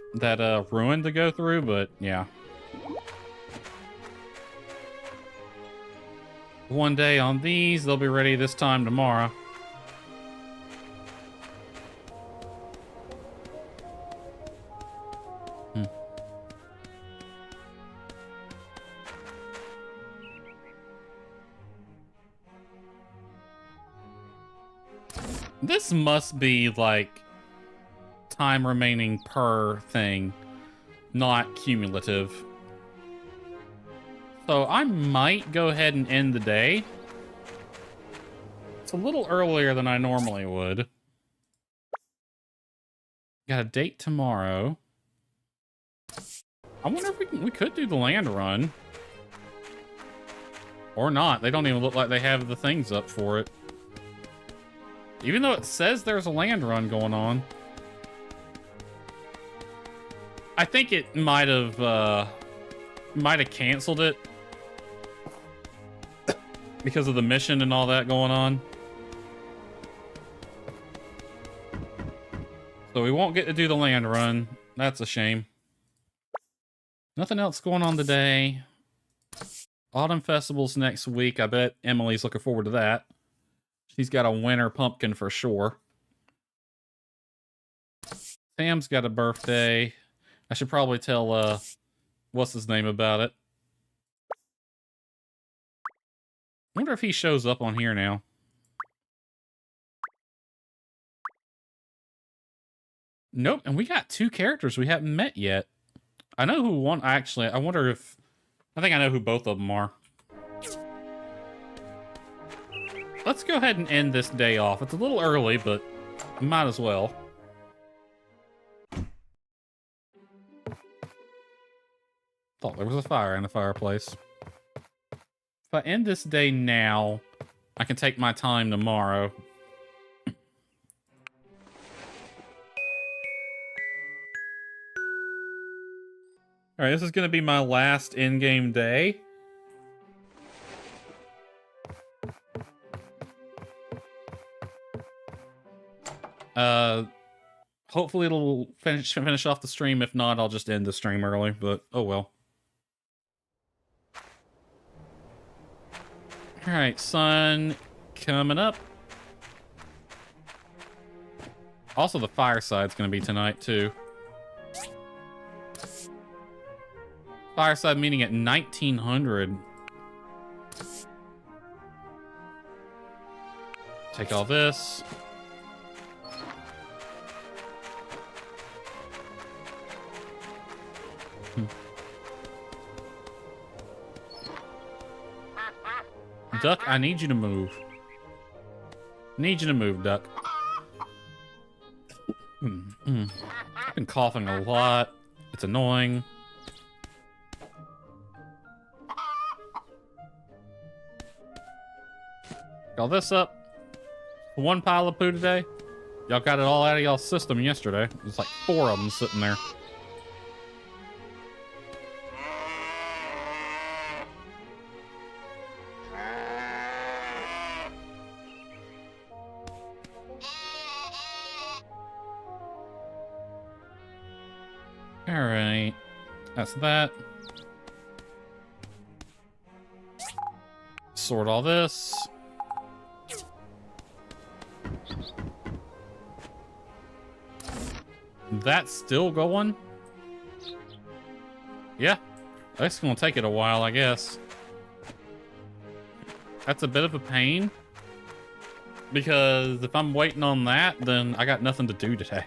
ruin to go through, but yeah. One day on these, they'll be ready this time tomorrow. This must be like time remaining per thing, not cumulative. So I might go ahead and end the day. It's a little earlier than I normally would. Got a date tomorrow. I wonder if we could do the land run. Or not. They don't even look like they have the things up for it. Even though it says there's a land run going on. I think it might have canceled it. Because of the mission and all that going on. So we won't get to do the land run. That's a shame. Nothing else going on today. Autumn Festival's next week. I bet Emily's looking forward to that. She's got a winter pumpkin for sure. Sam's got a birthday. I should probably tell, what's his name about it. I wonder if he shows up on here now. Nope, and we got 2 characters we haven't met yet. I know who one, actually, I wonder if... I think I know who both of them are. Let's go ahead and end this day off. It's a little early, but might as well. Thought there was a fire in the fireplace. If I end this day now, I can take my time tomorrow. Alright, this is going to be my last in-game day. Hopefully it'll finish off the stream. If not, I'll just end the stream early, but oh well. Alright, sun coming up. Also, the fireside's going to be tonight, too. Fireside meeting at 1900. Take all this. Duck, I need you to move. Need you to move, Duck. I've been coughing a lot. It's annoying. All this up. One pile of poo today. Y'all got it all out of y'all's system yesterday. There's like 4 of them sitting there. Alright. That's that. Sort all this. That's still going? Yeah. That's gonna take it a while, I guess. That's a bit of a pain. Because if I'm waiting on that, then I got nothing to do today.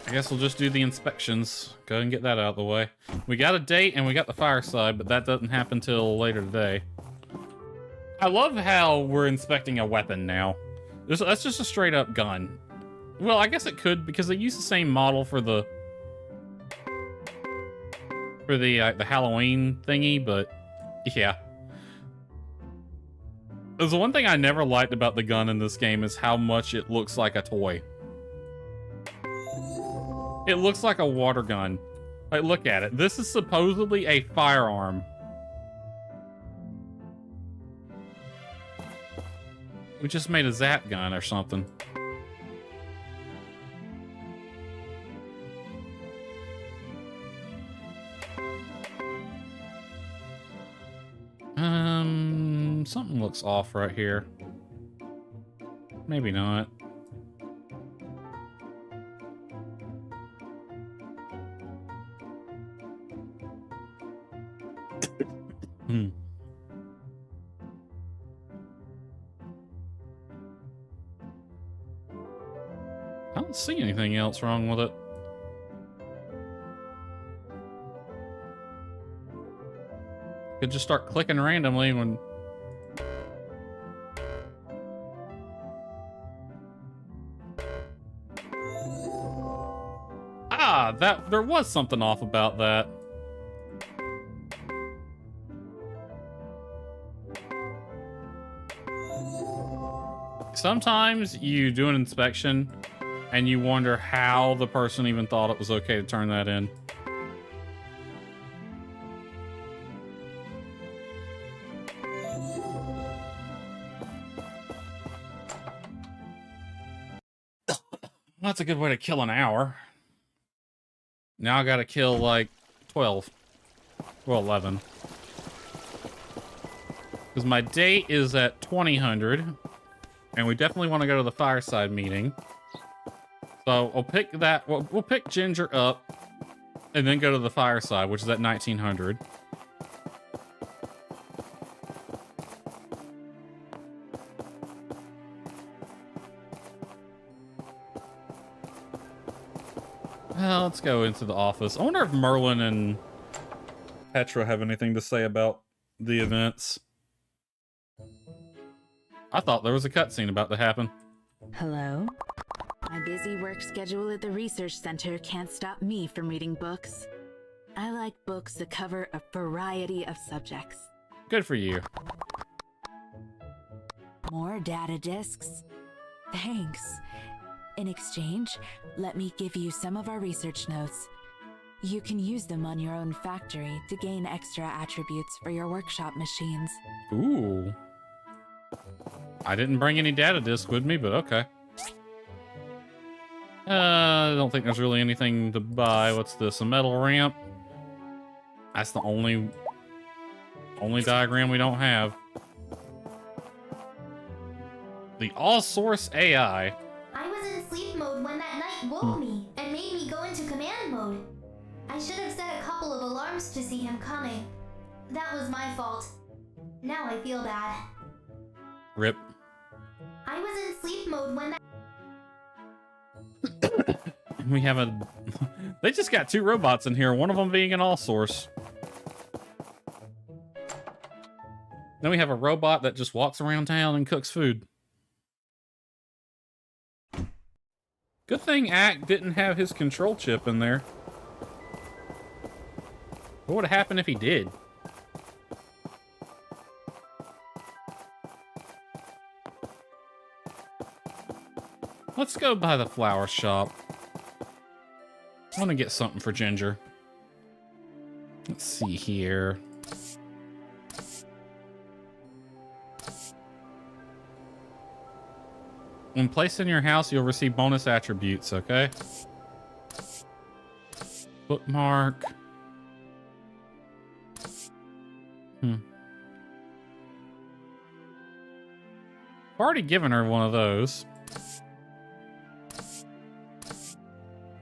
I guess we'll just do the inspections. Go ahead and get that out of the way. We got a date and we got the fireside, but that doesn't happen till later today. I love how we're inspecting a weapon now. That's just a straight up gun. Well, I guess it could because they use the same model for the Halloween thingy, but yeah. There's the one thing I never liked about the gun in this game is how much it looks like a toy. It looks like a water gun. Like, look at it. This is supposedly a firearm. We just made a zap gun or something. Something looks off right here. Maybe not. I don't see anything else wrong with it. Could just start clicking randomly when... Ah, there was something off about that. Sometimes you do an inspection and you wonder how the person even thought it was okay to turn that in. That's a good way to kill an hour. Now I gotta kill like 12. Well, 11. Because my date is at 2000. And we definitely want to go to the fireside meeting. So I'll pick that. We'll pick Ginger up. And then go to the fireside, which is at 1900. Well, let's go into the office. I wonder if Merlin and Petra have anything to say about the events. I thought there was a cutscene about to happen. Hello? My busy work schedule at the research center can't stop me from reading books. I like books that cover a variety of subjects. Good for you. More data disks? Thanks. In exchange, let me give you some of our research notes. You can use them on your own factory to gain extra attributes for your workshop machines. Ooh. I didn't bring any data disc with me, but okay. I don't think there's really anything to buy. What's this? A metal ramp? That's the only diagram we don't have. The all-source AI. I was in sleep mode when that knight woke me and made me go into command mode. I should have set a couple of alarms to see him coming. That was my fault. Now I feel bad. Rip. I was in sleep mode when that... We have a... They just got 2 robots in here, one of them being an all-source. Then we have a robot that just walks around town and cooks food. Good thing Ack didn't have his control chip in there. What would have happened if he did? Let's go by the flower shop. I want to get something for Ginger. Let's see here. When placed in your house, you'll receive bonus attributes, okay? Bookmark. I've already given her one of those.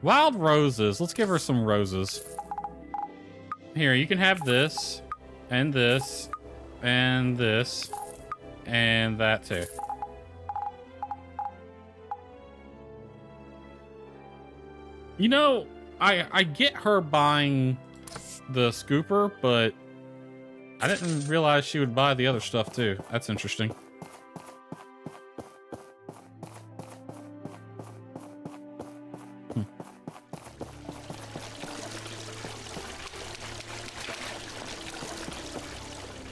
Wild roses. Let's give her some roses. Here, you can have this, and this, and this, and that too. You know, I get her buying the scooper, but I didn't realize she would buy the other stuff too. That's interesting.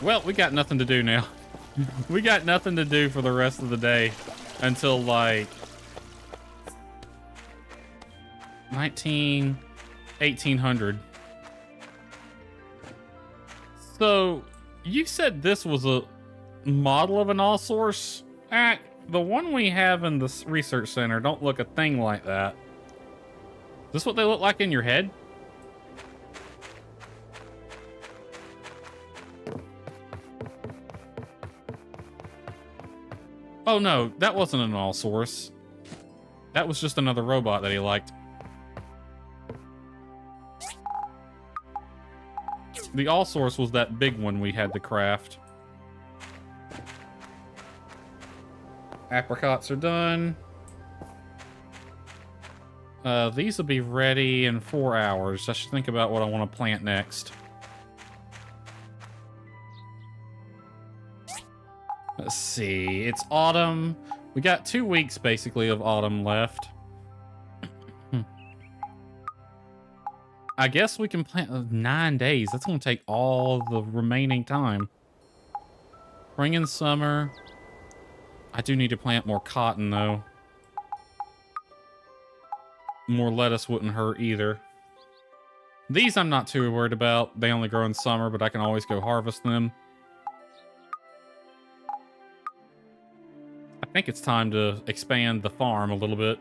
Well, we got nothing to do now. We got nothing to do for the rest of the day until like 1800. So you said this was a model of an all-source? The one we have in the research center don't look a thing like that. Is this what they look like in your head? Oh no, that wasn't an all-source. That was just another robot that he liked. The all-source was that big one we had to craft. Apricots are done. These will be ready in 4 hours. I should think about what I want to plant next. Let's see. It's autumn. We got 2 weeks basically of autumn left. I guess we can plant 9 days. That's going to take all the remaining time. Spring and summer. I do need to plant more cotton, though. More lettuce wouldn't hurt either. These I'm not too worried about. They only grow in summer, but I can always go harvest them. think it's time to expand the farm a little bit.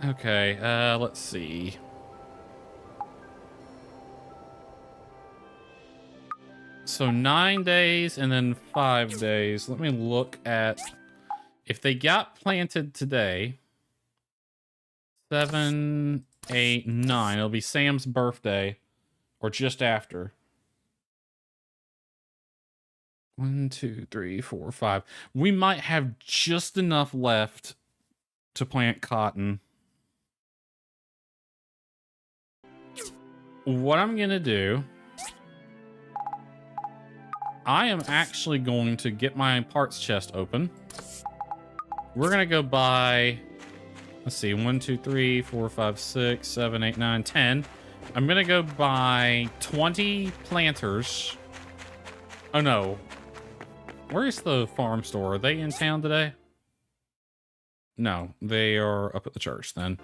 Okay, let's see. So 9 days and then 5 days. Let me look at if they got planted today. 7, 8, 9. It'll be Sam's birthday or just after. 1, 2, 3, 4, 5. We might have just enough left to plant cotton. What I'm gonna do, I am actually going to get my parts chest open. We're gonna go buy, let's see, 1, 2, 3, 4, 5, 6, 7, 8, 9, 10. I'm gonna go buy 20 planters. Oh no. Where's the farm store? Are they in town today? No, they are up at the church then.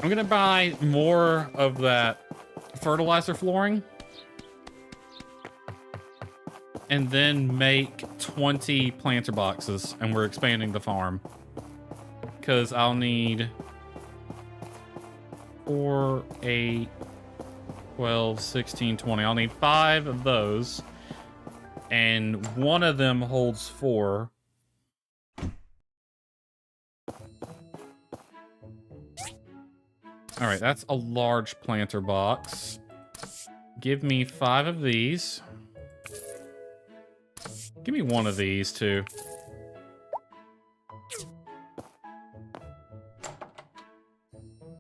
I'm gonna buy more of that fertilizer flooring and then make 20 planter boxes, and we're expanding the farm because I'll need 4, 8, 12, 16, 20. I'll need 5 of those, and one of them holds 4. All right, that's a large planter box. Give me 5 of these. Give me 1 of these, too.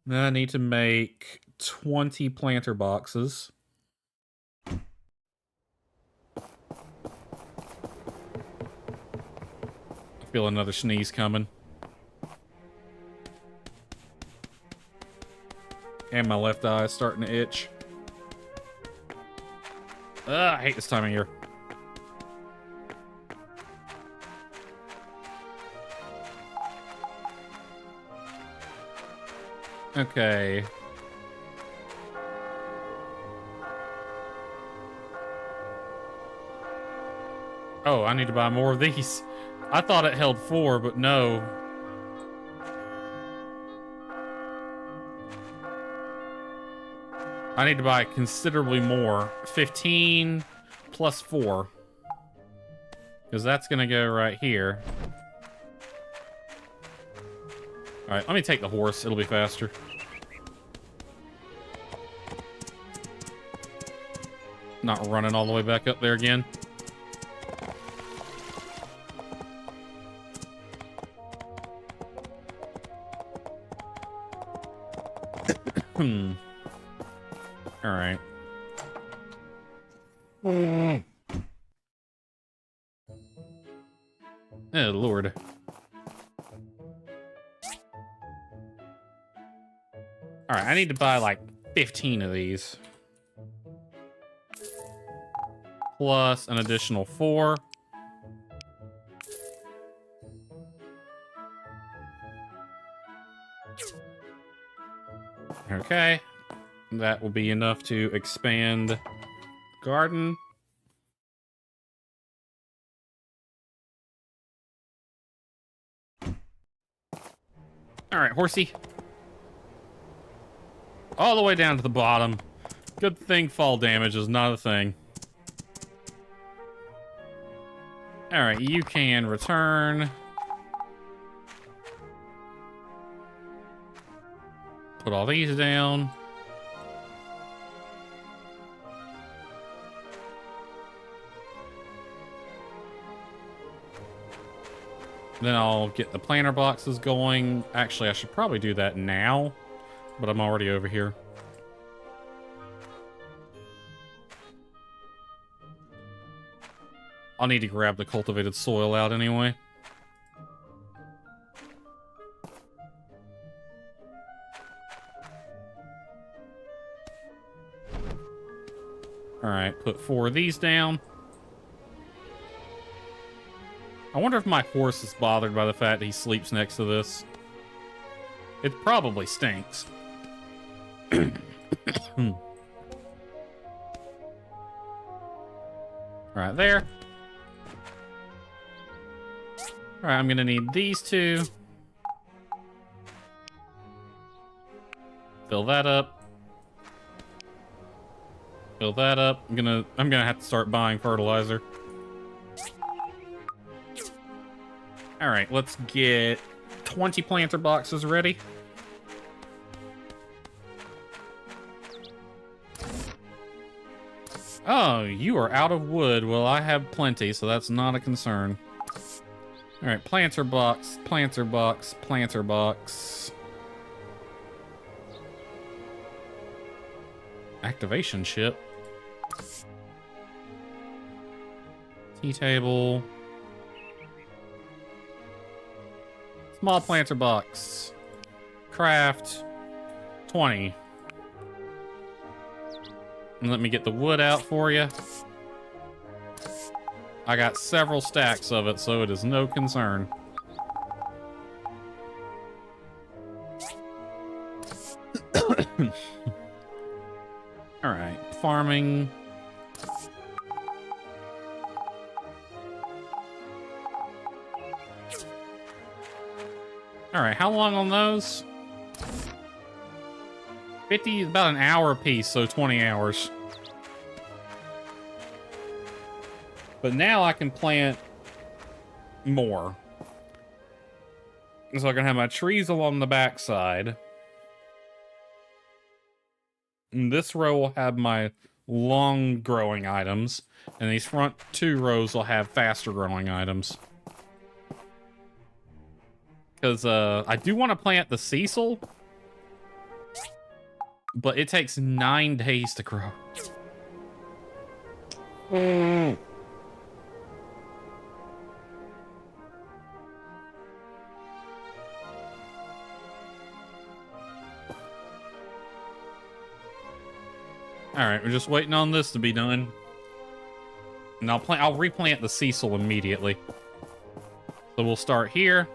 Then I need to make 20 planter boxes. I feel another sneeze coming. And my left eye is starting to itch. Ugh, I hate this time of year. Okay. Oh, I need to buy more of these. I thought it held 4, but no. I need to buy considerably more. 15 plus 4. Because that's going to go right here. Alright, let me take the horse. It'll be faster. Not running all the way back up there again. Alright. Oh, Lord. Alright, I need to buy like 15 of these. Plus an additional 4. Okay. That will be enough to expand the garden. Alright, horsey. All the way down to the bottom. Good thing fall damage is not a thing. Alright, you can return. Put all these down. Then I'll get the planter boxes going. Actually, I should probably do that now, but I'm already over here. I'll need to grab the cultivated soil out anyway. Alright, put 4 of these down. I wonder if my horse is bothered by the fact that he sleeps next to this. It probably stinks. Right there. Alright, I'm gonna need these two. Fill that up. Fill that up. I'm gonna have to start buying fertilizer. Alright, let's get 20 planter boxes ready. Oh, you are out of wood. Well, I have plenty, so that's not a concern. Alright, planter box, planter box, planter box. Activation chip. Tea table. Small planter box. Craft. 20. And let me get the wood out for you. I got several stacks of it, so it is no concern. Alright, farming. Alright, how long on those? 50 is about an hour a piece, so 20 hours. But now I can plant more. So I can have my trees along the backside. And this row will have my long growing items. And these front two rows will have faster growing items. Because I do want to plant the Cecil. But it takes 9 days to grow. Alright, we're just waiting on this to be done. And I'll replant the Cecil immediately. So we'll start here.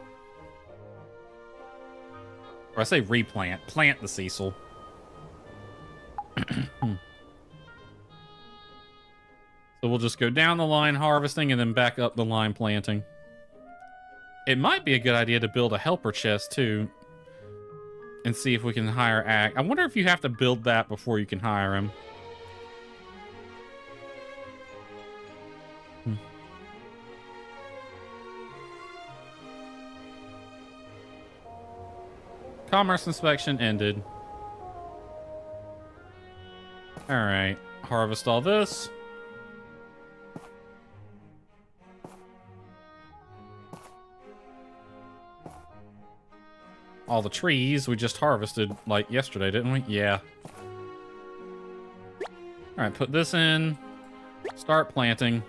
Or I say replant. Plant the Cecil. So we'll just go down the line harvesting and then back up the line planting. It might be a good idea to build a helper chest too. And see if we can hire Ack. I wonder if you have to build that before you can hire him. Commerce inspection ended. Alright, harvest all this. All the trees we just harvested, like, yesterday, didn't we? Yeah. Alright, put this in. Start planting.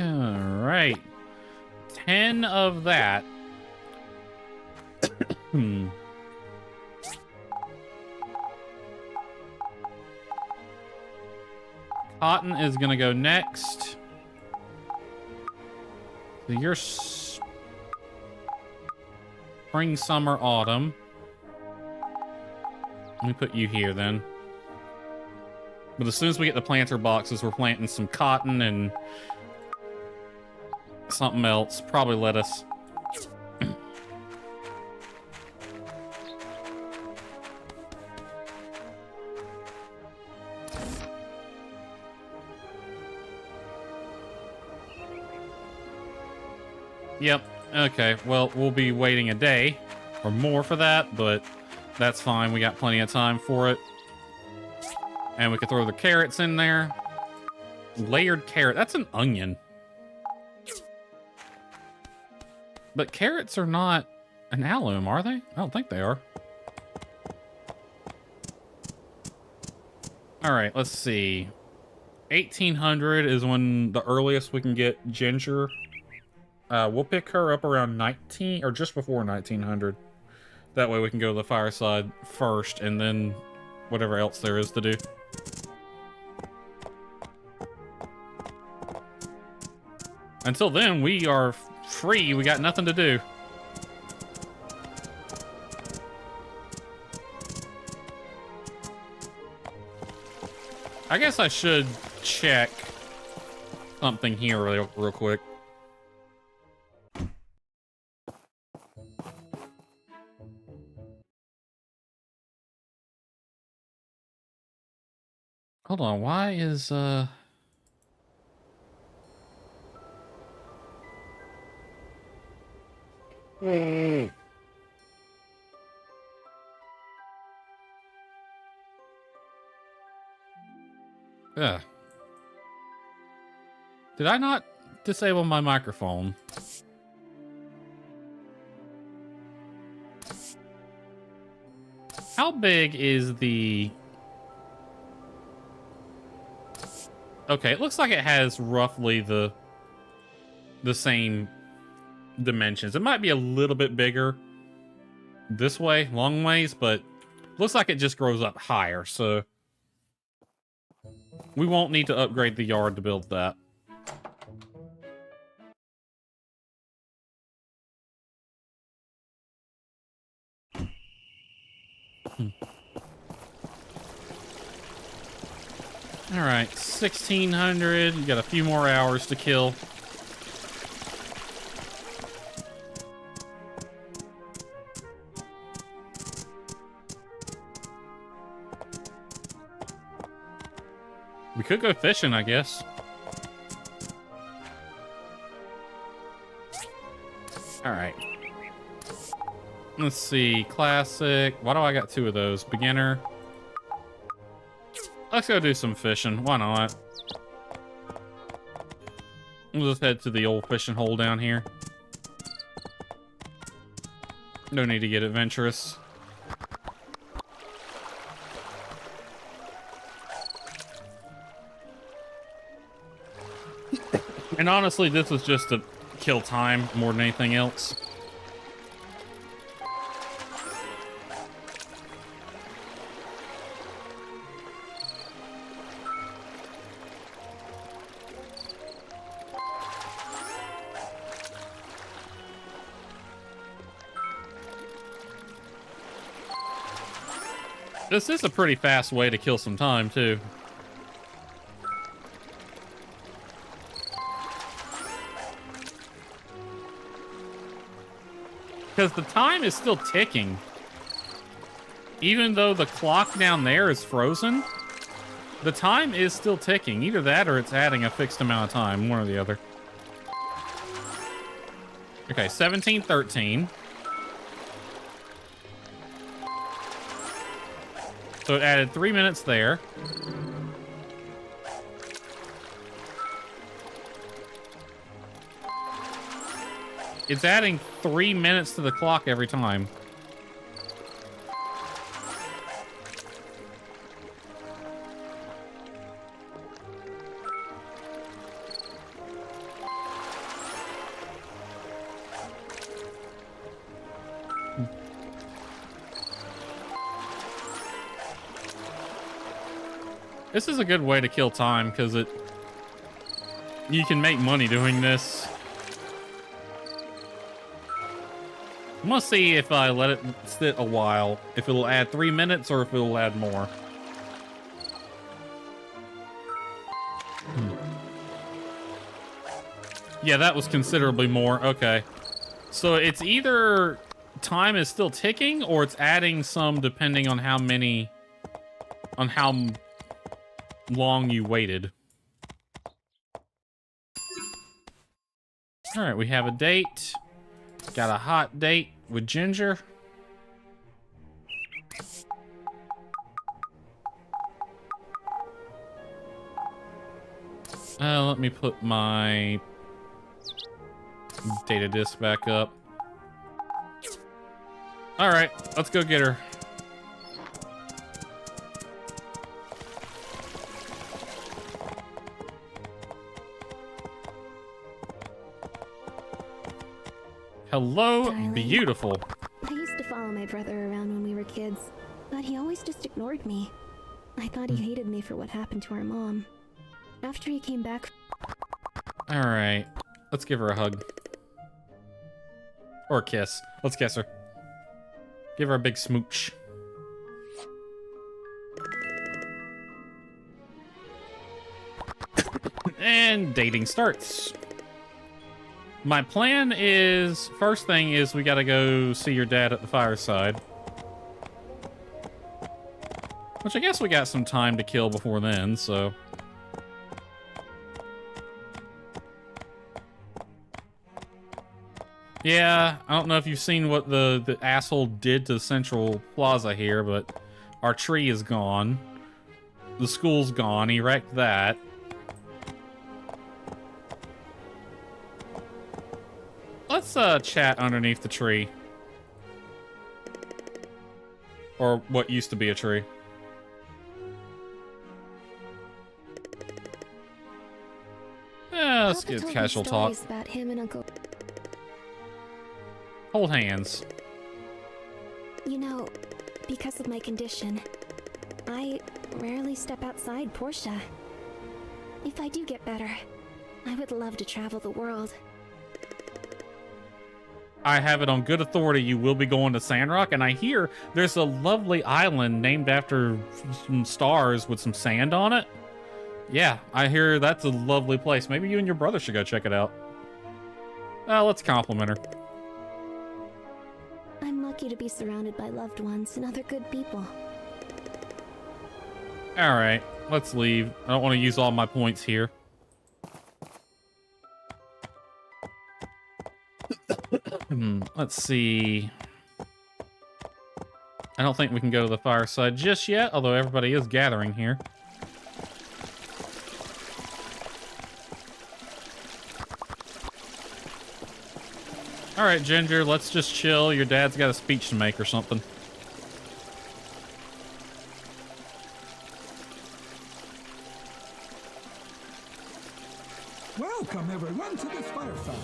Alright. 10 of that. Cotton is gonna go next. So you're spring, summer, autumn. Let me put you here then. But as soon as we get the planter boxes, we're planting some cotton and something else. Probably lettuce. Yep. Okay. Well, we'll be waiting a day or more for that, but that's fine. We got plenty of time for it. And we can throw the carrots in there. Layered carrot. That's an onion. But carrots are not an allium, are they? I don't think they are. All right, let's see. 1800 is when the earliest we can get Ginger. We'll pick her up around 19 or just before 1900. That way we can go to the fireside first and then whatever else there is to do. Until then, we are free. We got nothing to do. I guess I should check something here real quick. Hold on, why is yeah. Did I not disable my microphone? How big is the... Okay, it looks like it has roughly the same dimensions. It might be a little bit bigger this way, long ways, but looks like it just grows up higher, so we won't need to upgrade the yard to build that. All right, 1600. You got a few more hours to kill. We could go fishing, I guess. All right. Let's see, classic. Why do I got 2 of those? Beginner. Let's go do some fishing. Why not? We'll just head to the old fishing hole down here. No need to get adventurous. And honestly, this was just to kill time more than anything else. This is a pretty fast way to kill some time, too. Because the time is still ticking. Even though the clock down there is frozen, the time is still ticking. Either that or it's adding a fixed amount of time, one or the other. Okay, 17:13. So it added 3 minutes there. It's adding 3 minutes to the clock every time. This is a good way to kill time because you can make money doing this. I'm gonna see if I let it sit a while, if it'll add 3 minutes or if it'll add more. Yeah, that was considerably more. Okay. So it's either time is still ticking or it's adding some depending on how long you waited. All right, we have a date. Got a hot date with Ginger. Let me put my data disk back up. All right, let's go get her. Hello, Darling. beautiful. I used to follow my brother around when we were kids, but he always just ignored me. I thought he hated me for what happened to our mom. After he came back... All right, let's give her a hug. Or a kiss. Let's kiss her. Give her a big smooch. And dating starts. My plan is, first thing is we gotta go see your dad at the fireside. Which I guess we got some time to kill before then, so... Yeah, I don't know if you've seen what the asshole did to Central Plaza here, but our tree is gone. The school's gone, he wrecked that. Let's chat underneath the tree. Or what used to be a tree. Yeah, let's get casual talk. About him and Uncle. Hold hands. You know, because of my condition, I rarely step outside Portia. If I do get better, I would love to travel the world. I have it on good authority you will be going to Sandrock, and I hear there's a lovely island named after some stars with some sand on it. Yeah, I hear that's a lovely place. Maybe you and your brother should go check it out. Let's compliment her. I'm lucky to be surrounded by loved ones and other good people. Alright, let's leave. I don't want to use all my points here. Let's see. I don't think we can go to the fireside just yet, although everybody is gathering here. Alright, Ginger, let's just chill. Your dad's got a speech to make or something. Welcome, everyone, to this fireside.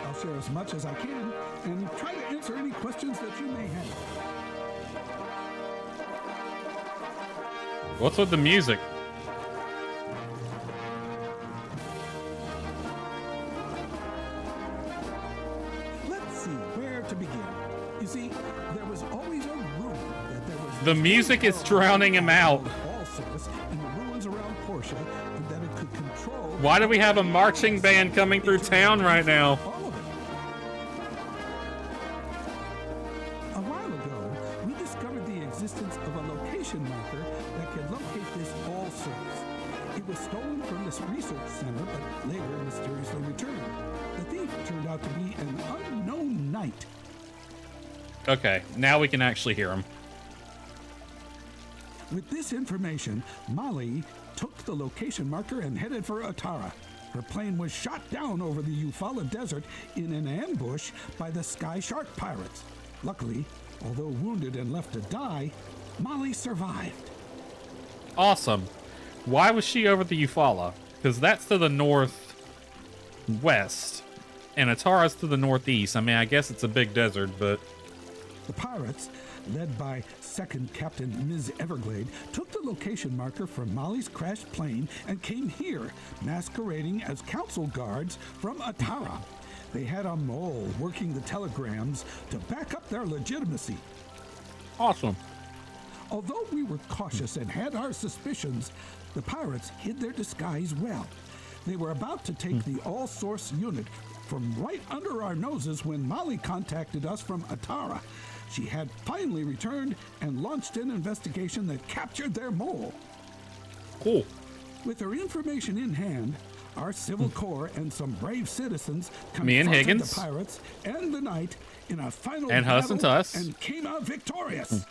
I'll share as much as I can and try to answer any questions that you may have. What's with the music? Let's see where to begin. You see, there was always a rumor that there was... The music is drowning him out. ...all sorts in the ruins around Portia, and that it could control... Why do we have a marching band coming through town right now? A while ago, we discovered the existence of a location marker that could locate this all source. It was stolen from this research center, but later mysteriously returned. The thief turned out to be an unknown knight. Okay, now we can actually hear him. With this information, Molly took the location marker and headed for Atara. Her plane was shot down over the Eufaula Desert in an ambush by the Sky Shark pirates. Luckily, although wounded and left to die, Molly survived. Awesome. Why was she over the Eufaula? Because that's to the northwest, and Atara's to the northeast. I mean, I guess it's a big desert, but... The pirates, led by Second Captain Ms. Everglade, took the location marker from Molly's crashed plane and came here, masquerading as council guards from Atara. They had a mole working the telegrams to back up their legitimacy. Awesome. Although we were cautious and had our suspicions, the pirates hid their disguise well. They were about to take the all-source unit from right under our noses when Molly contacted us from Atara. She had finally returned and launched an investigation that captured their mole. Cool. With her information in hand, our civil corps and some brave citizens Me and confronted Higgins. the pirates and the knight in a final And Huss and battle Tuss. and came out victorious.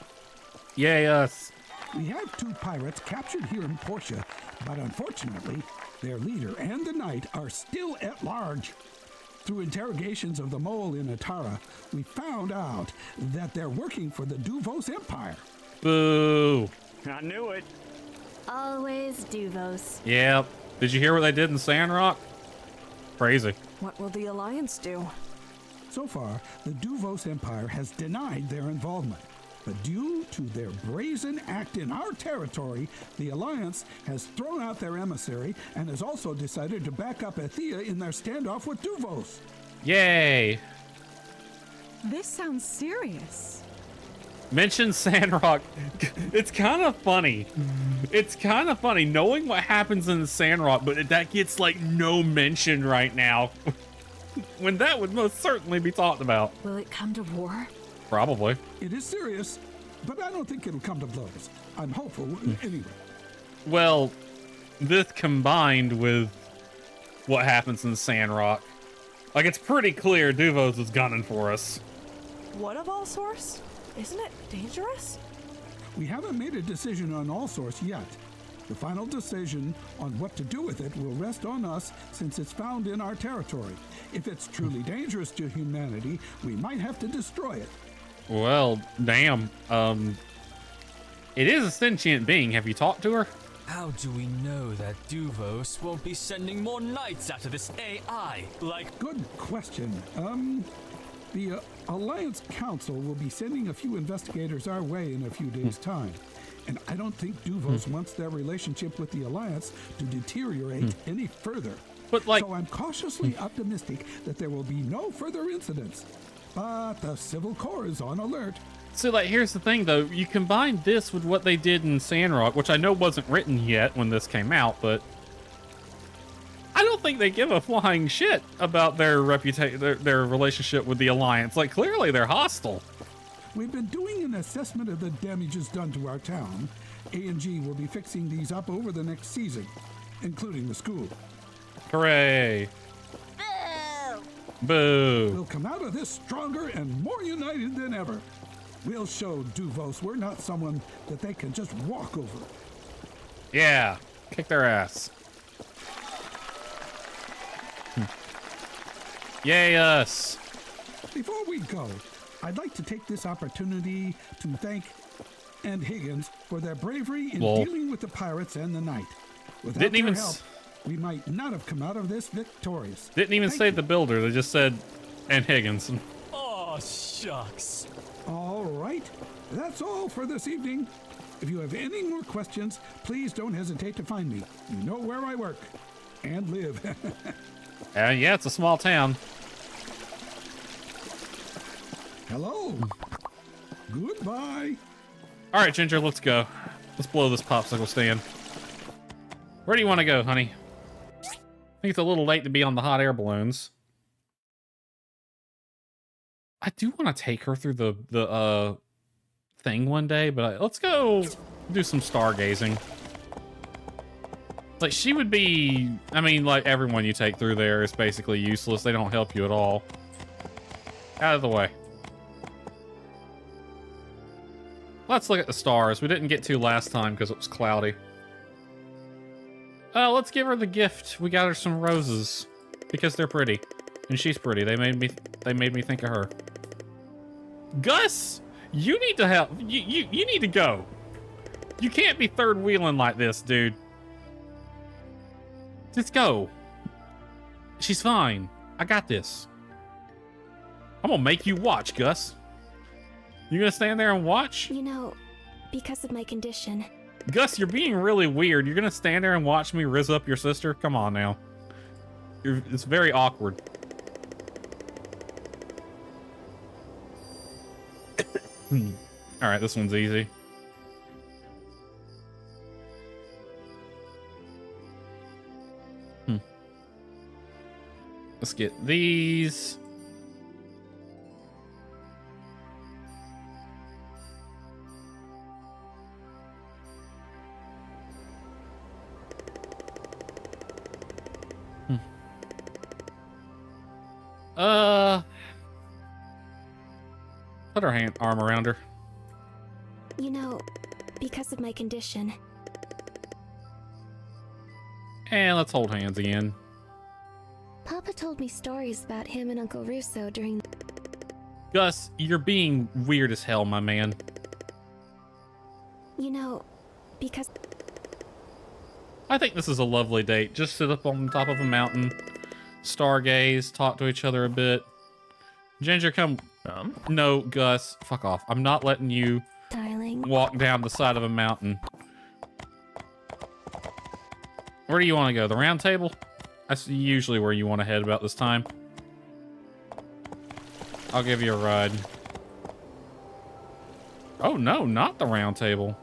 Yay, us. We have 2 pirates captured here in Portia, but unfortunately, their leader and the knight are still at large. Through interrogations of the mole in Atara, we found out that they're working for the Duvos Empire. Boo. I knew it. Always Duvos. Yep. Did you hear what they did in Sandrock? Crazy. What will the Alliance do? So far, the Duvos Empire has denied their involvement. But due to their brazen act in our territory, the Alliance has thrown out their emissary and has also decided to back up Athea in their standoff with Duvos. Yay. This sounds serious. mention Sandrock. It's kind of funny. It's kind of funny knowing what happens in the Sandrock, but that gets like no mention right now. When that would most certainly be talked about. Will it come to war? Probably. It is serious, but I don't think it'll come to blows. I'm hopeful anyway. Well, this combined with what happens in Sandrock, like it's pretty clear Duvos is gunning for us. What of all sorts? Isn't it dangerous? We haven't made a decision on all source yet. The final decision on what to do with it will rest on us since it's found in our territory. If it's truly dangerous to humanity, we might have to destroy it. Well, damn. It is a sentient being. Have you talked to her? How do we know that Duvos won't be sending more knights after this AI? Like... Good question. The Alliance Council will be sending a few investigators our way in a few days' time. And I don't think Duvos wants their relationship with the Alliance to deteriorate any further. But like... So I'm cautiously optimistic that there will be no further incidents. But the Civil Corps is on alert. So, like, here's the thing, though. You combine this with what they did in Sandrock, which I know wasn't written yet when this came out, but I don't think they give a flying shit about their reputation, their relationship with the Alliance. Like, clearly they're hostile. We've been doing an assessment of the damages done to our town. A&G will be fixing these up over the next season, including the school. Hooray. Boo. We'll come out of this stronger and more united than ever. We'll show Duvos we're not someone that they can just walk over. Yeah, kick their ass. Yay us. Before we go, I'd like to take this opportunity to thank and Higgins for their bravery in dealing with the pirates and the night. Without their help, we might not have come out of this victorious. Didn't even say the builder. They just said, and Higgins. Oh, shucks. All right. That's all for this evening. If you have any more questions, please don't hesitate to find me. You know where I work and live. Yeah, it's a small town. Hello. Goodbye. All right, Ginger, let's go. Let's blow this popsicle stand. Where do you want to go, honey? I think it's a little late to be on the hot air balloons. I do want to take her through the thing one day, but let's go do some stargazing. Like, she would be... I mean, like, everyone you take through there is basically useless. They don't help you at all. Out of the way. Let's look at the stars. We didn't get to last time because it was cloudy. Let's give her the gift. We got her some roses because they're pretty, and she's pretty. They made me think of her. Gus, you need to help. You need to go. You can't be third wheeling like this, dude. Just go. She's fine. I got this. I'm gonna make you watch, Gus. You gonna stand there and watch? You know, because of my condition. Gus, you're being really weird. You're gonna stand there and watch me rizz up your sister? Come on now. It's very awkward. All right, this one's easy. Let's get these. Put her arm around her. You know, because of my condition. And let's hold hands again. Papa told me stories about him and Uncle Russo during... Gus, you're being weird as hell, my man. You know, because... I think this is a lovely date. Just sit up on top of a mountain, stargaze, talk to each other a bit. Ginger, come... No, Gus, fuck off. I'm not letting you walk down the side of a mountain. Where do you want to go? The round table? That's usually where you want to head about this time. I'll give you a ride. Oh no, not the round table.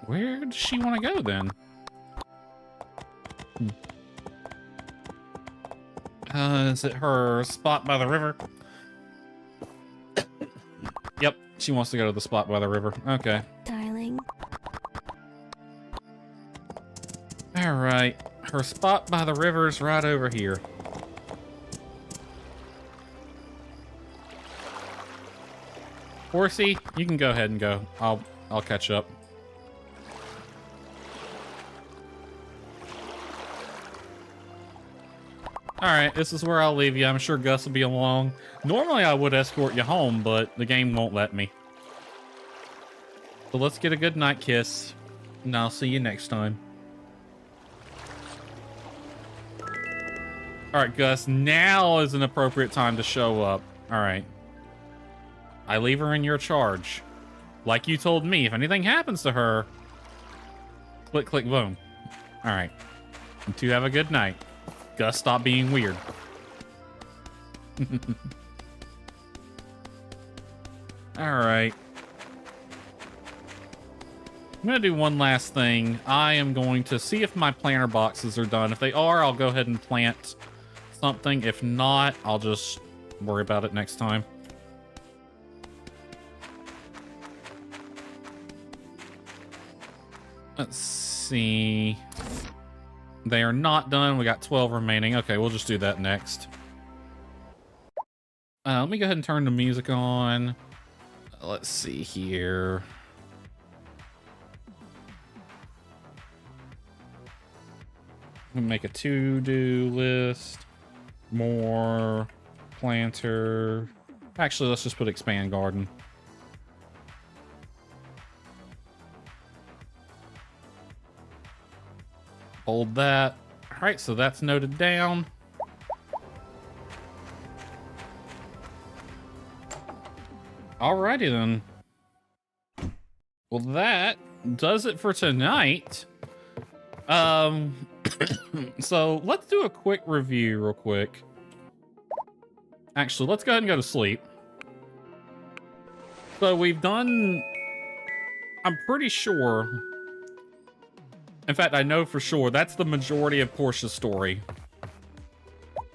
Where does she want to go then? Is it her spot by the river? Yep, she wants to go to the spot by the river. Okay. Darling. All right, her spot by the river is right over here. Horsey, you can go ahead and go. I'll catch up. All right, this is where I'll leave you. I'm sure Gus will be along. Normally I would escort you home, but the game won't let me. So let's get a good night kiss, and I'll see you next time. All right, Gus, now is an appropriate time to show up. All right. I leave her in your charge. Like you told me, if anything happens to her, click, click, boom. All right. You two have a good night. Gus, stop being weird. All right. I'm going to do one last thing. I am going to see if my planter boxes are done. If they are, I'll go ahead and plant something. If not, I'll just worry about it next time. Let's see. They are not done. We got 12 remaining. Okay, we'll just do that next. Let me go ahead and turn the music on. Let's see here. We make a to-do list. More planter. Actually, let's just put expand garden. Hold that. All right, so that's noted down. Alrighty then. Well, that does it for tonight. So let's do a quick review real quick. Actually, let's go ahead and go to sleep. So we've done, I'm pretty sure, in fact, I know for sure that's the majority of Portia's story.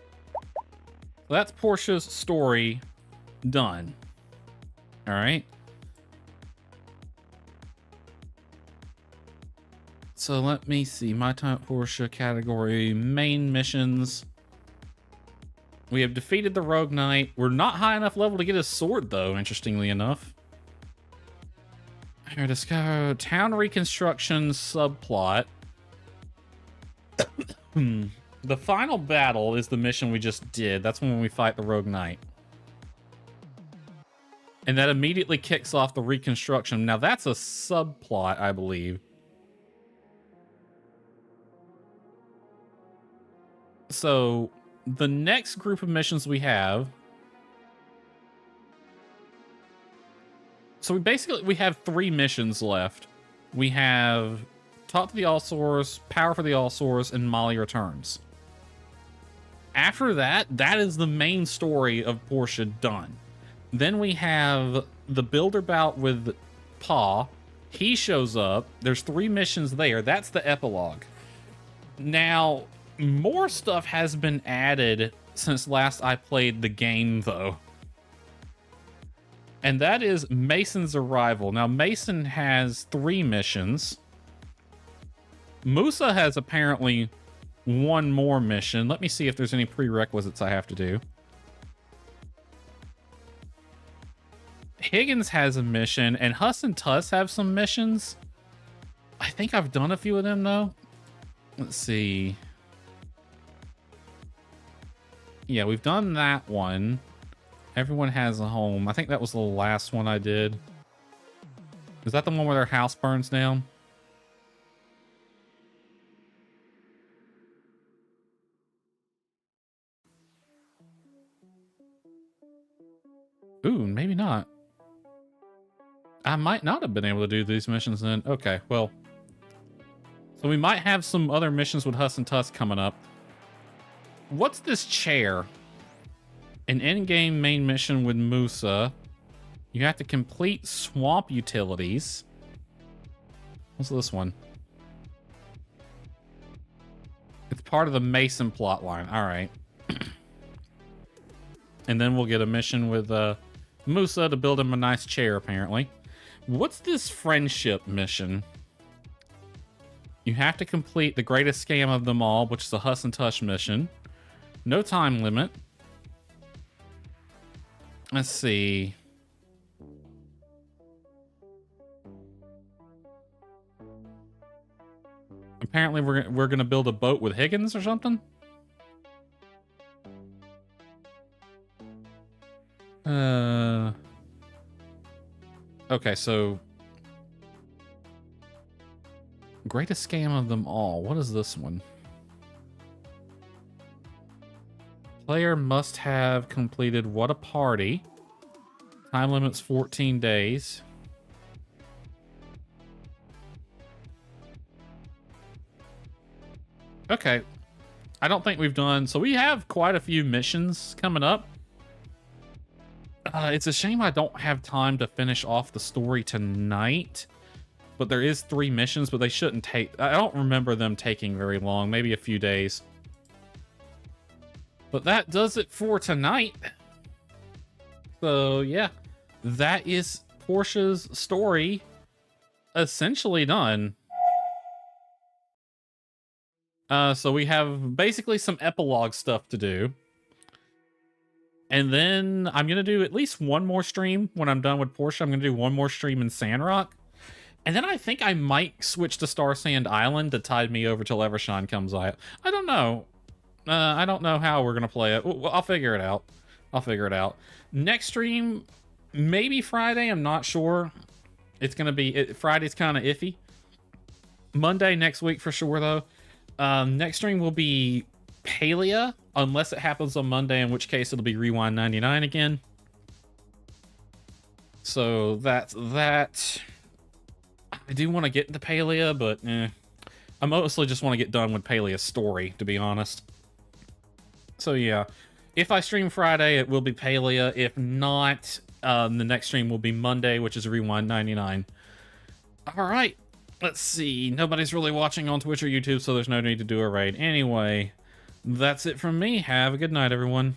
So that's Portia's story done. All right. So let me see. My time Portia category, main missions. We have defeated the Rogue Knight. We're not high enough level to get his sword, though, interestingly enough. Here, discover town reconstruction subplot. The final battle is the mission we just did. That's when we fight the Rogue Knight. And that immediately kicks off the reconstruction. Now, that's a subplot, I believe. So, the next group of missions we have... So we have 3 missions left. We have Talk to the All-Source, Power for the All-Source, and Molly Returns. After that, that is the main story of Portia done. Then we have the Builder bout with Pa. He shows up. There's 3 missions there. That's the epilogue. Now, more stuff has been added since last I played the game, though. And that is Mason's arrival. Now, Mason has 3 missions. Musa has apparently 1 more mission. Let me see if there's any prerequisites I have to do. Higgins has a mission, and Huss and Tuss have some missions. I think I've done a few of them, though. Let's see. Yeah, we've done that one. Everyone has a home. I think that was the last one I did. Is that the one where their house burns down? Ooh, maybe not. I might not have been able to do these missions then. Okay, well. So we might have some other missions with Huss and Tuss coming up. What's this chair? An endgame main mission with Musa. You have to complete swamp utilities. What's this one? It's part of the Mason plotline. All right. And then we'll get a mission with Musa to build him a nice chair, apparently. What's this friendship mission? You have to complete the greatest scam of them all, which is the Huss and Tush mission. No time limit. Let's see. Apparently we're gonna build a boat with Higgins or something. Okay, so greatest scam of them all. What is this one? Player must have completed what a party. Time limit's 14 days. Okay. I don't think we've done... So we have quite a few missions coming up. It's a shame I don't have time to finish off the story tonight. But there is 3 missions, but they shouldn't take... I don't remember them taking very long. Maybe a few days. But that does it for tonight. So, yeah. That is Portia's story essentially done. So we have basically some epilogue stuff to do. And then I'm going to do at least one more stream when I'm done with Portia. I'm going to do one more stream in Sandrock. And then I think I might switch to Star Sand Island to tide me over till Evershine comes out. I don't know. I don't know how we're going to play it. I'll figure it out. I'll figure it out. Next stream, maybe Friday. I'm not sure. It's going to be... Friday's kind of iffy. Monday next week for sure, though. Next stream will be Palia, unless it happens on Monday, in which case it'll be Rewind 99 again. So that's that. I do want to get into Palia, but I mostly just want to get done with Palia's story, to be honest. So yeah, if I stream Friday, it will be Palia. If not, the next stream will be Monday, which is Rewind 99. All right. Let's see. Nobody's really watching on Twitch or YouTube, so there's no need to do a raid. Anyway, that's it from me. Have a good night, everyone.